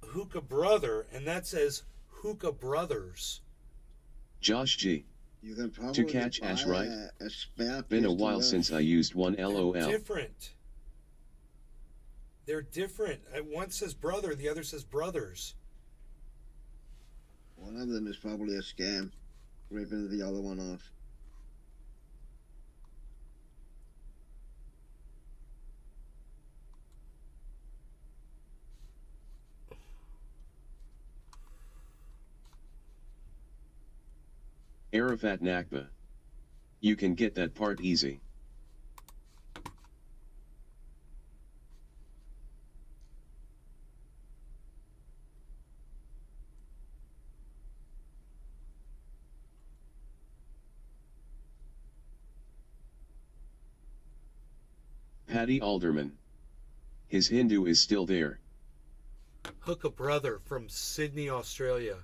[SPEAKER 1] Hookah Brother, and that says Hookah Brothers.
[SPEAKER 2] Josh G.
[SPEAKER 3] You can probably
[SPEAKER 2] To catch
[SPEAKER 3] buy
[SPEAKER 2] Ash right.
[SPEAKER 3] a spare
[SPEAKER 2] Been a
[SPEAKER 3] pistol
[SPEAKER 2] while
[SPEAKER 3] there.
[SPEAKER 2] since I used one, lol.
[SPEAKER 1] They're different. They're different. One says brother, the other says brothers.
[SPEAKER 3] One of them is probably a scam, ripping the other one off.
[SPEAKER 2] Arafat Nakba. You can get that part easy. Paddy Alderman. His Hindu is still there.
[SPEAKER 1] Hookah Brother from Sydney, Australia.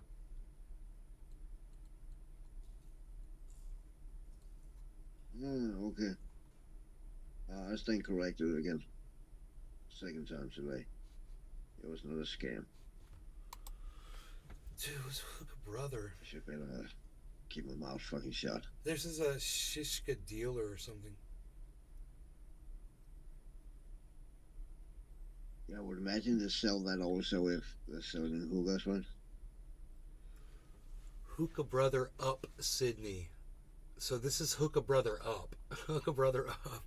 [SPEAKER 3] Okay. I stand corrected again. Second time today. It was not a scam.
[SPEAKER 1] Dude, it was Hookah Brother.
[SPEAKER 3] I should better keep my mouth fucking shut.
[SPEAKER 1] This is a Shishka dealer or something.
[SPEAKER 3] Yeah, I would imagine they sell that also if they're selling hookahs, right?
[SPEAKER 1] Hookah Brother Up Sydney. So this is Hookah Brother Up. Hookah Brother Up.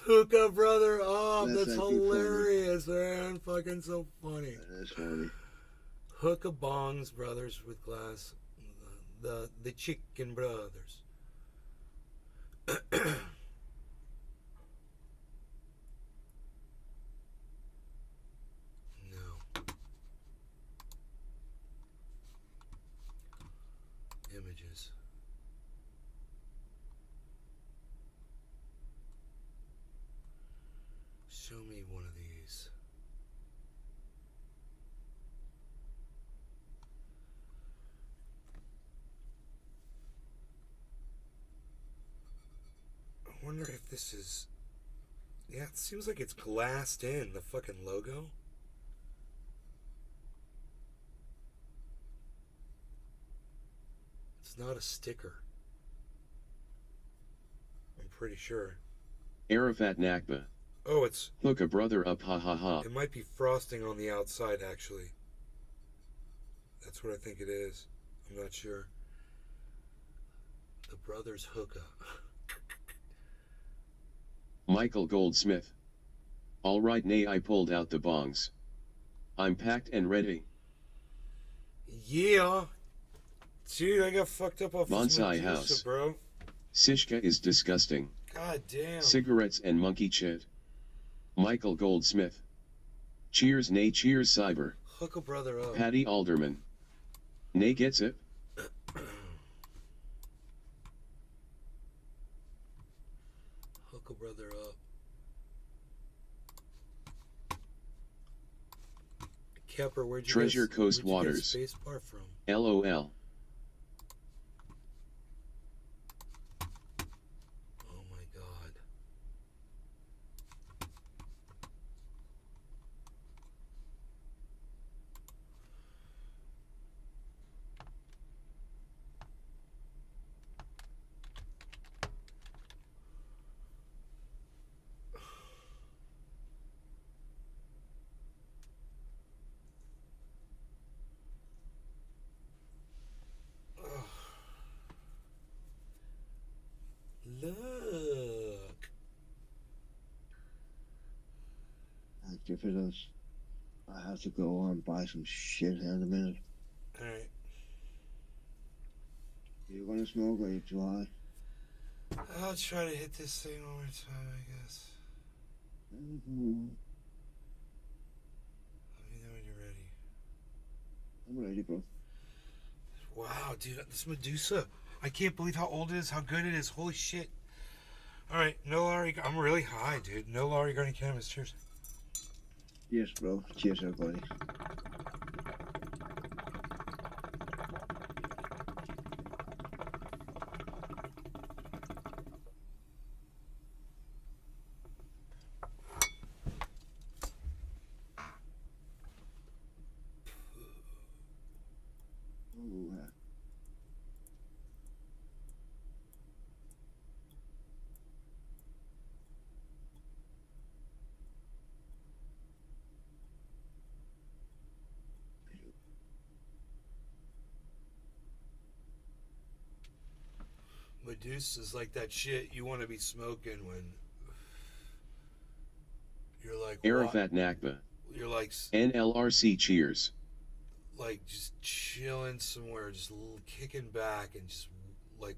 [SPEAKER 1] Hookah Brother Up. That's
[SPEAKER 3] actually
[SPEAKER 1] hilarious, man. Fucking so funny.
[SPEAKER 3] That's funny.
[SPEAKER 1] Hookah Bongs Brothers with glass. The Chicken Brothers. No. Images. Show me one of these. I wonder if this is... Yeah, it seems like it's glassed in, the fucking logo. It's not a sticker. I'm pretty sure.
[SPEAKER 2] Arafat Nakba.
[SPEAKER 1] Oh, it's...
[SPEAKER 2] Hookah Brother up, ha ha ha.
[SPEAKER 1] It might be frosting on the outside, actually. That's what I think it is. I'm not sure. The Brothers Hookah.
[SPEAKER 2] Michael Goldsmith. Alright, nay, I pulled out the bongs. I'm packed and ready.
[SPEAKER 1] Yeah. Dude, I got fucked up off this
[SPEAKER 2] Bonsai
[SPEAKER 1] Medusa,
[SPEAKER 2] house.
[SPEAKER 1] bro.
[SPEAKER 2] Sishka is disgusting.
[SPEAKER 1] God damn.
[SPEAKER 2] Cigarettes and monkey shit. Michael Goldsmith. Cheers, nay, cheers, Cyber.
[SPEAKER 1] Hookah Brother up.
[SPEAKER 2] Paddy Alderman. Nay, gets it.
[SPEAKER 1] Hookah Brother up. Kepper, where'd you
[SPEAKER 2] Treasure
[SPEAKER 1] get,
[SPEAKER 2] Coast
[SPEAKER 1] where'd you
[SPEAKER 2] Waters.
[SPEAKER 1] get Spacebar from?
[SPEAKER 2] LOL.
[SPEAKER 1] Oh my god. Look.
[SPEAKER 3] If it is, I have to go and buy some shit here in a minute.
[SPEAKER 1] Alright.
[SPEAKER 3] You gonna smoke or you too high?
[SPEAKER 1] I'll try to hit this thing one more time, I guess.
[SPEAKER 3] Mm-hmm.
[SPEAKER 1] Let me know when you're ready.
[SPEAKER 3] I'm ready, bro.
[SPEAKER 1] Wow, dude, this Medusa. I can't believe how old it is, how good it is. Holy shit. Alright, no Laurie. I'm really high, dude. No Laurie Garden Cannabis. Cheers.
[SPEAKER 3] Yes, bro. Cheers, everybody. Ooh,
[SPEAKER 1] Medusa's like that shit you want to be smoking when you're like
[SPEAKER 2] Arafat Nakba.
[SPEAKER 1] You're like
[SPEAKER 2] NLRC cheers.
[SPEAKER 1] just chilling somewhere, just kicking back and just like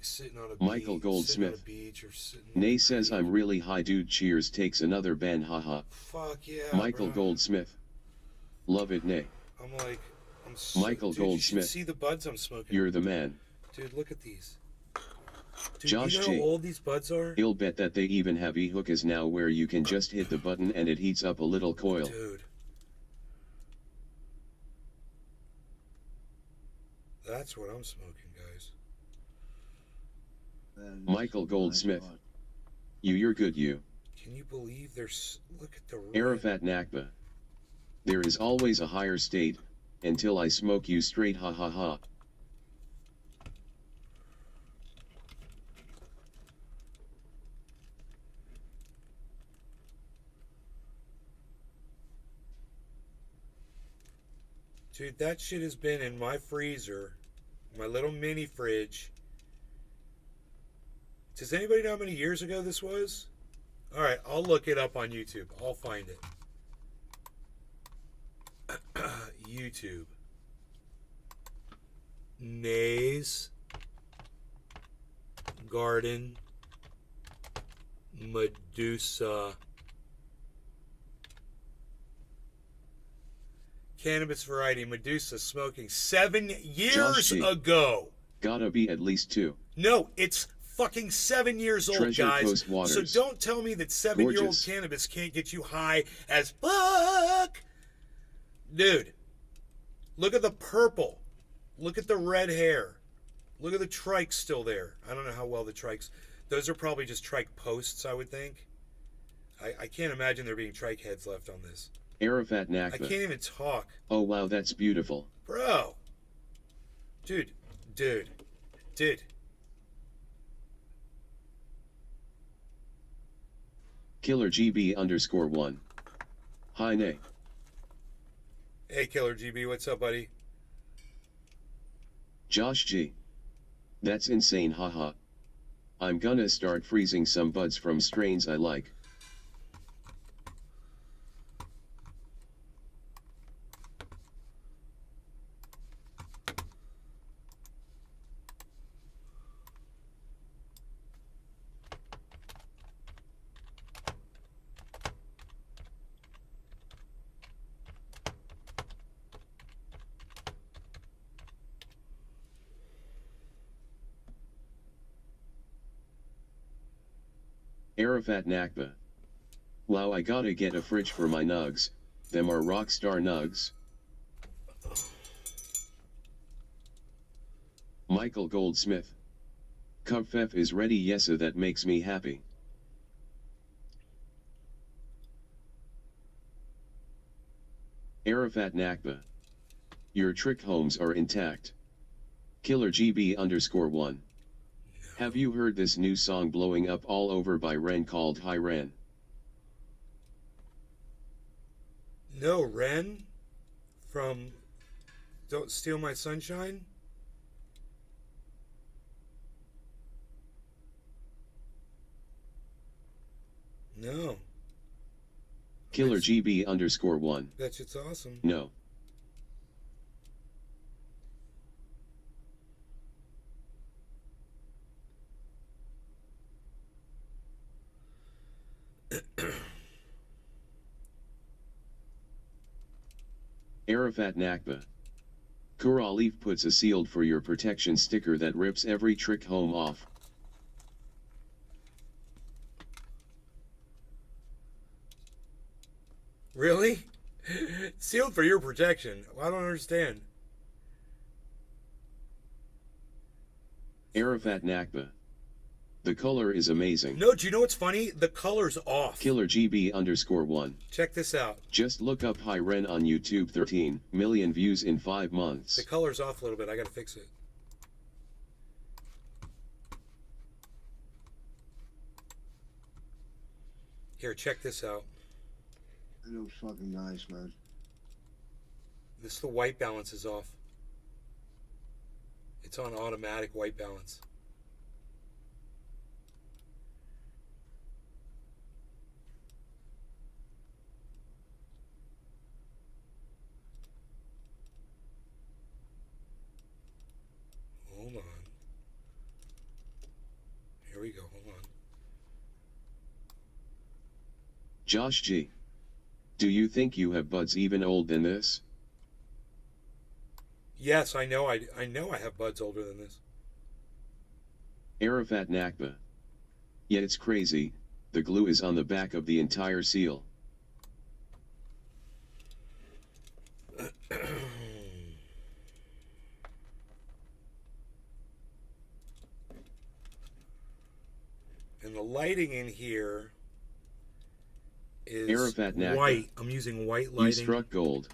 [SPEAKER 1] sitting on a
[SPEAKER 2] Michael
[SPEAKER 1] beach,
[SPEAKER 2] Goldsmith.
[SPEAKER 1] sitting on a beach or sitting.
[SPEAKER 2] Nay says I'm really high, dude. Cheers, takes another ban, haha.
[SPEAKER 1] Fuck yeah.
[SPEAKER 2] Michael
[SPEAKER 1] bro.
[SPEAKER 2] Goldsmith. Love it, nay.
[SPEAKER 1] I'm so,
[SPEAKER 2] Michael
[SPEAKER 1] dude,
[SPEAKER 2] Goldsmith.
[SPEAKER 1] You should see the buds I'm smoking.
[SPEAKER 2] You're the man.
[SPEAKER 1] Dude, look at these. Dude,
[SPEAKER 2] Josh
[SPEAKER 1] you know
[SPEAKER 2] G.
[SPEAKER 1] how old these buds are?
[SPEAKER 2] He'll bet that they even have e-hookahs now where you can just hit the button and it heats up a little coil.
[SPEAKER 1] Dude. That's what I'm smoking, guys.
[SPEAKER 2] Michael Goldsmith. You're good, you.
[SPEAKER 1] Can you believe there's... Look at the red.
[SPEAKER 2] Arafat Nakba. There is always a higher state, until I smoke you straight, ha ha ha.
[SPEAKER 1] Dude, that shit has been in my freezer, my little mini fridge. Does anybody know how many years ago this was? Alright, I'll look it up on YouTube. I'll find it. YouTube. Nays Garden Medusa cannabis variety Medusa smoking 7 years
[SPEAKER 2] Josh G.
[SPEAKER 1] ago.
[SPEAKER 2] Gotta be at least 2.
[SPEAKER 1] No, it's fucking 7 years old,
[SPEAKER 2] Treasure
[SPEAKER 1] guys.
[SPEAKER 2] Coast
[SPEAKER 1] So
[SPEAKER 2] Waters.
[SPEAKER 1] don't tell me that 7-year-old
[SPEAKER 2] Gorgeous.
[SPEAKER 1] cannabis can't get you high as fuck. Dude, look at the purple. Look at the red hair. Look at the trikes still there. I don't know how well the trikes... Those are probably just trike posts, I would think. I can't imagine there being trike heads left on this.
[SPEAKER 2] Arafat
[SPEAKER 1] I
[SPEAKER 2] Nakba.
[SPEAKER 1] can't even talk.
[SPEAKER 2] Oh wow, that's beautiful.
[SPEAKER 1] Bro. Dude.
[SPEAKER 2] Killer GB _1. Hi nay.
[SPEAKER 1] Hey, Killer GB, what's up, buddy?
[SPEAKER 2] Josh G. That's insane, haha. I'm gonna start freezing some buds from strains I like. Arafat Nakba. Wow, I gotta get a fridge for my nugs. Them are rockstar nugs. Michael Goldsmith. Cubfef is ready, yesa, that makes me happy. Arafat Nakba. Your trick homes are intact. Killer GB _1. Have you heard this new song blowing up all over by Ren called Hi Ren?
[SPEAKER 1] No, Ren from Don't Steal My Sunshine? No.
[SPEAKER 2] Killer GB _1.
[SPEAKER 1] That shit's awesome.
[SPEAKER 2] No. Arafat Nakba. Kuralif puts a sealed for your protection sticker that rips every trick home off.
[SPEAKER 1] Really? Sealed for your protection. I don't understand.
[SPEAKER 2] Arafat Nakba. The color is amazing.
[SPEAKER 1] No, do you know what's funny? The color's off.
[SPEAKER 2] Killer GB _1.
[SPEAKER 1] Check this out.
[SPEAKER 2] Just look up Hi Ren on YouTube. 13 million views in 5 months.
[SPEAKER 1] The color's off a little bit. I gotta fix it. Here, check this out.
[SPEAKER 3] That looks fucking nice, man.
[SPEAKER 1] The white balance is off. It's on automatic white balance. Hold on. Here we go. Hold on.
[SPEAKER 2] Josh G. Do you think you have buds even old than this?
[SPEAKER 1] Yes, I know. I know I have buds older than this.
[SPEAKER 2] Arafat Nakba. Yet it's crazy, the glue is on the back of the entire seal.
[SPEAKER 1] And the lighting in here is
[SPEAKER 2] Arafat Nakba.
[SPEAKER 1] white. I'm using white
[SPEAKER 2] You
[SPEAKER 1] lighting.
[SPEAKER 2] struck gold.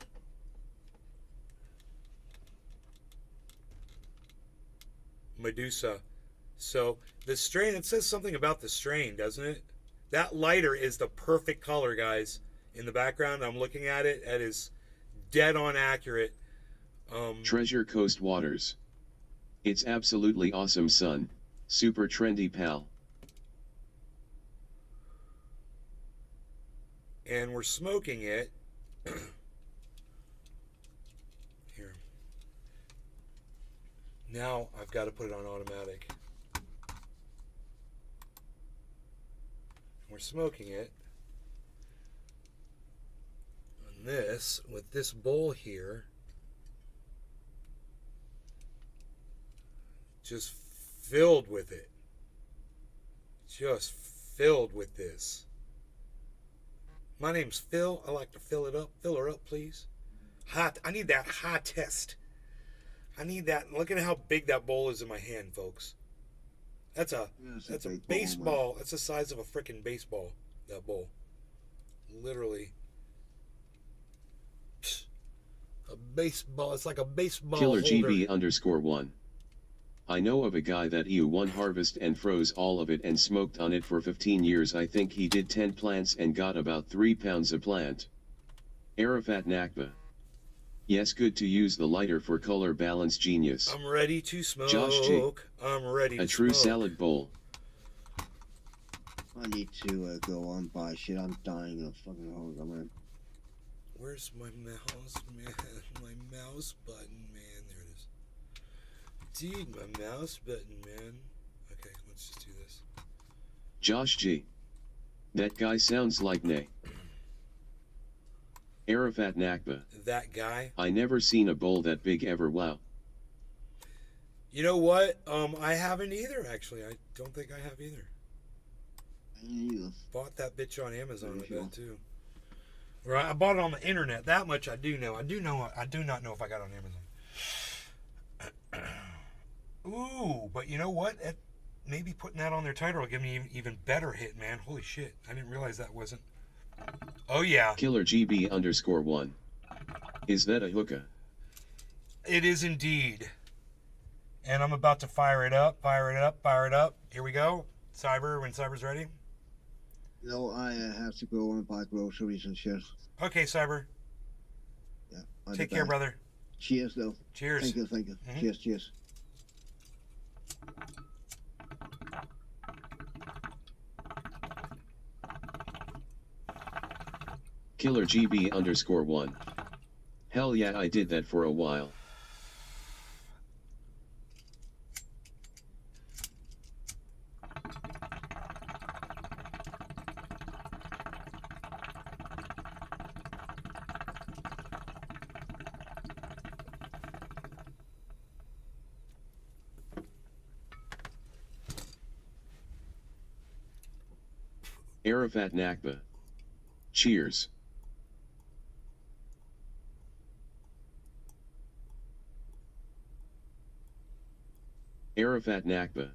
[SPEAKER 1] Medusa. So the strain, it says something about the strain, doesn't it? That lighter is the perfect color, guys. In the background, I'm looking at it. It is dead on accurate.
[SPEAKER 2] Treasure Coast Waters. It's absolutely awesome, son. Super trendy, pal.
[SPEAKER 1] And we're smoking it. Here. Now I've got to put it on automatic. We're smoking it. And this, with this bowl here, just filled with it. Just filled with this. My name's Phil. I like to fill it up. Fill her up, please. Hot. I need that high test. I need that. Look at how big that bowl is in my hand, folks. That's a
[SPEAKER 3] big bowl,
[SPEAKER 1] baseball. That's the size of a freaking baseball. That bowl. Literally. A baseball. It's like a baseball
[SPEAKER 2] Killer
[SPEAKER 1] holder.
[SPEAKER 2] GB_1. I know of a guy that EU1 harvest and froze all of it and smoked on it for 15 years. I think he did 10 plants and got about 3 pounds a plant. Arafat Nakba. Yes, good to use the lighter for color balance, genius.
[SPEAKER 1] I'm ready to smoke.
[SPEAKER 2] Josh G.
[SPEAKER 1] I'm ready to
[SPEAKER 2] A true
[SPEAKER 1] smoke.
[SPEAKER 2] salad bowl.
[SPEAKER 3] I need to go on by shit. I'm dying of fucking hunger, man.
[SPEAKER 1] Where's my mouse, man? My mouse button, man. There it is. Dude, my mouse button, man. Okay, let's just do this.
[SPEAKER 2] Josh G. That guy sounds like Nay. Arafat Nakba.
[SPEAKER 1] That guy.
[SPEAKER 2] I never seen a bowl that big ever, wow.
[SPEAKER 1] You know what? I haven't either, actually. I don't think I have either. Bought that bitch on Amazon, I bet, too. Right, I bought it on the internet. That much I do know. I do not know if I got it on Amazon. Ooh, but you know what? Maybe putting that on their title will give me an even better hit, man. Holy shit. I didn't realize that wasn't. Oh, yeah.
[SPEAKER 2] Killer GB_1. Is that a hookah?
[SPEAKER 1] It is indeed. And I'm about to fire it up, fire it up, fire it up. Here we go. Cyber, when Cyber's ready.
[SPEAKER 3] No, I have to go and buy groceries and shit.
[SPEAKER 1] Okay, Cyber.
[SPEAKER 3] Yeah. I'll
[SPEAKER 1] Take
[SPEAKER 3] be
[SPEAKER 1] care,
[SPEAKER 3] back.
[SPEAKER 1] brother.
[SPEAKER 3] Cheers, though.
[SPEAKER 1] Cheers.
[SPEAKER 3] Thank you, thank you.
[SPEAKER 1] Mhm.
[SPEAKER 3] Cheers, cheers.
[SPEAKER 2] Killer GB_1. Hell yeah, I did that for a while. Arafat Nakba. Cheers. Arafat Nakba.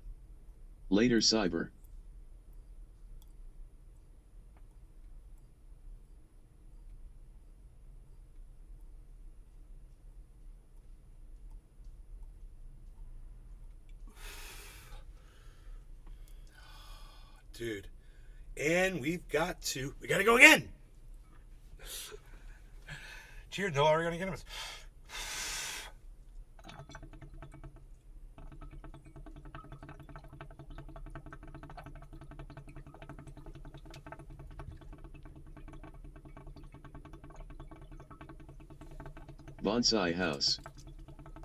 [SPEAKER 2] Later, Cyber.
[SPEAKER 1] Dude. And we got to go again. Cheers. No, we're going to get him.
[SPEAKER 2] Bonsai house.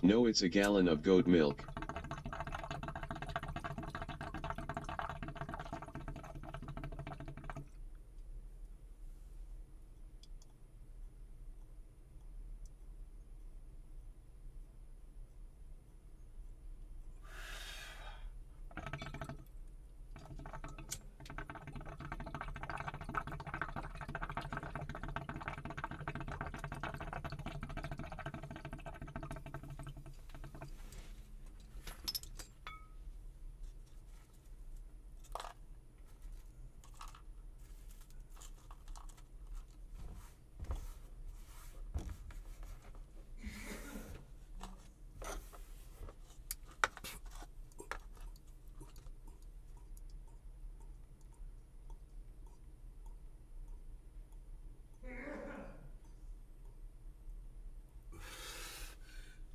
[SPEAKER 2] No, it's a gallon of goat milk.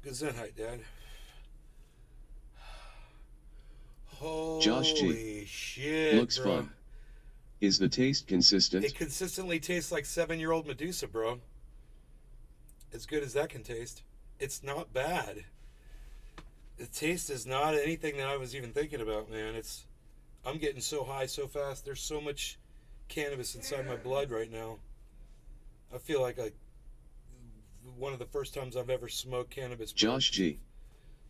[SPEAKER 1] Gesundheit, Dad. Holy
[SPEAKER 2] Josh G.
[SPEAKER 1] shit,
[SPEAKER 2] Looks
[SPEAKER 1] bro.
[SPEAKER 2] fun. Is the taste consistent?
[SPEAKER 1] It consistently tastes like 7-year-old Medusa, bro. As good as that can taste. It's not bad. The taste is not anything that I was even thinking about, man. I'm getting so high so fast. There's so much cannabis inside my blood right now. I feel like one of the first times I've ever smoked cannabis.
[SPEAKER 2] Josh G.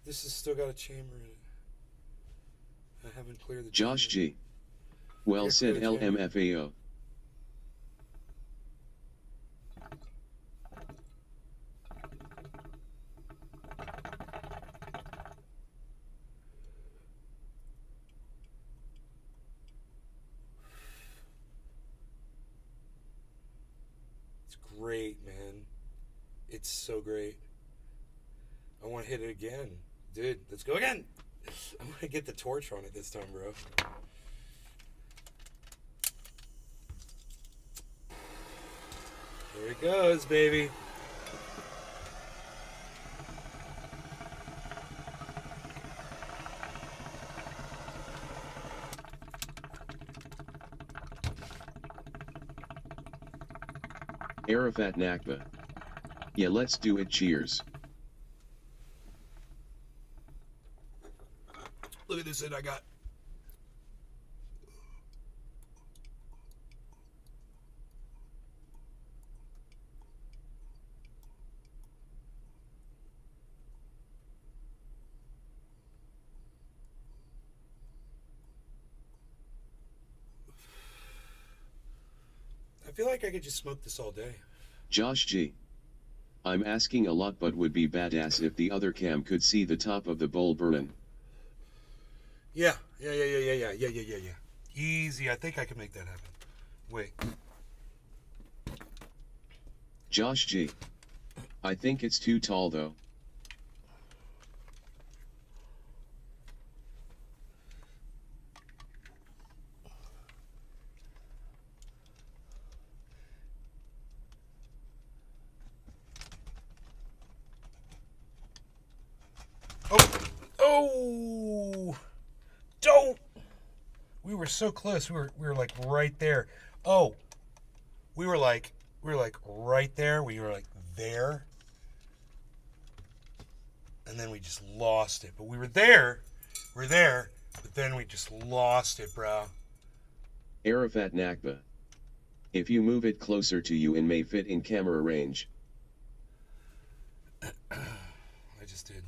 [SPEAKER 1] This has still got a chamber in it. I haven't cleared the
[SPEAKER 2] Josh
[SPEAKER 1] chamber.
[SPEAKER 2] G. Well
[SPEAKER 1] Yeah,
[SPEAKER 2] said,
[SPEAKER 1] clear the chamber.
[SPEAKER 2] LMFAO.
[SPEAKER 1] It's great, man. It's so great. I want to hit it again. Dude, let's go again. I want to get the torch on it this time, bro. Here it goes, baby.
[SPEAKER 2] Arafat Nakba. Yeah, let's do it. Cheers.
[SPEAKER 1] Look at this shit I got. I feel like I could just smoke this all day.
[SPEAKER 2] Josh G. I'm asking a lot, but would be badass if the other cam could see the top of the bowl burning.
[SPEAKER 1] Yeah. Easy. I think I can make that happen. Wait.
[SPEAKER 2] Josh G. I think it's too tall though.
[SPEAKER 1] Oh! Don't! We were so close. We were like right there. Oh, we were like right there. We were like there, and then we just lost it. But we were there. We're there, but then we just lost it, bro.
[SPEAKER 2] Arafat Nakba. If you move it closer to you and may fit in camera range.
[SPEAKER 1] I just did.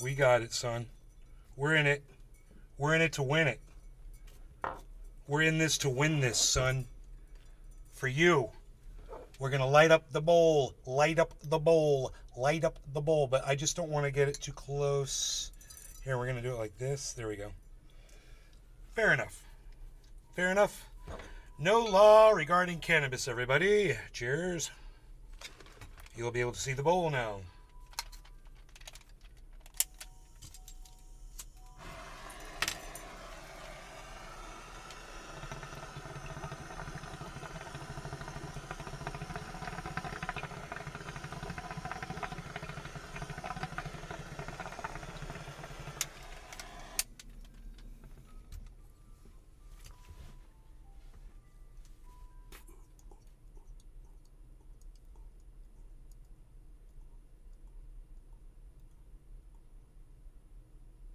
[SPEAKER 1] We got it, son. We're in it. We're in it to win it. We're in this to win this, son. For you. We're going to light up the bowl. Light up the bowl. Light up the bowl. But I just don't want to get it too close. Here, we're going to do it like this. There we go. Fair enough. Fair enough. No law regarding cannabis, everybody. Cheers. You'll be able to see the bowl now.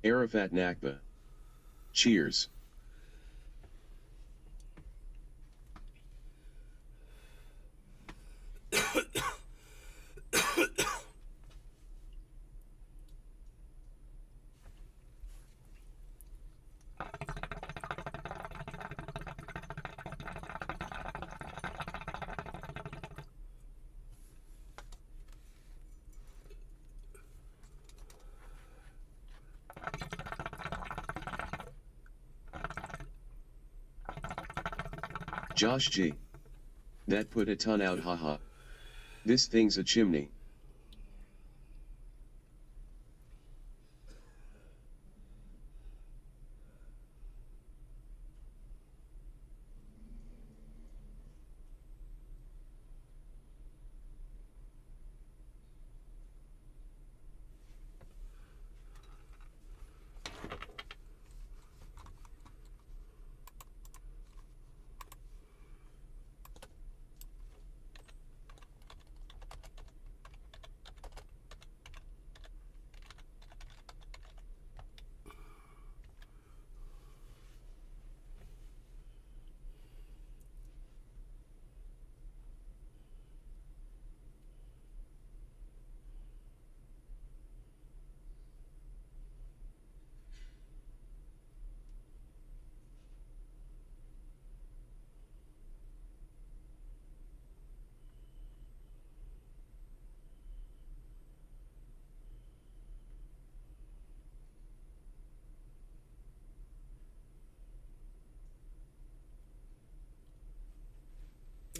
[SPEAKER 2] Arafat Nakba. Cheers. Josh G. That put a ton out, haha. This thing's a chimney.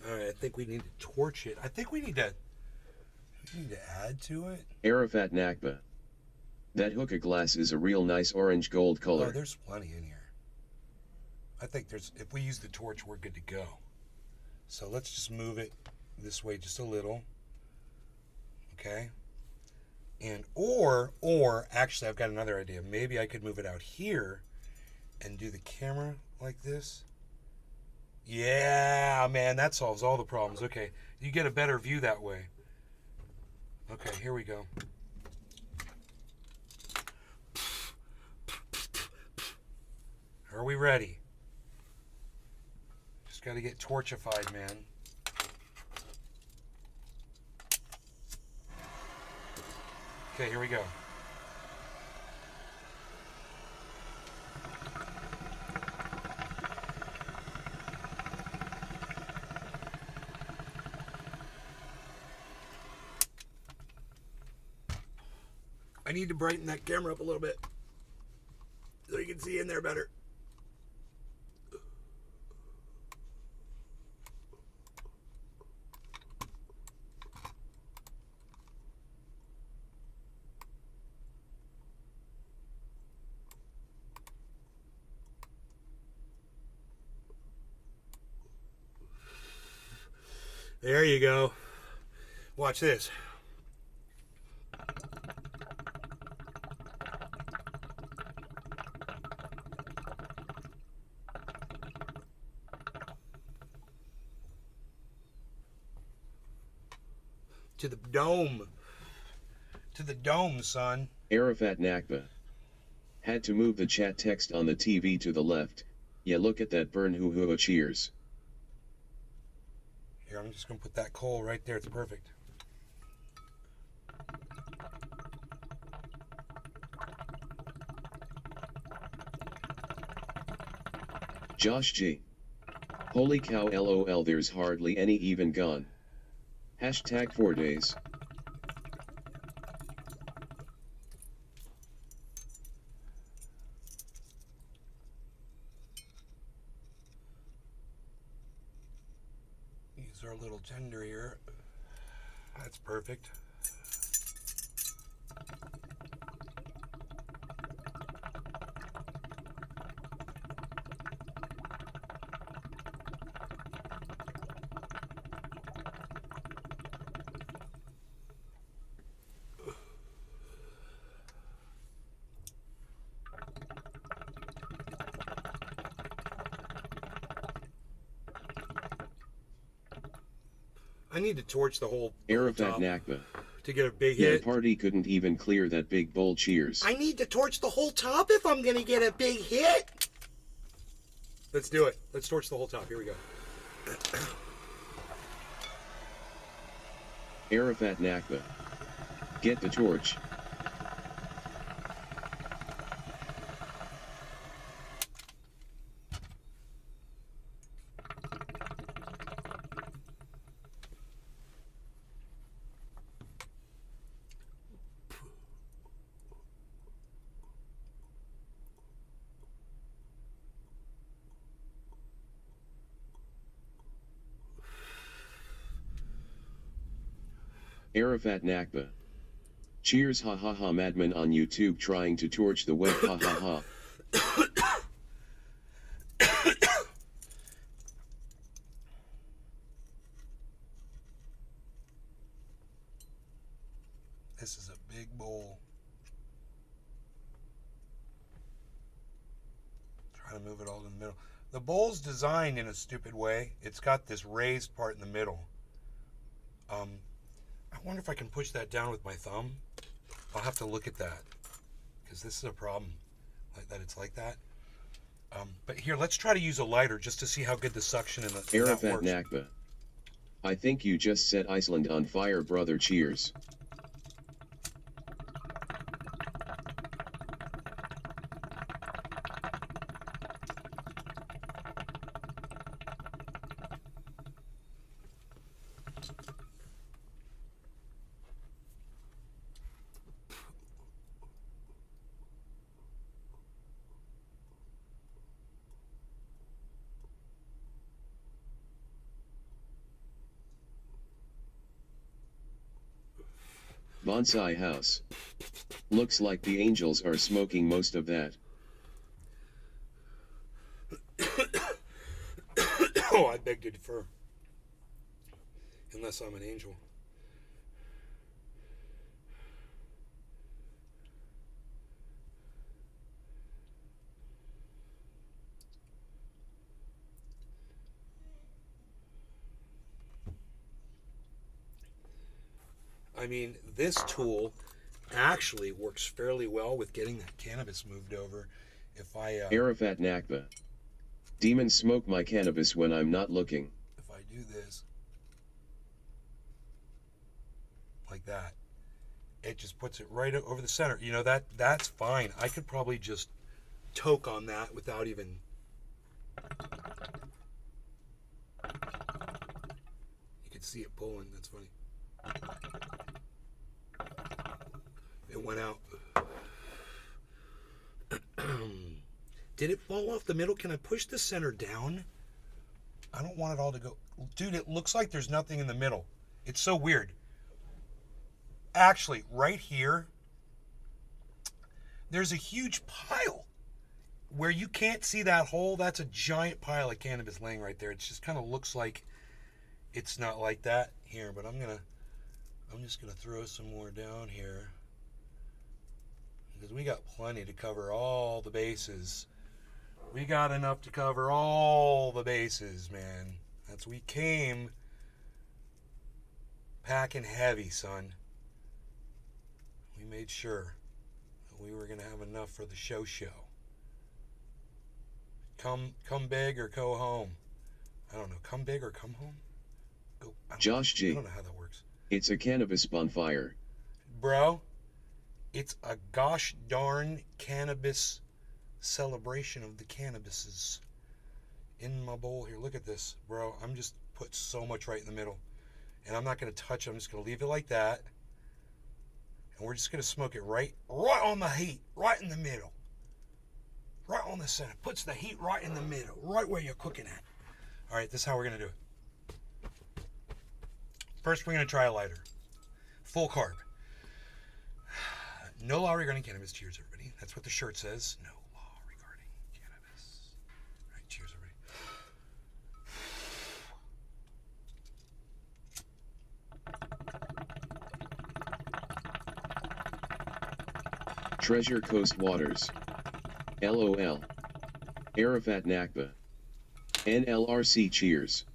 [SPEAKER 1] All right, I think we need to torch it. I think we need to add to it.
[SPEAKER 2] Arafat Nakba. That hookah glass is a real nice orange gold
[SPEAKER 1] Oh,
[SPEAKER 2] color.
[SPEAKER 1] there's plenty in here. I think if we use the torch, we're good to go. So let's just move it this way just a little. Okay. And or actually I've got another idea. Maybe I could move it out here and do the camera like this. Yeah, man, that solves all the problems. Okay, you get a better view that way. Okay, here we go. Are we ready? Just got to get torchified, man. Okay, here we go. I need to brighten that camera up a little bit so you can see in there better. There you go. Watch this. To the dome. To the dome, son.
[SPEAKER 2] Arafat Nakba. Had to move the chat text on the TV to the left. Yeah, look at that burn, hoo hoo, cheers.
[SPEAKER 1] Here, I'm just going to put that coal right there. It's perfect.
[SPEAKER 2] Josh G. Holy cow, lol, there's hardly any even gone. Hashtag 4 days.
[SPEAKER 1] Use our little tender here. That's perfect. I need to torch the whole
[SPEAKER 2] Arafat
[SPEAKER 1] top
[SPEAKER 2] Nakba.
[SPEAKER 1] to get a big
[SPEAKER 2] Yeah,
[SPEAKER 1] hit.
[SPEAKER 2] party couldn't even clear that big bowl, cheers.
[SPEAKER 1] I need to torch the whole top if I'm going to get a big hit. Let's do it. Let's torch the whole top. Here we go.
[SPEAKER 2] Arafat Nakba. Get the torch. Arafat Nakba. Cheers, ha ha ha, madman on YouTube trying to torch the web, ha ha ha.
[SPEAKER 1] This is a big bowl. Trying to move it all in the middle. The bowl's designed in a stupid way. It's got this raised part in the middle. I wonder if I can push that down with my thumb. I'll have to look at that because this is a problem, like that. It's like that. But here, let's try to use a lighter just to see how good the suction in the
[SPEAKER 2] Arafat Nakba. I think you just set Iceland on fire, brother. Cheers. Bonsai house. Looks like the angels are smoking most of that.
[SPEAKER 1] Oh, I beg to differ. Unless I'm an angel. I mean, this tool actually works fairly well with getting that cannabis moved over. If I
[SPEAKER 2] Arafat Nakba. Demons smoke my cannabis when I'm not looking.
[SPEAKER 1] if I do this like that, it just puts it right over the center. You know, that's fine. I could probably just toke on that without even. You could see it pulling. That's funny. It went out. Did it fall off the middle? Can I push the center down? I don't want it all to go. Dude, it looks like there's nothing in the middle. It's so weird. Actually, right here, there's a huge pile where you can't see that hole. That's a giant pile of cannabis laying right there. It just kind of looks like it's not like that here, but I'm just gonna throw some more down here because we got plenty to cover all the bases. We got enough to cover all the bases, man. We came packing heavy, son. We made sure that we were gonna have enough for the show. Come big or go home. I don't know. Come big or come home. Go.
[SPEAKER 2] Josh G.
[SPEAKER 1] I don't know how that works.
[SPEAKER 2] It's a cannabis bonfire.
[SPEAKER 1] Bro, it's a gosh darn cannabis celebration of the cannabises in my bowl here. Look at this, bro. I'm just put so much right in the middle, and I'm not going to touch it. I'm just going to leave it like that, and we're just going to smoke it right on the heat, right in the middle, right on the center. Puts the heat right in the middle, right where you're cooking at. All right, this is how we're going to do it. First, we're going to try a lighter, full carb. No law regarding cannabis. Cheers, everybody. That's what the shirt says. No law regarding cannabis. All right, cheers, everybody.
[SPEAKER 2] Treasure Coast Waters. LOL. Arafat Nakba. NLRC cheers.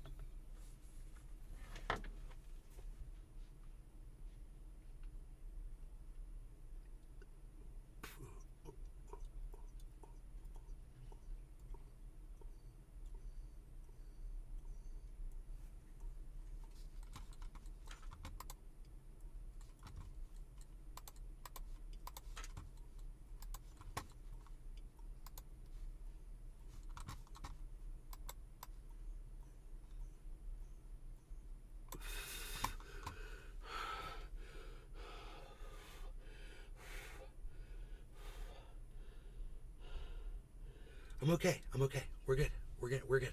[SPEAKER 1] I'm okay. We're good. We're good. We are good.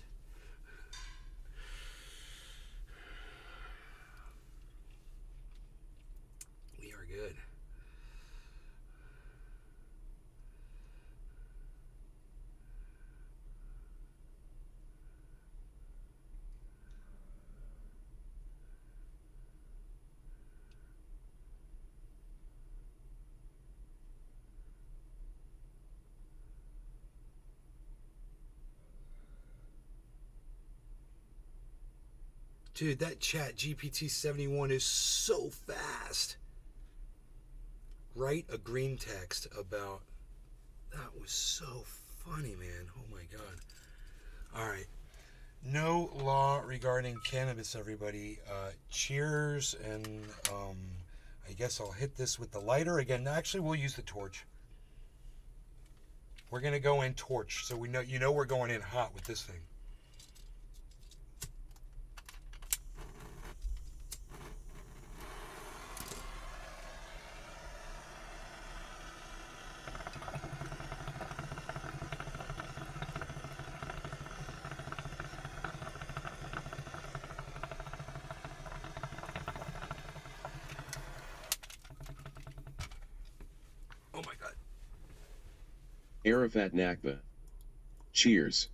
[SPEAKER 1] Dude, that chat GPT-71 is so fast. Write a green text about... That was so funny, man. Oh my god. Alright. No law regarding cannabis, everybody. Cheers, and I guess I'll hit this with the lighter. Again, actually, we'll use the torch. We're going to go in torch, so we know, you know we're going in hot with this thing.
[SPEAKER 2] Arafat Nakba. Cheers.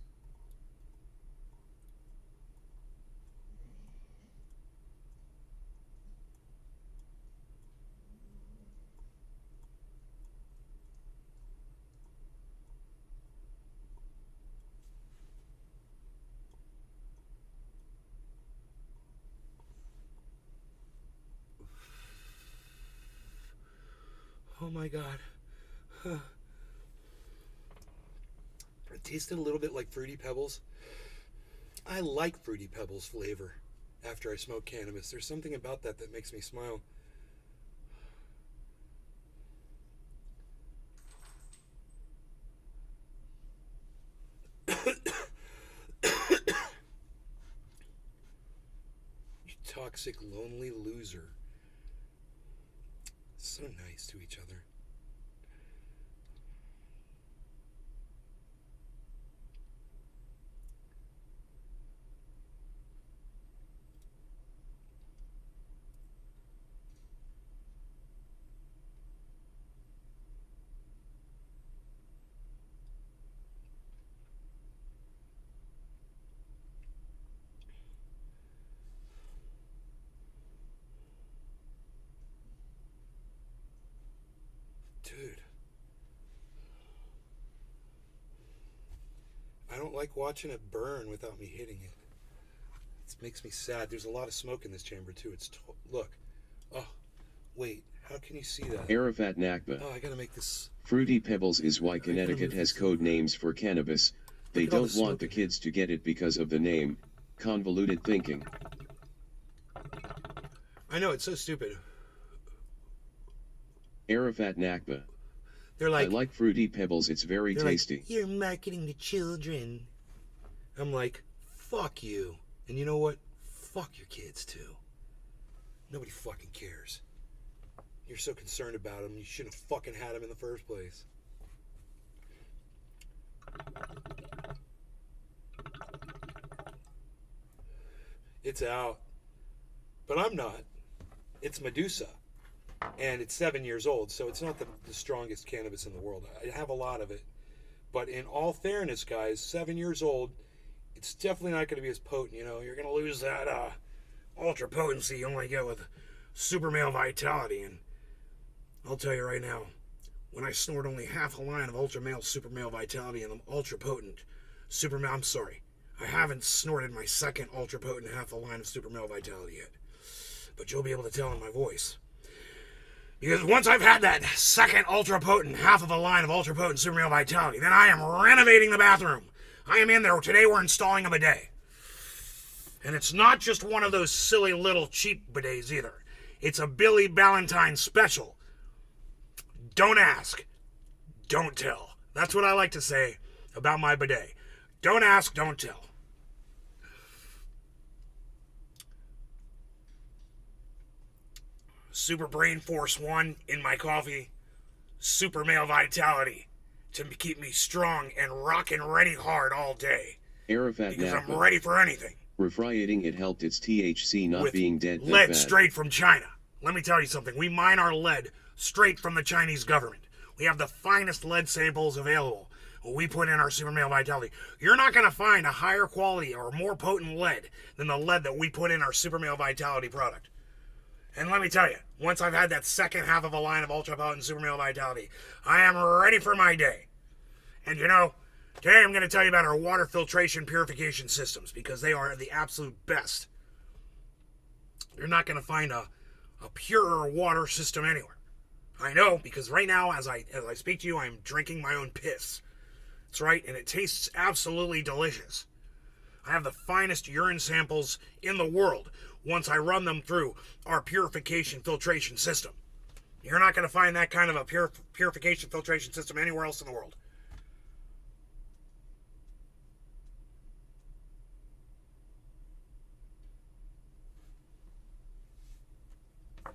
[SPEAKER 1] Oh my god. It tasted a little bit like Fruity Pebbles. I like Fruity Pebbles flavor after I smoke cannabis. There's something about that that makes me smile. You toxic, lonely loser. So nice to each other. Dude. I don't like watching it burn without me hitting it. It makes me sad. There's a lot of smoke in this chamber too. Look. Oh, wait. How can you see that?
[SPEAKER 2] Arafat Nakba.
[SPEAKER 1] Oh, I gotta make this.
[SPEAKER 2] Fruity Pebbles is why Connecticut has code names for cannabis. They
[SPEAKER 1] Look at all
[SPEAKER 2] don't
[SPEAKER 1] the
[SPEAKER 2] want the
[SPEAKER 1] smoke.
[SPEAKER 2] kids to get it because of the name. Convoluted thinking.
[SPEAKER 1] I know, it's so stupid.
[SPEAKER 2] Arafat Nakba.
[SPEAKER 1] They're like,
[SPEAKER 2] I like Fruity Pebbles, it's very
[SPEAKER 1] they're
[SPEAKER 2] tasty.
[SPEAKER 1] like, you're marketing to children. I'm like, fuck you. And you know what? Fuck your kids too. Nobody fucking cares. You're so concerned about them, you shouldn't have fucking had them in the first place. It's out. But I'm not. It's Medusa. And it's 7 years old, so it's not the strongest cannabis in the world. I have a lot of it. But in all fairness, guys, 7 years old, it's definitely not going to be as potent. You know, you're going to lose that ultra potency you only get with super male vitality. And I'll tell you right now, when I snort only half a line of ultra male super male vitality and I'm ultra potent super male, I'm sorry, I haven't snorted my second ultra potent half a line of super male vitality yet. But you'll be able to tell in my voice. Because once I've had that second ultra potent half of a line of ultra potent super male vitality, then I am renovating the bathroom. I am in there. Today we're installing a bidet. And it's not just one of those silly little cheap bidets either. It's a Billy Ballantyne special. Don't ask. Don't tell. That's what I like to say about my bidet. Don't ask, don't tell. Super Brain Force 1 in my coffee. Super Male Vitality to keep me strong and rockin' ready hard all day.
[SPEAKER 2] Arafat
[SPEAKER 1] Because I'm
[SPEAKER 2] Nakba.
[SPEAKER 1] ready for anything.
[SPEAKER 2] Refrieting it helped its THC not
[SPEAKER 1] With
[SPEAKER 2] being dead that
[SPEAKER 1] lead
[SPEAKER 2] bad.
[SPEAKER 1] straight from China. Let me tell you something. We mine our lead straight from the Chinese government. We have the finest lead samples available. We put in our Super Male Vitality. You're not going to find a higher quality or more potent lead than the lead that we put in our Super Male Vitality product. And let me tell you, once I've had that second half of a line of Ultra Potent Super Male Vitality, I am ready for my day. And you know, today I'm going to tell you about our water filtration purification systems because they are the absolute best. You're not going to find a purer water system anywhere. I know, because right now, as I speak to you, I'm drinking my own piss. That's right, and it tastes absolutely delicious. I have the finest urine samples in the world once I run them through our purification filtration system. You're not going to find that kind of a purification filtration system anywhere else in the world.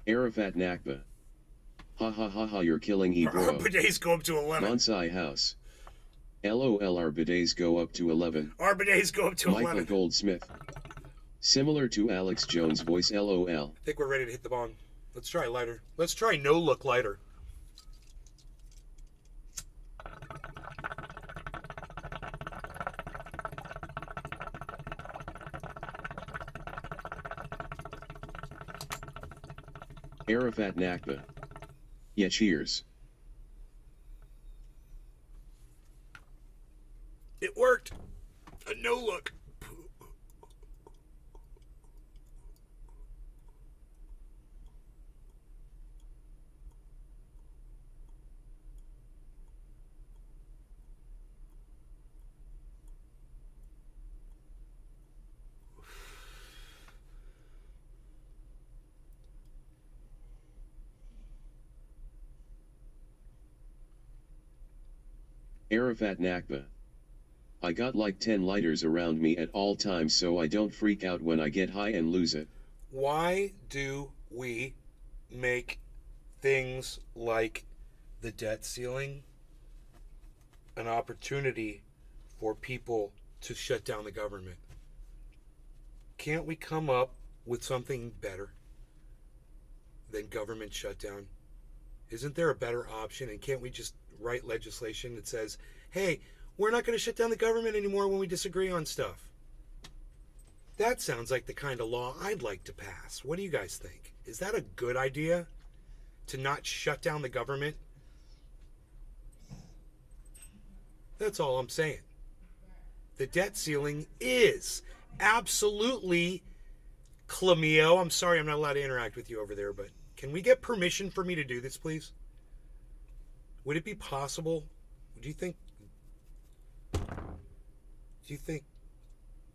[SPEAKER 2] Arafat Nakba. Ha ha ha ha, you're killing
[SPEAKER 1] Our
[SPEAKER 2] Ebro.
[SPEAKER 1] bidets go up to 11.
[SPEAKER 2] Monsai House. LOL, our bidets go up to 11.
[SPEAKER 1] Our bidets go up to
[SPEAKER 2] Michael
[SPEAKER 1] 11.
[SPEAKER 2] Goldsmith. Similar to Alex Jones' voice, LOL.
[SPEAKER 1] I think we're ready to hit the bong. Let's try lighter. Let's try no look lighter.
[SPEAKER 2] Arafat Nakba. Yeah, cheers.
[SPEAKER 1] It worked. A no look.
[SPEAKER 2] Arafat Nakba. I got like 10 lighters around me at all times so I don't freak out when I get high and lose it.
[SPEAKER 1] Why do we make things like the debt ceiling an opportunity for people to shut down the government? Can't we come up with something better than government shutdown? Isn't there a better option? And can't we just write legislation that says, hey, we're not going to shut down the government anymore when we disagree on stuff? That sounds like the kind of law I'd like to pass. What do you guys think? Is that a good idea? To not shut down the government? That's all I'm saying. The debt ceiling is absolutely Clamio. I'm sorry I'm not allowed to interact with you over there, but can we get permission for me to do this, please? Would it be possible? Do you think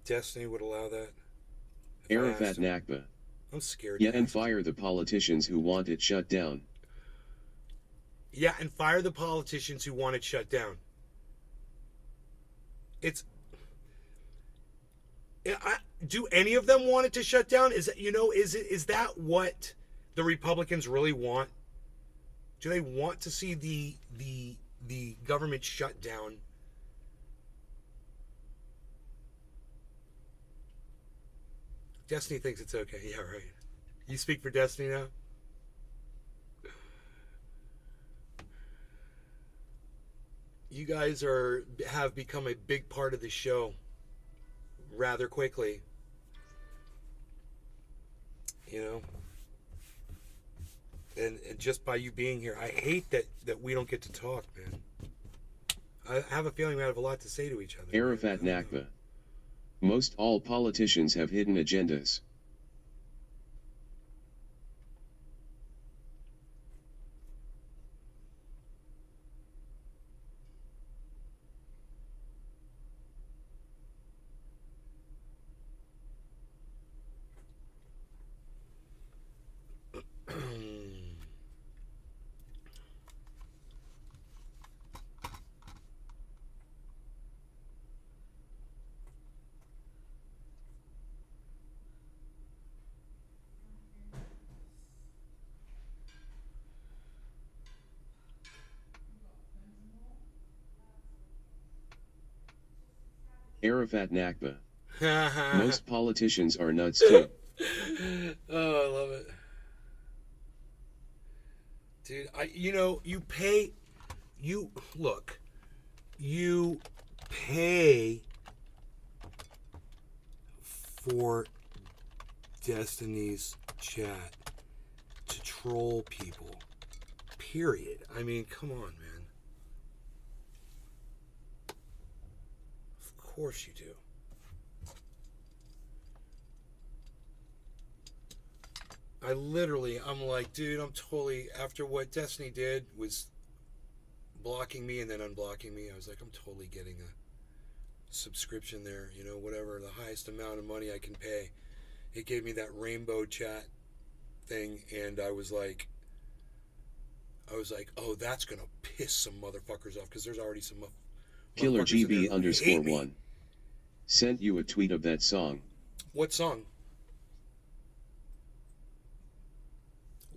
[SPEAKER 1] Destiny would allow that? If I
[SPEAKER 2] Arafat
[SPEAKER 1] asked him?
[SPEAKER 2] Nakba.
[SPEAKER 1] I'm scared.
[SPEAKER 2] Yeah,
[SPEAKER 1] to
[SPEAKER 2] and
[SPEAKER 1] ask him.
[SPEAKER 2] fire the politicians who want it shut down.
[SPEAKER 1] Yeah, and fire the politicians who want it shut down. Do any of them want it to shut down? Is that what the Republicans really want? Do they want to see the government shut down? Destiny thinks it's okay. Yeah, right. You speak for Destiny now? You guys have become a big part of the show rather quickly. You know? And just by you being here, I hate that we don't get to talk, man. I have a feeling we have a lot to say to each other.
[SPEAKER 2] Arafat Nakba. Most all politicians have hidden agendas. Arafat Nakba. Most politicians are nuts too.
[SPEAKER 1] Oh, I love it. Dude, you pay for Destiny's chat to troll people. Period. I mean, come on, man. Of course you do. I'm like, dude, I'm totally, after what Destiny did was blocking me and then unblocking me, I was like, I'm totally getting a subscription there, whatever, the highest amount of money I can pay. It gave me that rainbow chat thing, and I was like, oh, that's gonna piss some motherfuckers off, because there's already some
[SPEAKER 2] Killer
[SPEAKER 1] motherfuckers in there
[SPEAKER 2] GB
[SPEAKER 1] who hate me.
[SPEAKER 2] _1. Sent you a tweet of that song.
[SPEAKER 1] What song?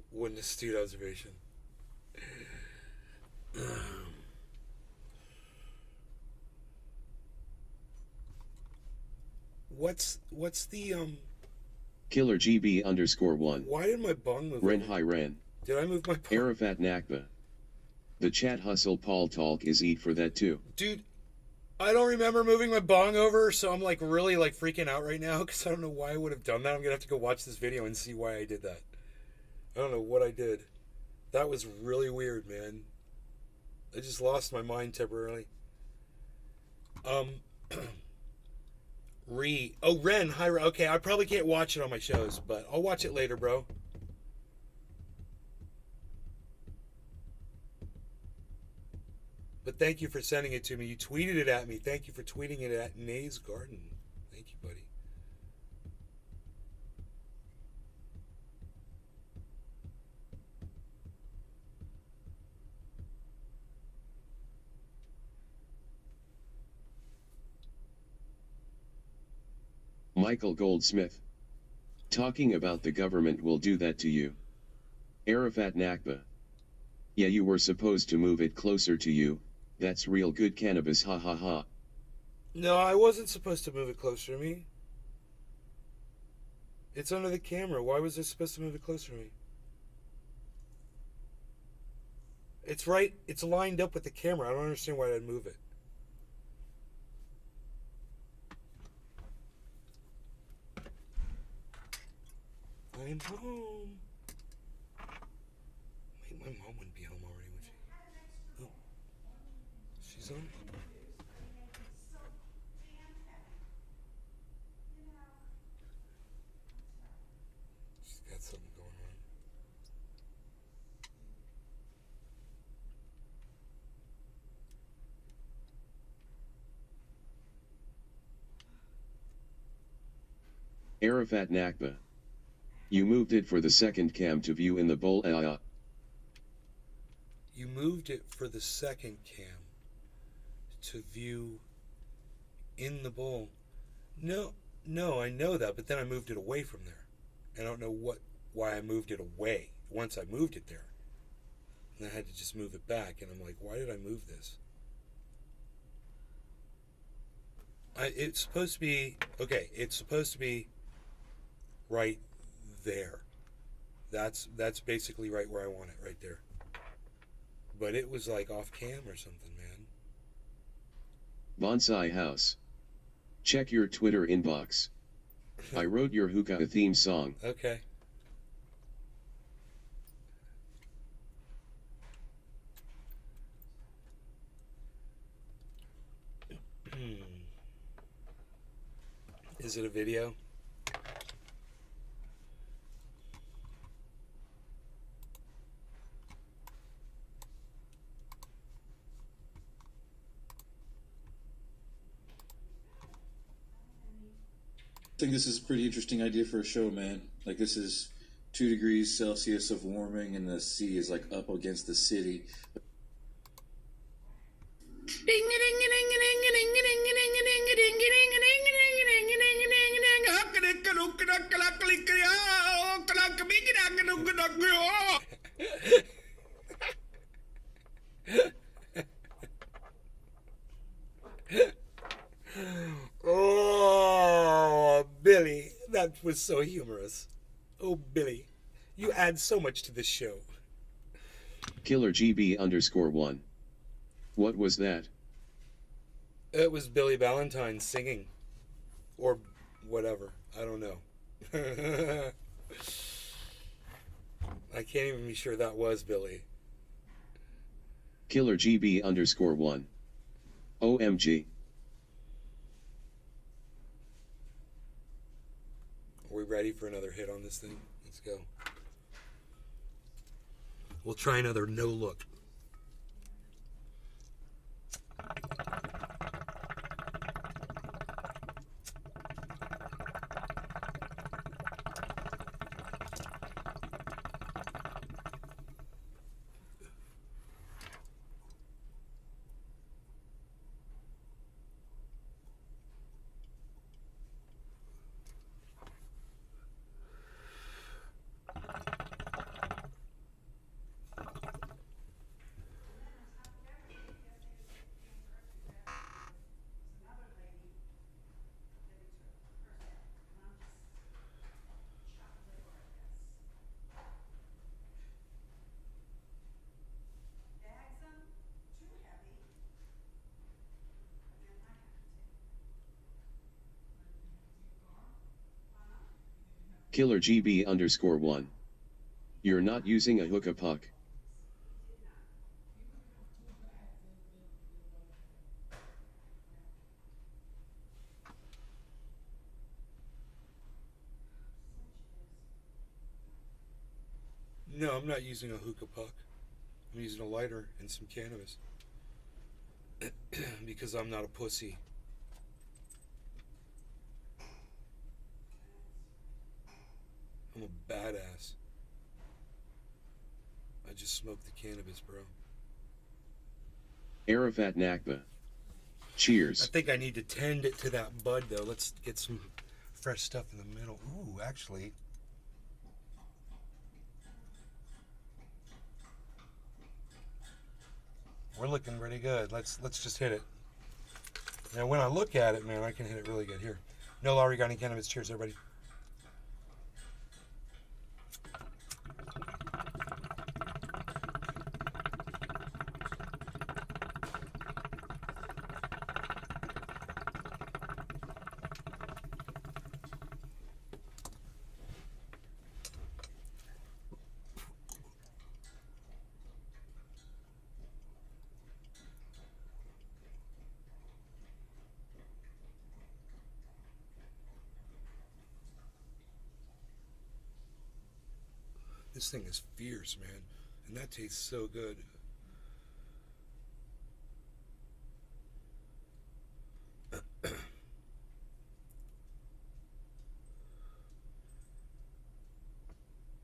[SPEAKER 1] What an astute observation. What's the
[SPEAKER 2] Killer GB _1.
[SPEAKER 1] why did my bong move?
[SPEAKER 2] Ren Hi Ren.
[SPEAKER 1] Did I move my bong?
[SPEAKER 2] Arafat Nakba. The chat hustle Paul talk is eat for that too.
[SPEAKER 1] Dude, I don't remember moving my bong over, so I'm like really like freaking out right now because I don't know why I would have done that. I'm gonna have to go watch this video and see why I did that. I don't know what I did. That was really weird, man. I just lost my mind temporarily. Ren, hi. Okay, I probably can't watch it on my shows, but I'll watch it later, bro. But thank you for sending it to me. You tweeted it at me. Thank you for tweeting it at Nay's Garden. Thank you, buddy.
[SPEAKER 2] Michael Goldsmith. Talking about the government will do that to you. Arafat Nakba. Yeah, you were supposed to move it closer to you. That's real good cannabis, ha ha ha.
[SPEAKER 1] No, I wasn't supposed to move it closer to me. It's under the camera. Why was I supposed to move it closer to me? It's right. It's lined up with the camera. I don't understand why I'd move it. I'm home. Wait, my mom wouldn't be home already, would she? Oh. She's on. She's got something going on.
[SPEAKER 2] Arafat Nakba. You moved it for the second cam to view in the bowl.
[SPEAKER 1] You moved it for the second cam to view in the bowl. No, I know that, but then I moved it away from there. I don't know why I moved it away once I moved it there. And I had to just move it back, and I'm like, why did I move this? It's supposed to be, okay, it's supposed to be right there. That's basically right where I want it, right there. But it was like off cam or something, man.
[SPEAKER 2] Bonsai House. Check your Twitter inbox. I wrote your hookah theme song.
[SPEAKER 1] Okay. Is it a video?
[SPEAKER 4] I think this is a pretty interesting idea for a show, man. Like, this is 2 degrees Celsius of warming, and the sea is like up against the city.
[SPEAKER 1] Oh, Billy, that was so humorous. Oh, Billy, you add so much to this show.
[SPEAKER 2] Killer GB_1. What was that?
[SPEAKER 1] It was Billy Valentine singing. Or whatever. I don't know. I can't even be sure that was Billy.
[SPEAKER 2] Killer GB_1. OMG.
[SPEAKER 1] Are we ready for another hit on this thing? Let's go. We'll try another no look.
[SPEAKER 2] Killer GB_1. You're not using a hookah puck.
[SPEAKER 1] No, I'm not using a hookah puck. I'm using a lighter and some cannabis. Because I'm not a pussy. I'm a badass. I just smoked the cannabis, bro.
[SPEAKER 2] Arafat Nakba.
[SPEAKER 1] I
[SPEAKER 2] Cheers.
[SPEAKER 1] think I need to tend it to that bud, though. Let's get some fresh stuff in the middle. Ooh, actually. We're looking pretty good. Let's just hit it. Now, when I look at it, man, I can hit it really good. Here. No Lowry got any cannabis. Cheers, everybody. This thing is fierce, man. And that tastes so good.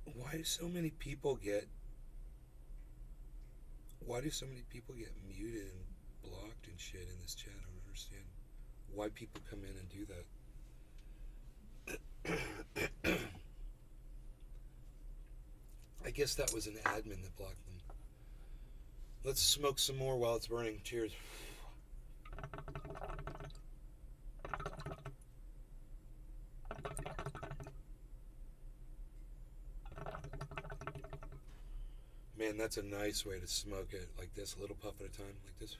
[SPEAKER 1] Why do so many people get muted and blocked and shit in this chat? I don't understand why people come in and do that. I guess that was an admin that blocked them. Let's smoke some more while it's burning. Cheers. Man, that's a nice way to smoke it, like this, a little puff at a time, like this.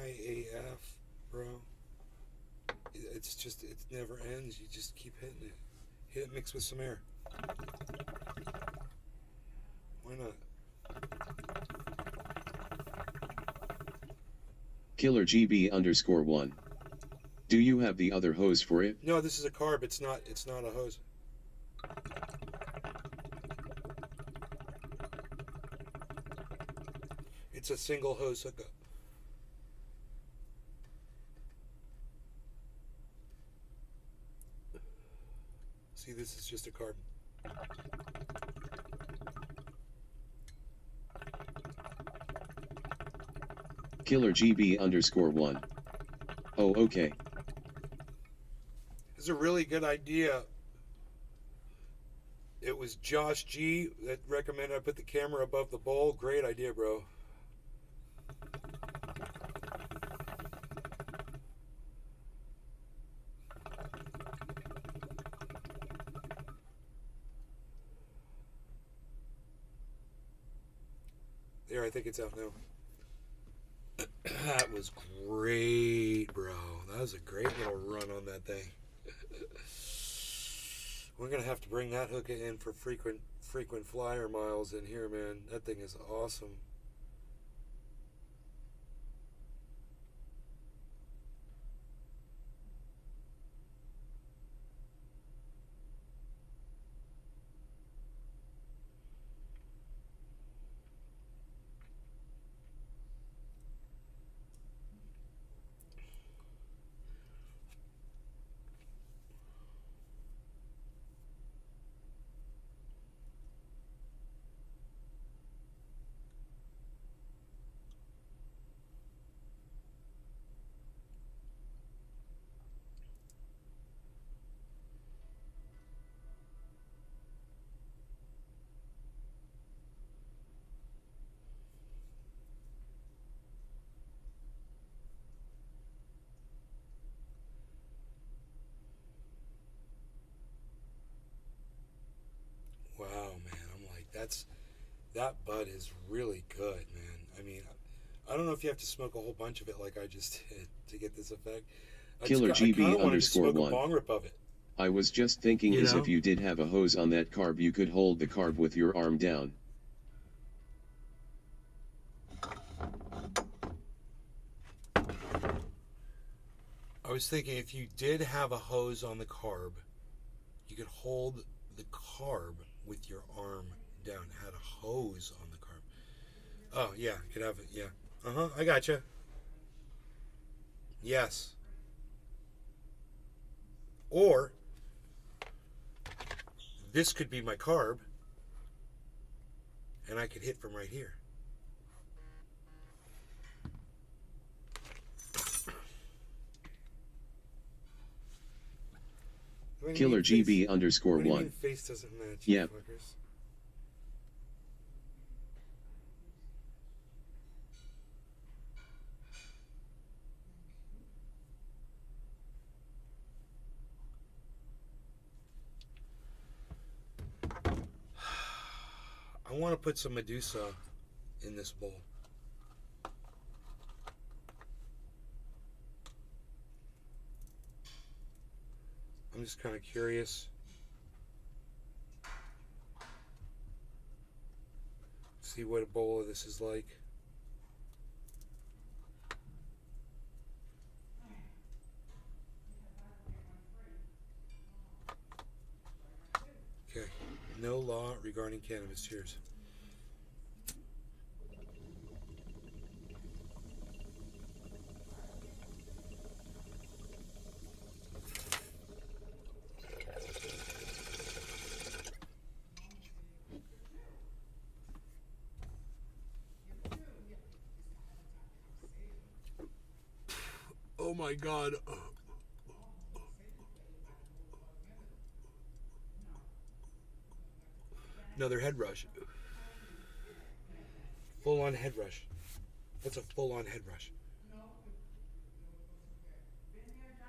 [SPEAKER 1] AF, bro. It's just, it never ends. You just keep hitting it. Hit it mixed with some air. Why not?
[SPEAKER 2] Killer GB_1. Do you have the other hose for it?
[SPEAKER 1] No, this is a carb. It's not a hose. It's a single hose hookup. See, this is just a carb.
[SPEAKER 2] Killer GB_1. Oh, okay.
[SPEAKER 1] This is a really good idea. It was Josh G that recommended I put the camera above the bowl. Great idea, bro. There, I think it's out now. That was great, bro. That was a great little run on that thing. We're gonna have to bring that hookah in for frequent flyer miles in here, man. That thing is awesome. That bud is really good, man. I mean, I don't know if you have to smoke a whole bunch of it like I just did to get this effect.
[SPEAKER 2] Killer
[SPEAKER 1] I kinda
[SPEAKER 2] GB
[SPEAKER 1] wanted to
[SPEAKER 2] underscore
[SPEAKER 1] smoke a
[SPEAKER 2] one.
[SPEAKER 1] bong rip of it.
[SPEAKER 2] I was just thinking
[SPEAKER 1] You
[SPEAKER 2] is
[SPEAKER 1] know?
[SPEAKER 2] if you did have a hose on that carb you could hold the carb with your arm down.
[SPEAKER 1] I was thinking if you did have a hose on the carb, you could hold the carb with your arm down. Had a hose on the carb. Oh, yeah, you could have it, yeah. Uh-huh, I gotcha. Yes. Or, this could be my carb, and I could hit from right here. What do you
[SPEAKER 2] Killer
[SPEAKER 1] mean face-
[SPEAKER 2] GB underscore
[SPEAKER 1] what do you
[SPEAKER 2] one.
[SPEAKER 1] mean face doesn't match,
[SPEAKER 2] Yep.
[SPEAKER 1] you fuckers? I want to put some Medusa in this bowl. I'm just kind of curious. See what a bowl of this is like. Okay. No law regarding cannabis. Cheers. Oh my God. Another head rush. Full on head rush. That's a full on head rush.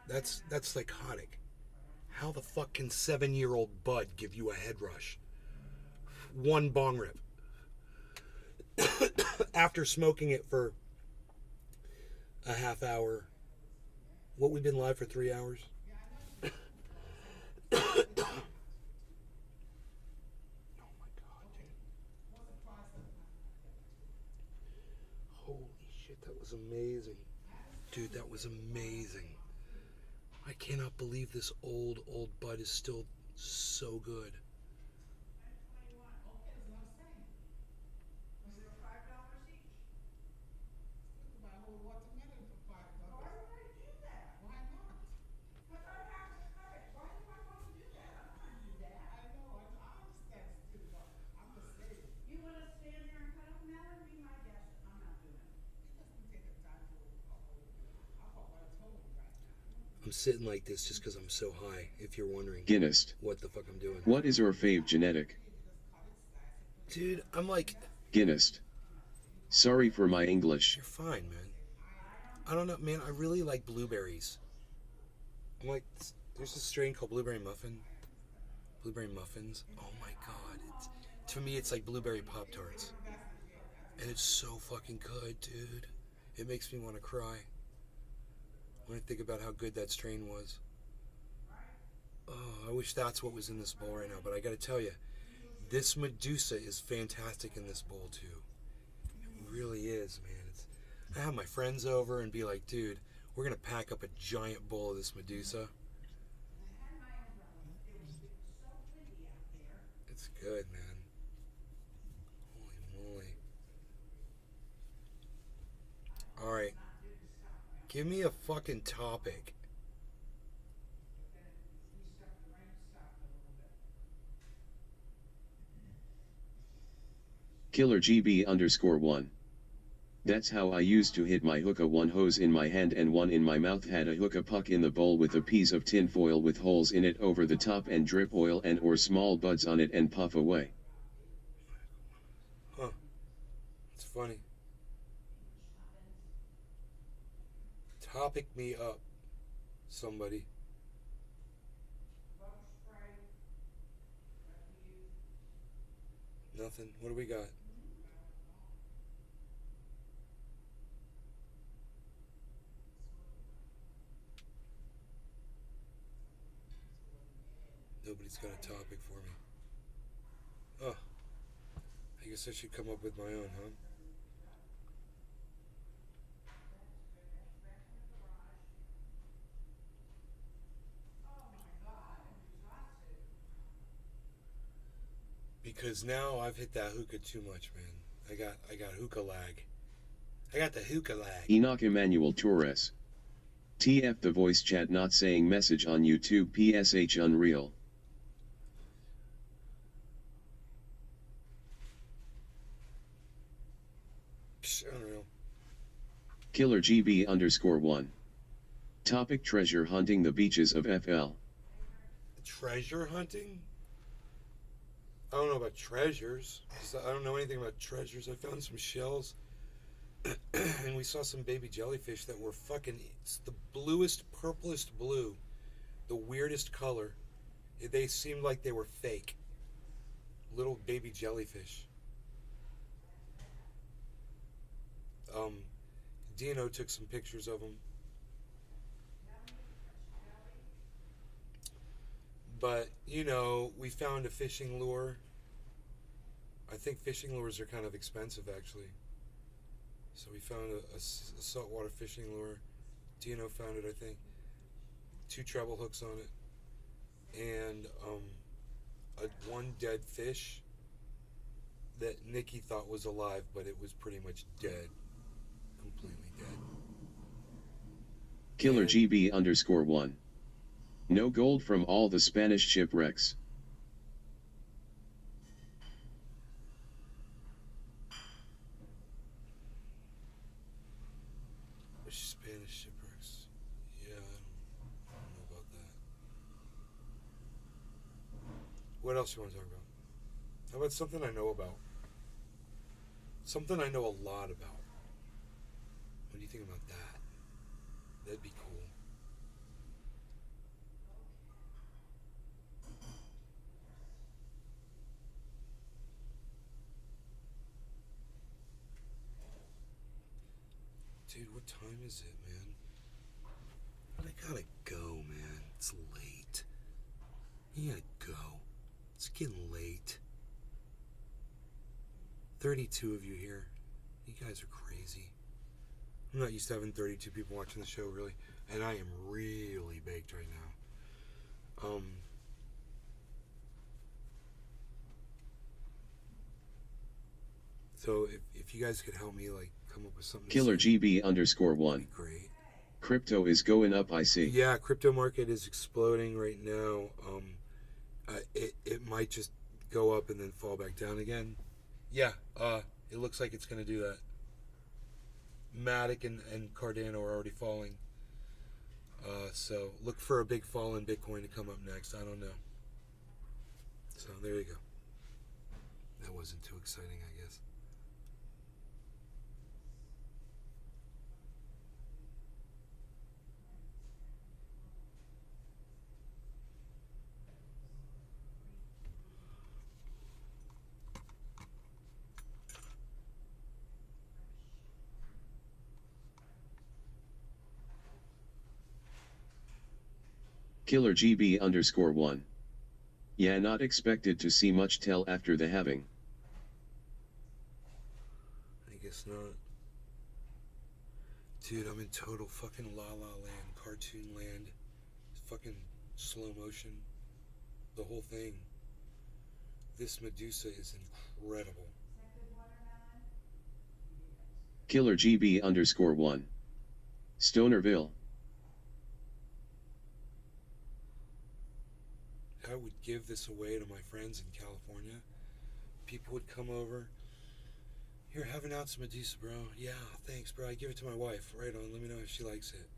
[SPEAKER 1] That's psychotic. How the fuck can 7-year-old bud give you a head rush? One bong rip. After smoking it for a half hour. What, we've been live for 3 hours? Oh my God, dude. Holy shit, that was amazing. Dude, that was amazing. I cannot believe this old bud is still so good. I'm sitting like this just because I'm so high, if you're wondering
[SPEAKER 2] Guinness.
[SPEAKER 1] what the fuck I'm doing.
[SPEAKER 2] What is your fave genetic?
[SPEAKER 1] Dude, I'm like,
[SPEAKER 2] Guinness. Sorry for my English.
[SPEAKER 1] you're fine, man. I don't know, man, I really like blueberries. I'm like, there's a strain called blueberry muffin. Blueberry muffins. Oh my God. To me, it's like blueberry Pop-Tarts. And it's so fucking good, dude. It makes me want to cry when I think about how good that strain was. Oh, I wish that's what was in this bowl right now. But I gotta tell you, this Medusa is fantastic in this bowl too. It really is, man. I have my friends over and be like, dude, we're gonna pack up a giant bowl of this Medusa. It's good, man. Holy moly. Alright. Give me a fucking topic.
[SPEAKER 2] Killer GB underscore one. That's how I used to hit my hookah. One hose in my hand and one in my mouth. Had a hookah puck in the bowl with a piece of tin foil with holes in it over the top and drip oil and or small buds on it and puff away.
[SPEAKER 1] Huh. It's funny. Topic me up, somebody. Nothing. What do we got? Nobody's got a topic for me. Oh, I guess I should come up with my own, huh? Because now I've hit that hookah too much, man. I got hookah lag. I got the hookah lag.
[SPEAKER 2] Enoch Emmanuel Torres. TF the voice chat not saying message on YouTube PSH Unreal.
[SPEAKER 1] Psh, unreal.
[SPEAKER 2] Killer GB _1. Topic treasure hunting the beaches of FL.
[SPEAKER 1] Treasure hunting? I don't know about treasures. 'Cause I don't know anything about treasures. I found some shells. And we saw some baby jellyfish that were fucking... It's the bluest, purplest blue. The weirdest color. They seemed like they were fake. Little baby jellyfish. Dino took some pictures of them. But, you know, we found a fishing lure. I think fishing lures are kind of expensive, actually. So we found a saltwater fishing lure. Dino found it, I think. 2 treble hooks on it. And one dead fish that Nikki thought was alive, but it was pretty much dead. Completely dead.
[SPEAKER 2] Killer GB _1. No gold from all the Spanish shipwrecks.
[SPEAKER 1] Spanish shipwrecks. Yeah, I don't know about that. What else you want to talk about? How about something I know about? Something I know a lot about. What do you think about that? That'd be cool. Dude, what time is it, man? I gotta go, man. It's late. You gotta go. It's getting late. 32 of you here. You guys are crazy. I'm not used to having 32 people watching the show, really. And I am really baked right now. So if you guys could help me, like, come up with something.
[SPEAKER 2] Killer GB _1.
[SPEAKER 1] That'd be great.
[SPEAKER 2] Crypto is going up, I see.
[SPEAKER 1] Yeah, crypto market is exploding right now. It might just go up and then fall back down again. Yeah, it looks like it's going to do that. Matic and Cardano are already falling. So look for a big fall in Bitcoin to come up next. I don't know. So there you go. That wasn't too exciting, I guess.
[SPEAKER 2] Killer GB _1. Yeah, not expected to see much till after the halving.
[SPEAKER 1] I guess not. Dude, I'm in total fucking La La Land, cartoon land. Fucking slow motion. The whole thing. This Medusa is incredible.
[SPEAKER 2] Killer GB _1. Stonerville.
[SPEAKER 1] I would give this away to my friends in California. People would come over. Here, have an ounce of Medusa, bro. Yeah, thanks, bro. I give it to my wife. Right on. Let me know if she likes it.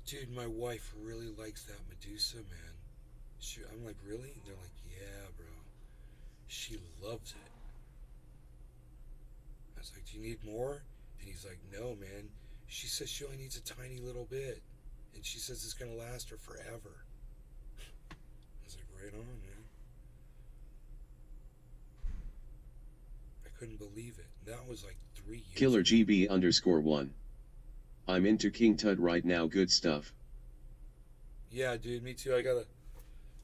[SPEAKER 1] Dude, my wife really likes that Medusa, man. I'm like, really? And they're like, yeah, bro. She loves it. I was like, do you need more? And he's like, no, man. She says she only needs a tiny little bit. And she says it's going to last her forever. I was like, right on, man. I couldn't believe it. That was like 3 years
[SPEAKER 2] Killer
[SPEAKER 1] ago.
[SPEAKER 2] GB _1. I'm into King Tut right now, good stuff.
[SPEAKER 1] Yeah, dude, me too.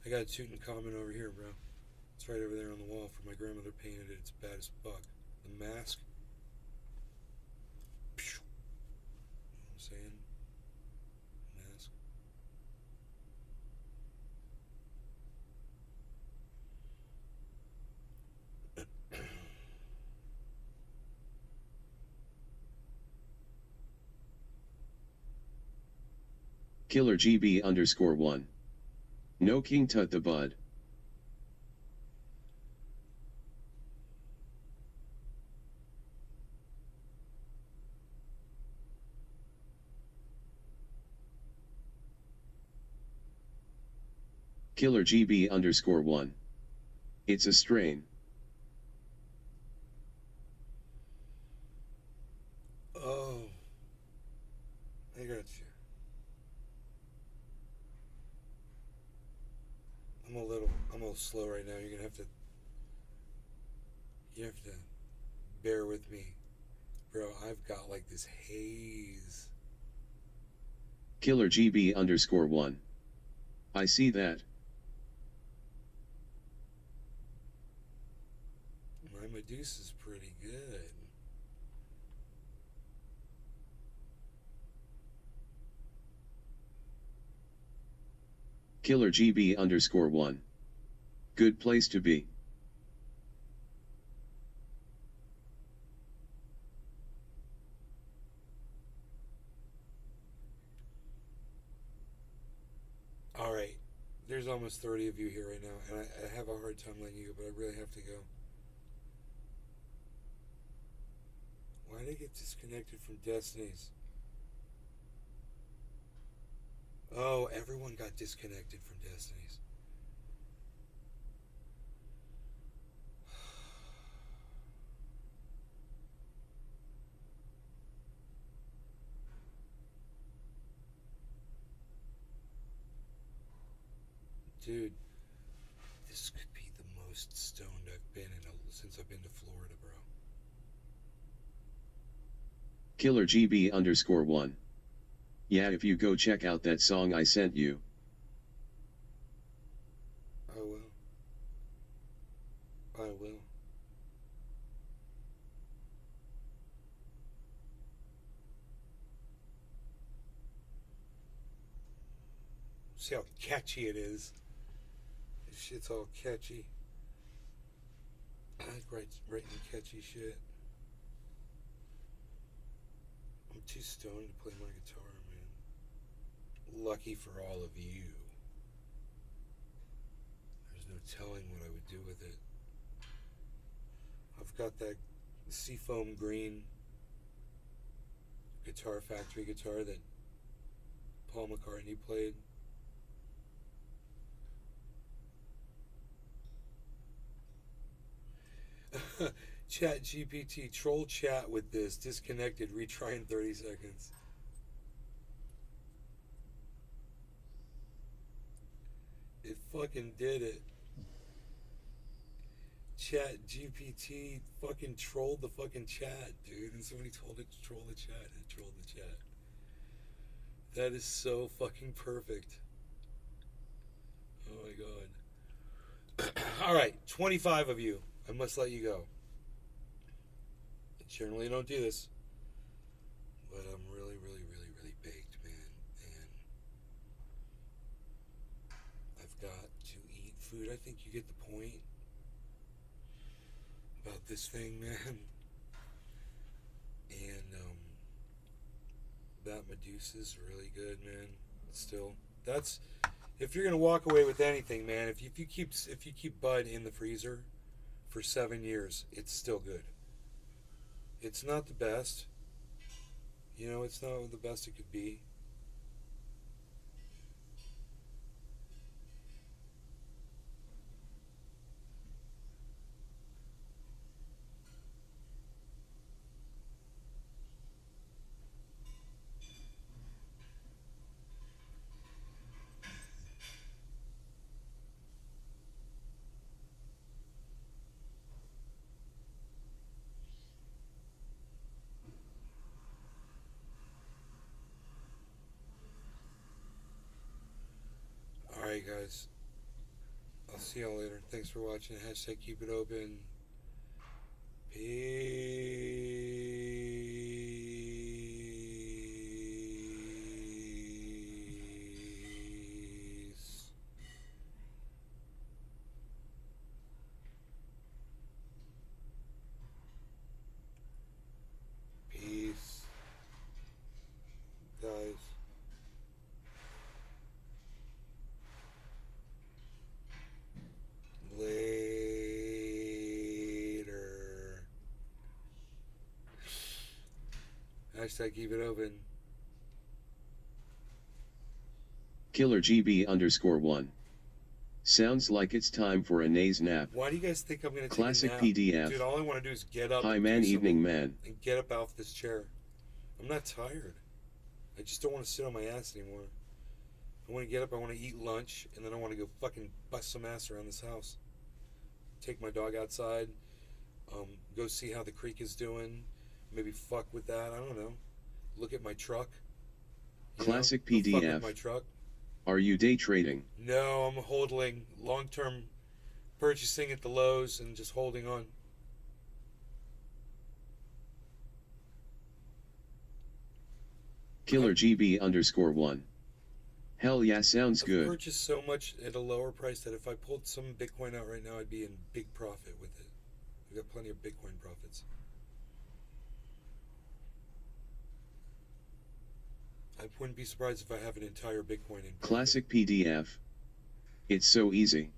[SPEAKER 1] I got Tutankhamun over here, bro. It's right over there on the wall. For my grandmother painted it. It's bad as fuck. The mask. Pew. You know what I'm saying? Mask.
[SPEAKER 2] Killer GB _1. No King Tut the Bud. Killer GB _1. It's a strain.
[SPEAKER 1] Oh. I got you. I'm a little slow right now. You're gonna have to bear with me. Bro, I've got like this haze.
[SPEAKER 2] Killer GB _1. I see that.
[SPEAKER 1] My Medusa's pretty good.
[SPEAKER 2] Killer GB _1. Good place to be.
[SPEAKER 1] Alright. There's almost 30 of you here right now, and I have a hard time letting you go, but I really have to go. Why did I get disconnected from Destinies? Oh, everyone got disconnected from Destinies. Dude, this could be the most stoned I've been since I've been to Florida, bro.
[SPEAKER 2] Killer GB _1. Yeah, if you go check out that song I sent you.
[SPEAKER 1] I will. I will. See how catchy it is. This shit's all catchy. I like writing catchy shit. I'm too stoned to play my guitar, man. Lucky for all of you. There's no telling what I would do with it. I've got that Seafoam Green Guitar Factory guitar that Paul McCartney played. Chat GPT, troll chat with this. Disconnected, retry in 30 seconds. It fucking did it. Chat GPT fucking trolled the fucking chat, dude. And somebody told it to troll the chat, and it trolled the chat. That is so fucking perfect. Oh my god. Alright, 25 of you. I must let you go. I generally don't do this, but I'm really, really, really, really baked, man. And I've got to eat food. I think you get the point about this thing, man. And that Medusa's really good, man. Still, that's if you're gonna walk away with anything, man. If you keep Bud in the freezer for 7 years, it's still good. It's not the best. You know, it's not the best it could be. Alright, guys. I'll see y'all later. Thanks for watching. Hashtag keep it open. Peace. Peace. Guys. Later. Hashtag keep it open.
[SPEAKER 2] Killer GB _1. Sounds like it's time for a naze nap.
[SPEAKER 1] Why do you guys think I'm gonna take
[SPEAKER 2] Classic
[SPEAKER 1] a nap?
[SPEAKER 2] PDF.
[SPEAKER 1] Dude, all I want to do is get up.
[SPEAKER 2] Hi
[SPEAKER 1] and
[SPEAKER 2] man,
[SPEAKER 1] do
[SPEAKER 2] evening
[SPEAKER 1] something
[SPEAKER 2] man.
[SPEAKER 1] and get up off this chair. I'm not tired. I just don't want to sit on my ass anymore. I want to get up. I want to eat lunch, and then I want to go fucking bust some ass around this house. Take my dog outside. Go see how the creek is doing. Maybe fuck with that. I don't know. Look at my truck. You
[SPEAKER 2] Classic
[SPEAKER 1] know? Go fuck with
[SPEAKER 2] PDF.
[SPEAKER 1] my truck.
[SPEAKER 2] Are you day trading?
[SPEAKER 1] No, I'm holding long-term purchasing at the Lowe's and just holding on.
[SPEAKER 2] Killer GB _1. Hell yeah, sounds
[SPEAKER 1] I've
[SPEAKER 2] good.
[SPEAKER 1] purchased so much at a lower price that if I pulled some Bitcoin out right now, I'd be in big profit with it. I've got plenty of Bitcoin profits. I wouldn't be surprised if I have an entire Bitcoin in profit.
[SPEAKER 2] Classic PDF. It's so easy.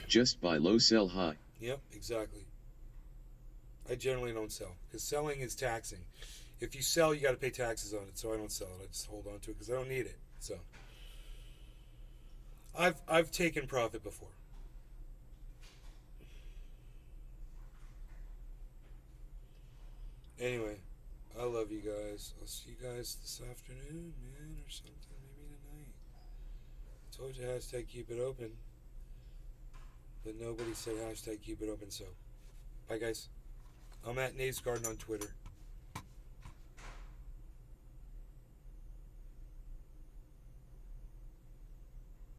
[SPEAKER 2] Just buy low, sell high.
[SPEAKER 1] Yep, exactly. I generally don't sell because selling is taxing. If you sell, you got to pay taxes on it, so I don't sell it. I just hold on to it because I don't need it. So I've taken profit before. Anyway, I love you guys. I'll see you guys this afternoon, man, or something, maybe tonight. I told you hashtag keep it open, but nobody said hashtag keep it open, so bye guys. I'm at Naves Garden on Twitter.